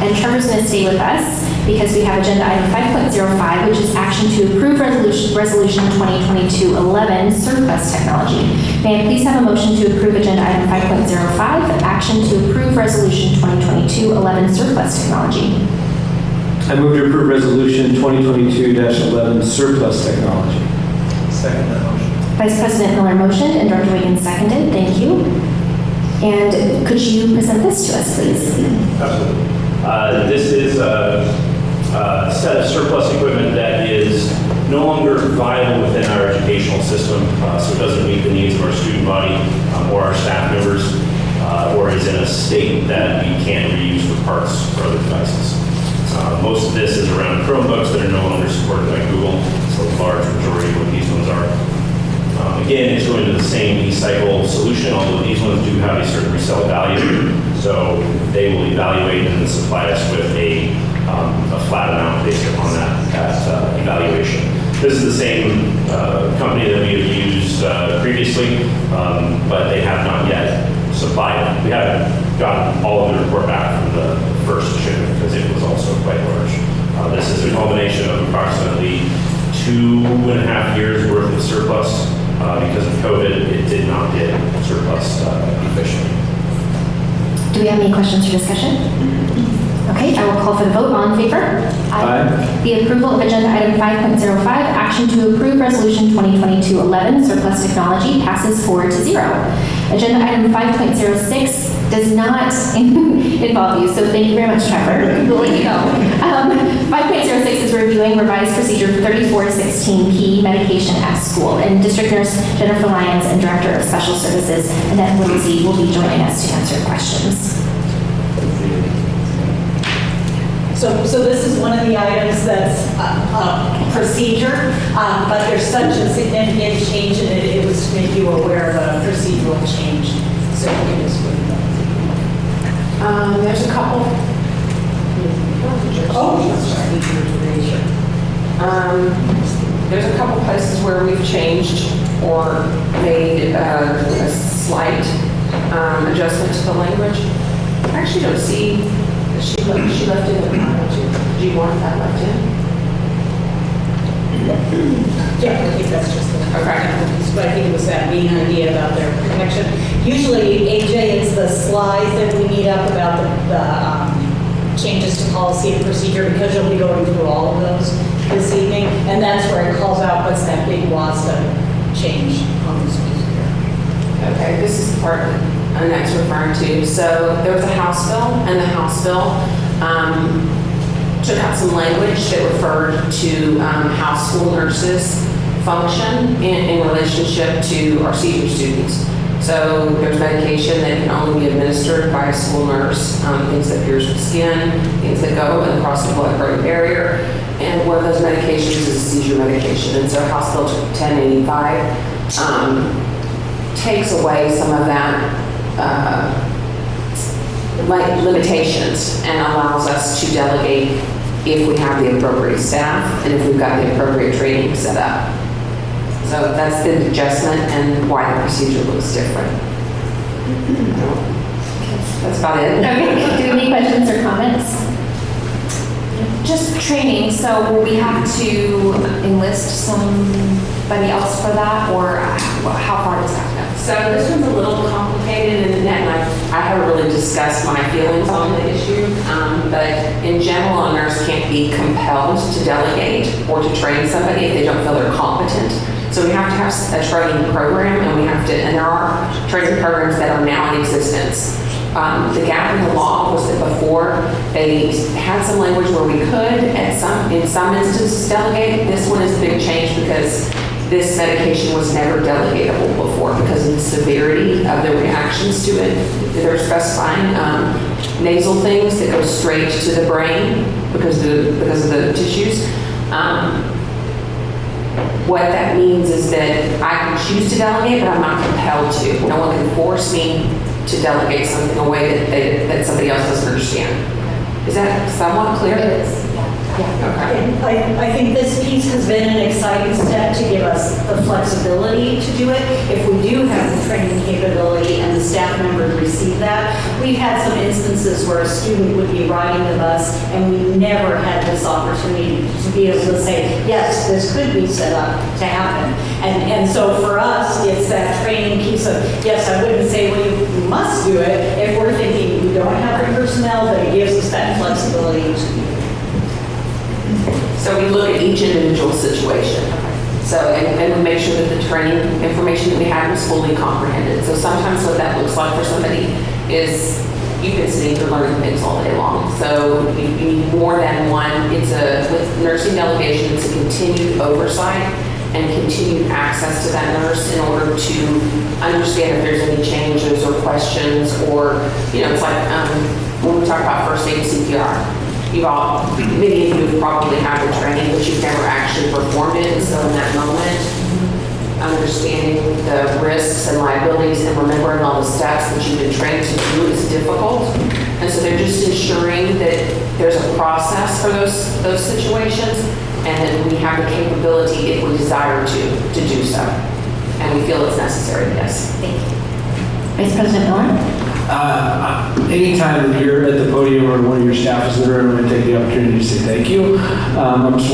And Trevor's going to stay with us because we have agenda item 5.05, which is action to approve resolution 2022-11 surplus technology. May I please have a motion to approve agenda item 5.05, action to approve resolution 2022-11 surplus technology? I move to approve resolution 2022-11 surplus technology. Second that motion. Vice President Miller motioned and Director Wiggins seconded. Thank you. And could you present this to us, please? Absolutely. This is a set of surplus equipment that is no longer viable within our educational system, so it doesn't meet the needs of our student body or our staff members, or is in a state that we can't reuse for parts or other devices. Most of this is around Chromebooks that are no longer supported by Google, so the large majority of what these ones are. Again, it's going to the same e-cycle solution, although these ones do have a certain resale value. So they will evaluate and then supply us with a flat amount based upon that evaluation. This is the same company that we have used previously, but they have not yet supplied. We haven't gotten all of the report back from the first shipment because it was also quite large. This is a culmination of approximately 2.5 years worth of surplus. Because of COVID, it did not get surplus efficiently. Do we have any questions or discussion? Okay, I will call for the vote. All in favor? Aye. The approval of agenda item 5.05, action to approve resolution 2022-11, surplus technology, passes 4-0. Agenda item 5.06 does not involve you, so thank you very much, Trevor. We'll let you go. 5.06 is reviewing revised procedure 3416P, medication at school. And District Nurse Jennifer Lyons and Director of Special Services Annette Lindsay will be joining us to answer questions. So this is one of the items that's a procedure, but there's such a significant change in it, it was to make you aware of a procedural change. So you can just put it up. There's a couple. There's a couple places where we've changed or made a slight adjustment to the language. I actually don't see that she left in the do you want that left in? Yeah, I think that's just the but I think it was that main idea about their protection. Usually, AJ, it's the slides that we need up about the changes to policy and procedure, because you'll be going through all of those this evening, and that's where it calls out what's that big WASDA change on this piece here. Okay, this is the part that Annette's referring to. So there was a House bill, and the House bill took out some language that referred to how school nurses function in relationship to our senior students. So there's medication that can only be administered by a school nurse, things that pierce the skin, things that go across the blood-brain barrier, and one of those medications is a seizure medication. And so House Bill 1085 takes away some of that limitations and allows us to delegate if we have the appropriate staff and if we've got the appropriate training set up. So that's the adjustment and why the procedure looks different. That's about it. Okay, do you have any questions or comments? Just training, so will we have to enlist somebody else for that, or how far does that go? So this one's a little complicated, and I haven't really discussed my feelings on the issue, but in general, a nurse can't be compelled to delegate or to train somebody if they don't feel they're competent. So we have to have a training program, and there are training programs that are now in existence. The gap in the law was that before they had some language where we could, in some instances, delegate. This one is a big change because this medication was never delegatable before because of the severity of the reactions to it. They're specifying nasal things that go straight to the brain because of the tissues. What that means is that I can choose to delegate, but I'm not compelled to. No one can force me to delegate something away that somebody else doesn't understand. Is that somewhat clear? It is. Yeah. I think this piece has been an exciting step to give us the flexibility to do it. If we do have the training capability and the staff members receive that, we've had some instances where a student would be riding the bus and we never had this opportunity to be able to say, yes, this could be set up to happen. And so for us, it's that training piece of, yes, I wouldn't say, well, you must do it if we're thinking we don't have the personnel, but it gives us that flexibility to do it. So we look at each individual situation. So, and we make sure that the training information that we have is fully comprehended. So sometimes what that looks like for somebody is you've been sitting here learning things all day long. So you need more than one. With nursing delegation, it's a continued oversight and continued access to that nurse in order to understand if there's any changes or questions or, it's like when we talk about first aid CPR. many of you have probably had the training, but you've never actually performed it. And so in that moment, understanding the risks and liabilities and remembering all the steps that you've been trained to do is difficult. And so they're just ensuring that there's a process for those situations, and that we have the capability, if we desire to do so. And we feel it's necessary, yes. Thank you. Vice President Miller? Anytime that you're at the podium or one of your staff is there, I'm going to take the opportunity to say thank you.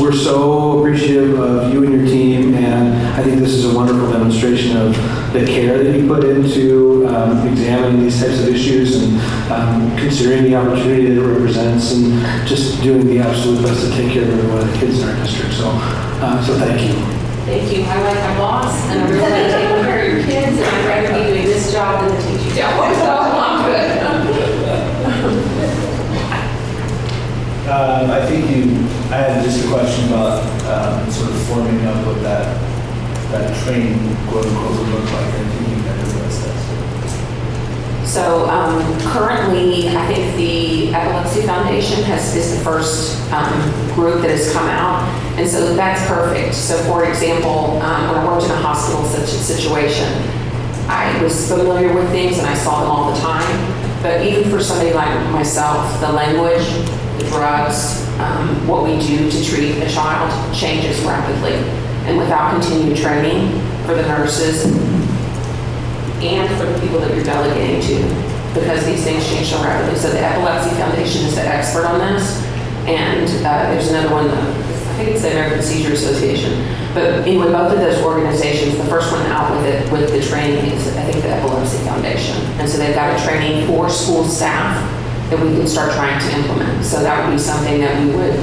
We're so appreciative of you and your team, and I think this is a wonderful demonstration of the care that you put into examining these types of issues and considering the opportunity that it represents, and just doing the absolute best to take care of every one of the kids in our district. So thank you. Thank you. I like my boss, and I really like taking care of your kids, and I'd rather be doing this job than the teaching job. So I'm good. I think I had just a question about sort of forming up what that training, quote unquote, would look like. I think you kind of addressed that. So currently, I think the Epilepsy Foundation is the first group that has come out, and so that's perfect. So for example, when I worked in a hospital situation, I was familiar with things and I saw them all the time. But even for somebody like myself, the language, the drugs, what we do to treat a child changes rapidly. And without continued training for the nurses and for the people that you're delegating to, because these things change so rapidly. So the Epilepsy Foundation is the expert on this. And there's another one, I think it's the American Seizure Association. But with both of those organizations, the first one out with the training is, I think, the Epilepsy Foundation. And so they've got a training for school staff that we can start trying to implement. So that would be something that we would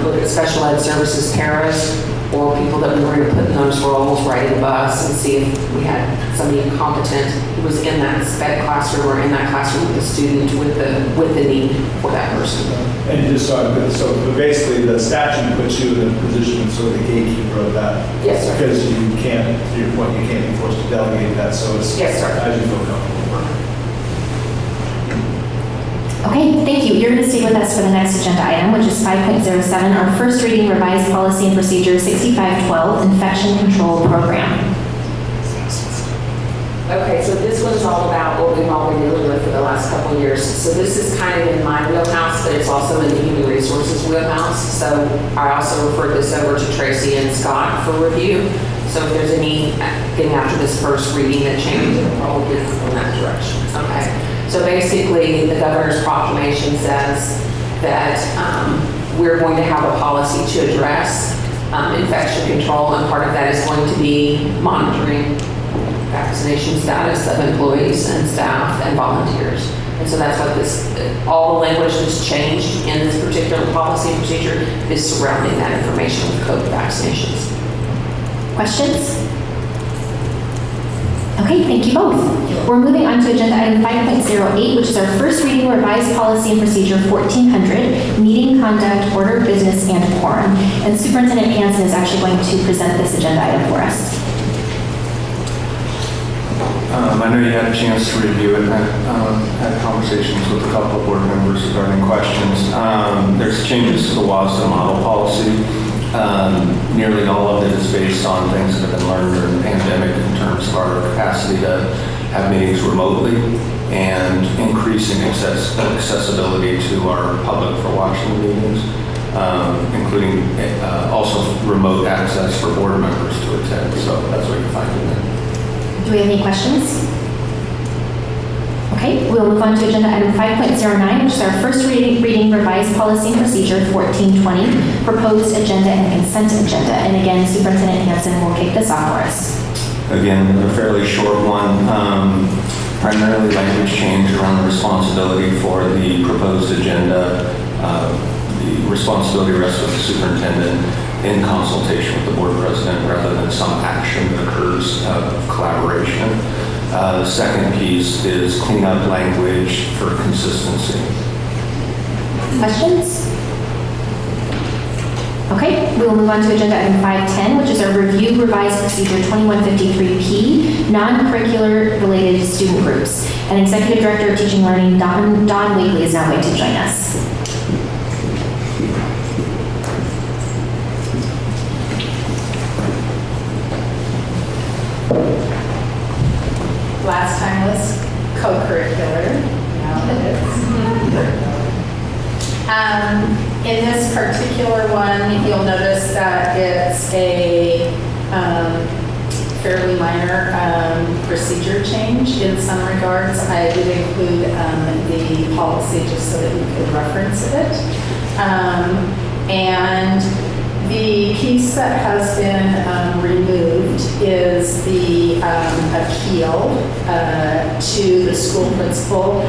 look at special ed services paras, or people that we were going to put in those roles riding the bus, and see if we had somebody competent who was in that sped classroom or in that classroom with the student with the need for that person. And just so basically the statute puts you in a position of sort of the gatekeeper of that. Yes, sir. Because you can't, to your point, you can't be forced to delegate that. So it's yes, sir. As you feel comfortable. Okay, thank you. You're going to stay with us for the next agenda item, which is 5.07, our first reading revised policy and procedure 6512, infection control program. Okay, so this one's all about what we've all been dealing with for the last couple of years. So this is kind of in my wheelhouse, but it's also in the human resources wheelhouse. So I also referred this over to Tracy and Scott for review. So if there's anything after this first reading that changes, it'll probably go in that direction. Okay. So basically, the governor's proclamation says that we're going to have a policy to address infection control, and part of that is going to be monitoring vaccination status of employees and staff and volunteers. And so that's what all the language that's changed in this particular policy and procedure is surrounding that information with COVID vaccinations. Questions? Okay, thank you both. We're moving on to agenda item 5.08, which is our first reading revised policy and procedure 1400, meeting conduct, order of business, and quorum. And Superintendent Hansen is actually going to present this agenda item for us. I know you had a chance to review it. I had conversations with a couple of board members regarding questions. There's changes to the WASDA model policy. Nearly all of it is based on things that have been learned during the pandemic in terms of our capacity to have meetings remotely and increasing accessibility to our public for watching the meetings, including also remote access for board members to attend. So that's what you find in there. Do we have any questions? Okay, we'll move on to agenda item 5.09, which is our first reading revised policy and procedure 1420, proposed agenda and consent agenda. And again, Superintendent Hansen will kick this off for us. Again, a fairly short one. Primarily language change around the responsibility for the proposed agenda. The responsibility rests with the superintendent in consultation with the board president rather than some action that occurs out of collaboration. The second piece is clean up language for consistency. Questions? Okay, we will move on to agenda item 510, which is our review revised procedure 2153P, non-curricular related student groups. And Executive Director of Teaching and Learning, Don Weekly, is now going to join us. particular one, you'll notice that it's a fairly minor procedure change in some regards. I did include the policy just so that you could reference it. And the piece that has been removed is the appeal to the school principal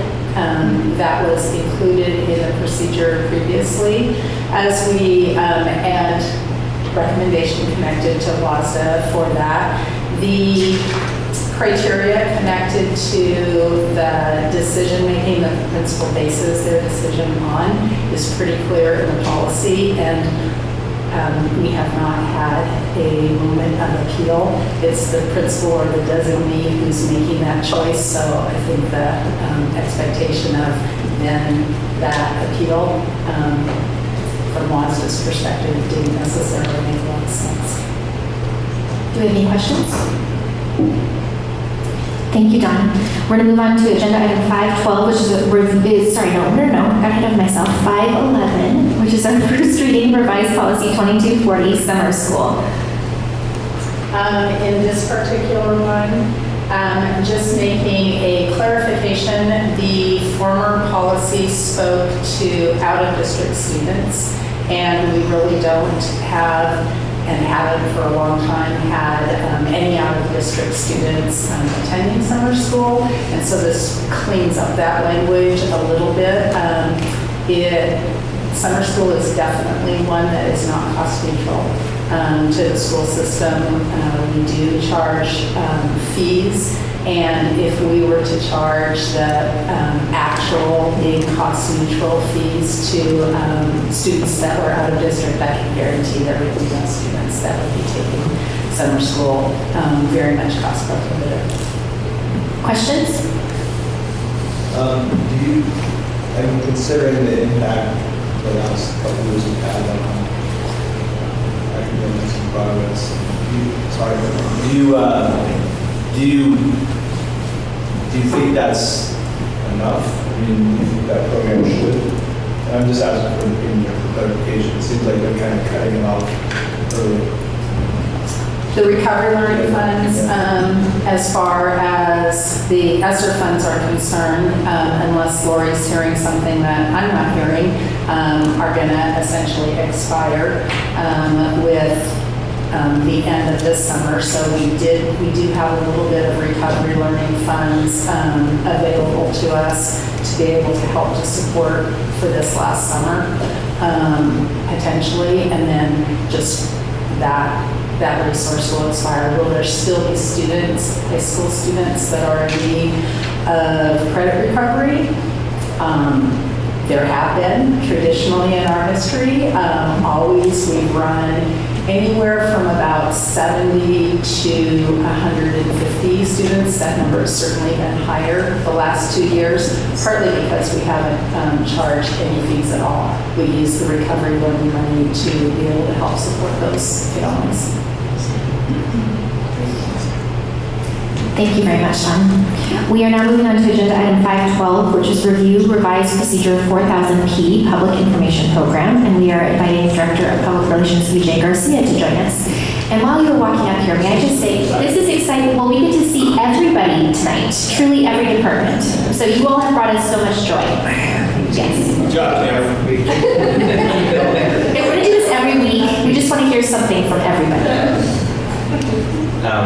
that was included in the procedure previously. As we add recommendation connected to WASDA for that, the criteria connected to the decision-making that the principal bases their decision on is pretty clear in the policy, and we have not had a moment of appeal. It's the principal or the designee who's making that choice, so I think the expectation of then that appeal from WASDA's perspective didn't necessarily make a lot of sense. Do we have any questions? Thank you, Dawn. We're going to move on to agenda item 512, which is got ahead of myself. 511, which is our first reading revised policy 2240, summer school. In this particular one, just making a clarification, the former policy spoke to out-of-district students, and we really don't have, and haven't for a long time, had any out-of-district students attending summer school, and so this cleans up that language a little bit. Summer school is definitely one that is not cost neutral to the school system. We do charge fees, and if we were to charge the actual being cost neutral fees to students that were out of district, I can guarantee there would be no students that would be taking summer school very much cost prohibitive. Questions? Considering the impact the last couple of years have had on academics and progress, do you think that's enough? I mean, do you think that program should? And I'm just asking for an opinion for clarification. It seems like they're kind of cutting it off early. The recovery learning funds, as far as the ESSER funds are concerned, unless Lori's hearing something that I'm not hearing, are going to essentially expire with the end of this summer. So we do have a little bit of recovery learning funds available to us to be able to help to support for this last summer, potentially, and then just that resource will expire. Will there still be students, high school students, that are in need of credit recovery? There have been traditionally in our history. Always we've run anywhere from about 70 to 150 students. That number has certainly been higher the last 2 years, partly because we haven't charged any fees at all. We use the recovery learning money to be able to help support those families. Thank you very much, Dawn. We are now moving on to agenda item 512, which is review revised procedure 4000P public information program, and we are inviting Director of Public Relations Vijay Garcia to join us. And while you're walking up here, may I just say, this is exciting. Well, we get to see everybody tonight, truly every department. So you all have brought us so much joy. Yes. Good job, We're going to do this every week. We just want to hear something from everybody.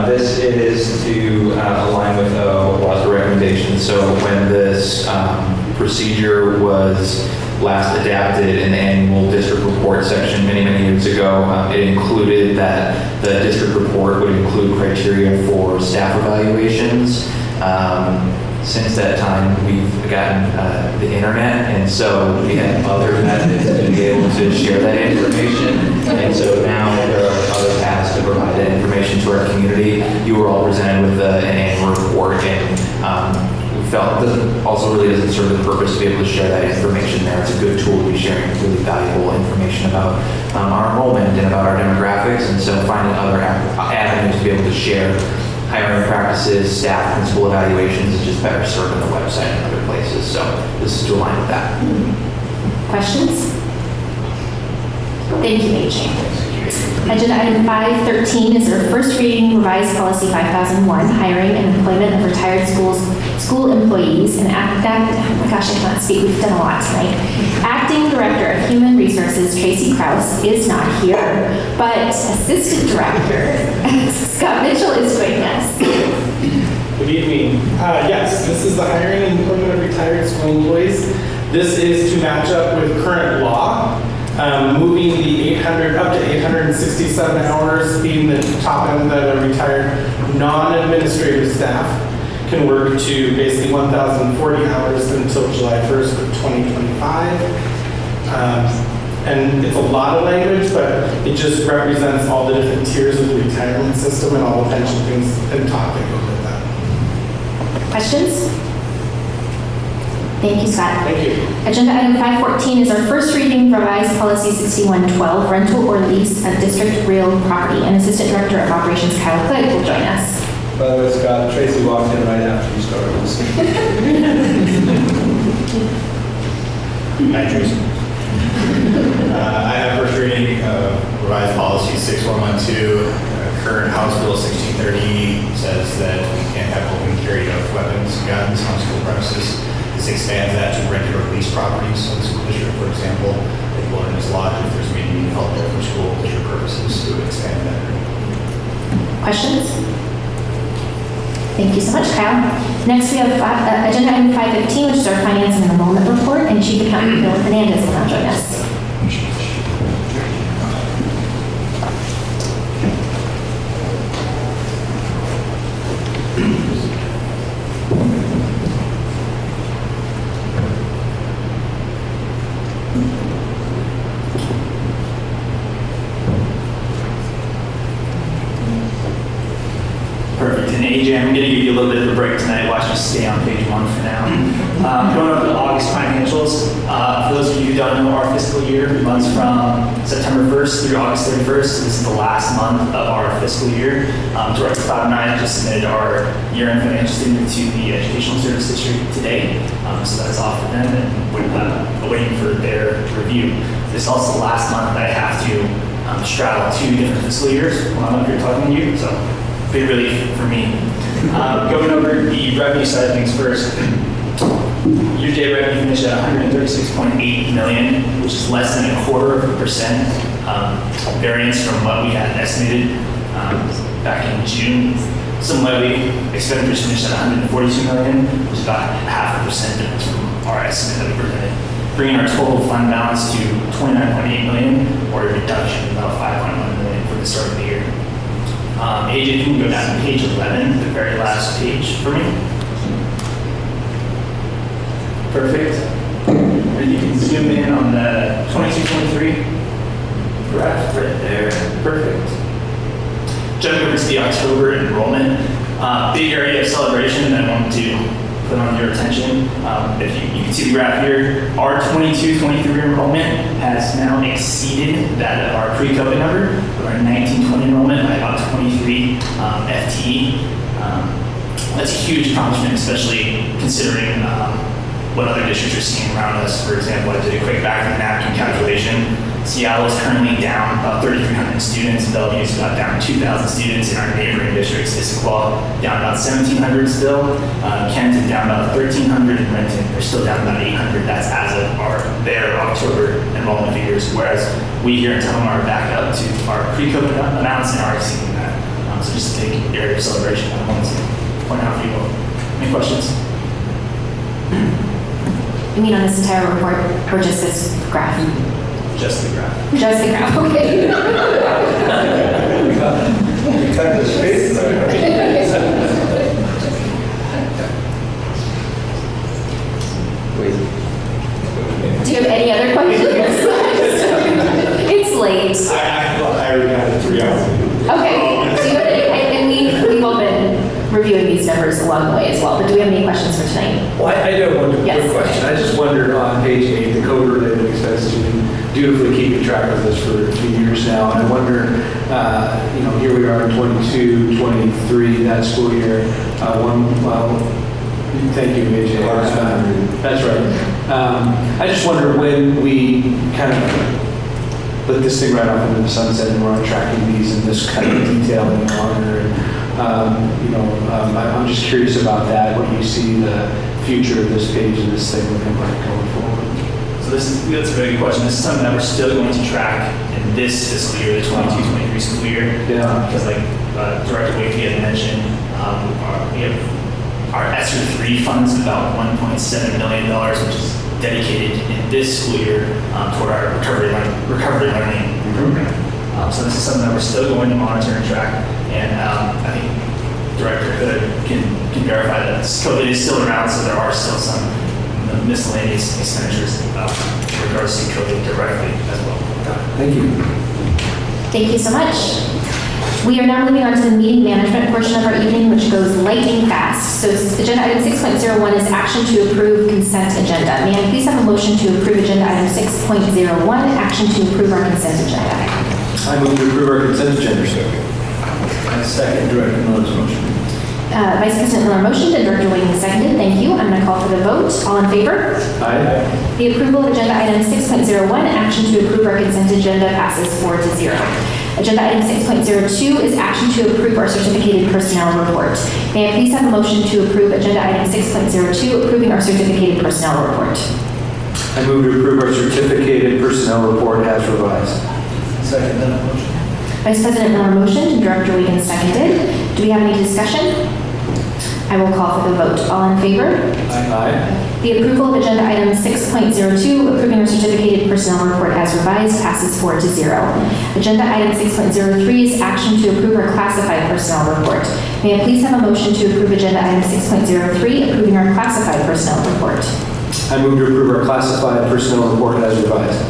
This is to align with WASDA recommendations. So when this procedure was last adapted in the annual district report section many years ago, it included that the district report would include criteria for staff evaluations. Since that time, we've gotten the internet, and so we have other methods to be able to share that information. And so now there are other paths to provide that information to our community. You were all presented with an annual report, and we felt it doesn't serve the purpose to be able to share that information there. It's a good tool to be sharing really valuable information about our enrollment and about our demographics, and so finding other avenues to be able to share hiring practices, staff, principal evaluations is just better served on the website and other places. So this is to align with that. Questions? Thank you, AJ. Agenda item 513 is our first reading revised policy 5001, hiring and employment of retired school employees, and oh my gosh, I cannot speak, we've done a lot tonight. Acting Director of Human Resources, Tracy Krause, is not here, but Assistant Director, Scott Mitchell, is joining us. Good evening. Yes, this is the hiring and employment of retired school employees. This is to match up with current law. Moving the 800 up to 867 hours being the top end that a retired non-administrative staff can work to basically 1,040 hours until July 1st of 2025. And it's a lot of language, but it just represents all the different tiers of the retirement system and all the pension things and talk that go with that. Questions? Thank you, Scott. Thank you. Agenda item 514 is our first reading revised policy 6112, rental or lease of district real property. And Assistant Director of Operations Kyle Hood will join us. By the way, Scott, Tracy walked in right after you started this. Hi, Tracy. I have first reading of revised policy 6112. Current House Bill 1630 says that we can't have open carry of weapons, guns on school premises. This expands that to rent or lease properties of the school district, for example. Like Wilderness Lodge, if there's maybe help there for school district purposes, to expand that. Questions? Thank you so much, Kyle. Next, we have agenda item 515, which is our finance and enrollment report, and Chief Accountant Bill Hernandez will now join us. Perfect. And AJ, I'm going to give you a little bit of a break tonight. Watch us stay on page 1 for now. Going over the August financials. For those of you who don't know, our fiscal year runs from September 1st through August 31st. So this is the last month of our fiscal year. Director Cloud and I just submitted our year-end financial statement to the Educational Service District today. So that's off for them, and we're waiting for their review. This is also the last month that I have to straddle 2 different fiscal years while I'm up here talking to you. So big relief for me. Going over the revenue side of things first. Year-to-date revenue finished at $136.8 million, which is less than 0.25% variance from what we had estimated back in June. Similarly, expenditures finished at $142 million, which is about 0.5% difference from our estimate that we presented, bringing our total fund balance to $29.8 million, or a reduction of about $5.1 million for the start of the year. AJ, if you can go down to page 11, the very last page for me. Perfect. And you can zoom in on the 22-23 graph right there. Perfect. Jumping over to the October enrollment, big area of celebration that I wanted to put on your attention. If you can see the graph here, our 22-23 enrollment has now exceeded that of our pre-COVID number, with our 19-20 enrollment by about 23 FTE. That's a huge accomplishment, especially considering what other districts are seeing around us. For example, I did a quick back of the napkin calculation. Seattle is currently down about 3,300 students. Bellevue's about down 2,000 students. In our neighboring districts, Issaquah down about 1,700 still. Kenton down about 1,300, and Renton they're still down about 800. That's as of their October enrollment figures. Whereas we here in Tahoma are back up to our pre-COVID amounts and are exceeding that. So just a big area of celebration I wanted to point out for you all. Any questions? You mean on this entire report, or just this graph? Just the graph. Just the graph, okay. We cut the space there. Do you have any other questions? It's late. I already had 3 hours. Okay. Do you have any, and we've all been reviewing these numbers along the way as well, but do we have any questions for tonight? Well, I do have one quick question. I just wondered on page 8, the COVID-related expenses, you've been dutifully keeping track of this for a few years now, and I wonder, here we are in 22, 23, that school year, thank you, AJ. That's right. I just wonder when we kind of let this thing right off into the sunset and we're on tracking these in this kind of detail any longer. I'm just curious about that, what you see the future of this page and this thing looking like going forward. So that's a very good question. This is something that we're still going to track in this fiscal year, the 22-23 school year. Yeah. Because like Director Wakey had mentioned, we have our ESSER 3 funds about $1.7 million, which is dedicated in this school year toward our recovery learning program. So this is something that we're still going to monitor and track. And I think Director Hood can verify that COVID is still around, so there are still some miscellaneous expenditures in regards to COVID directly as well. Thank you. Thank you so much. We are now moving on to the meeting management portion of our evening, which goes lightning fast. So agenda item 6.01 is action to approve consent agenda. May I please have a motion to approve agenda item 6.01, action to approve our consent agenda? I move to approve our consent agenda. I second Director Miller's motion. Vice President Miller motioned and Director Wayne seconded. Thank you. I'm going to call for the vote. All in favor? Aye. The approval of agenda item 6.01, action to approve our consent agenda, passes 4-0. Agenda item 6.02 is action to approve our certificated personnel report. May I please have a motion to approve agenda item 6.02, approving our certificated personnel report? I move to approve our certificated personnel report as revised. Second that motion. Vice President Miller motioned and Director Wiegand seconded. Do we have any discussion? I will call for the vote. All in favor? Aye. The approval of agenda item 6.02, approving our certificated personnel report as revised, passes 4-0. Agenda item 6.03 is action to approve our classified personnel report. May I please have a motion to approve agenda item 6.03, approving our classified personnel report? I move to approve our classified personnel report as revised.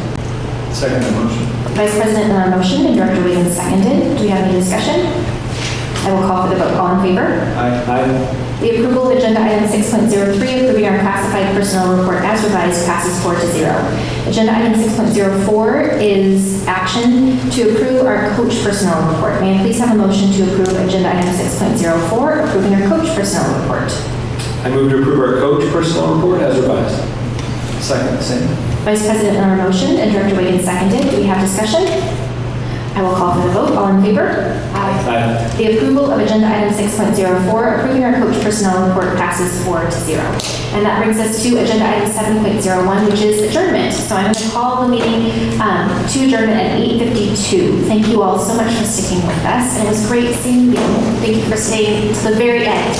Second that motion. Vice President Miller motioned and Director Wiegand seconded. Do we have any discussion? I will call for the vote. All in favor? Aye. The approval of agenda item 6.03, approving our classified personnel report as revised, passes 4-0. Agenda item 6.04 is action to approve our coach personnel report. May I please have a motion to approve agenda item 6.04, approving our coach personnel report? I move to approve our coach personnel report as revised. Second the same. Vice President Miller motioned and Director Wiegand seconded. Do we have discussion? I will call for the vote. All in favor? Aye. The approval of agenda item 6.04, approving our coach personnel report, passes 4-0. And that brings us to agenda item 7.01, which is adjournment. So I'm going to call the meeting to adjournment at 8:52. Thank you all so much for sticking with us. And it was great seeing you. Thank you for staying to the very end.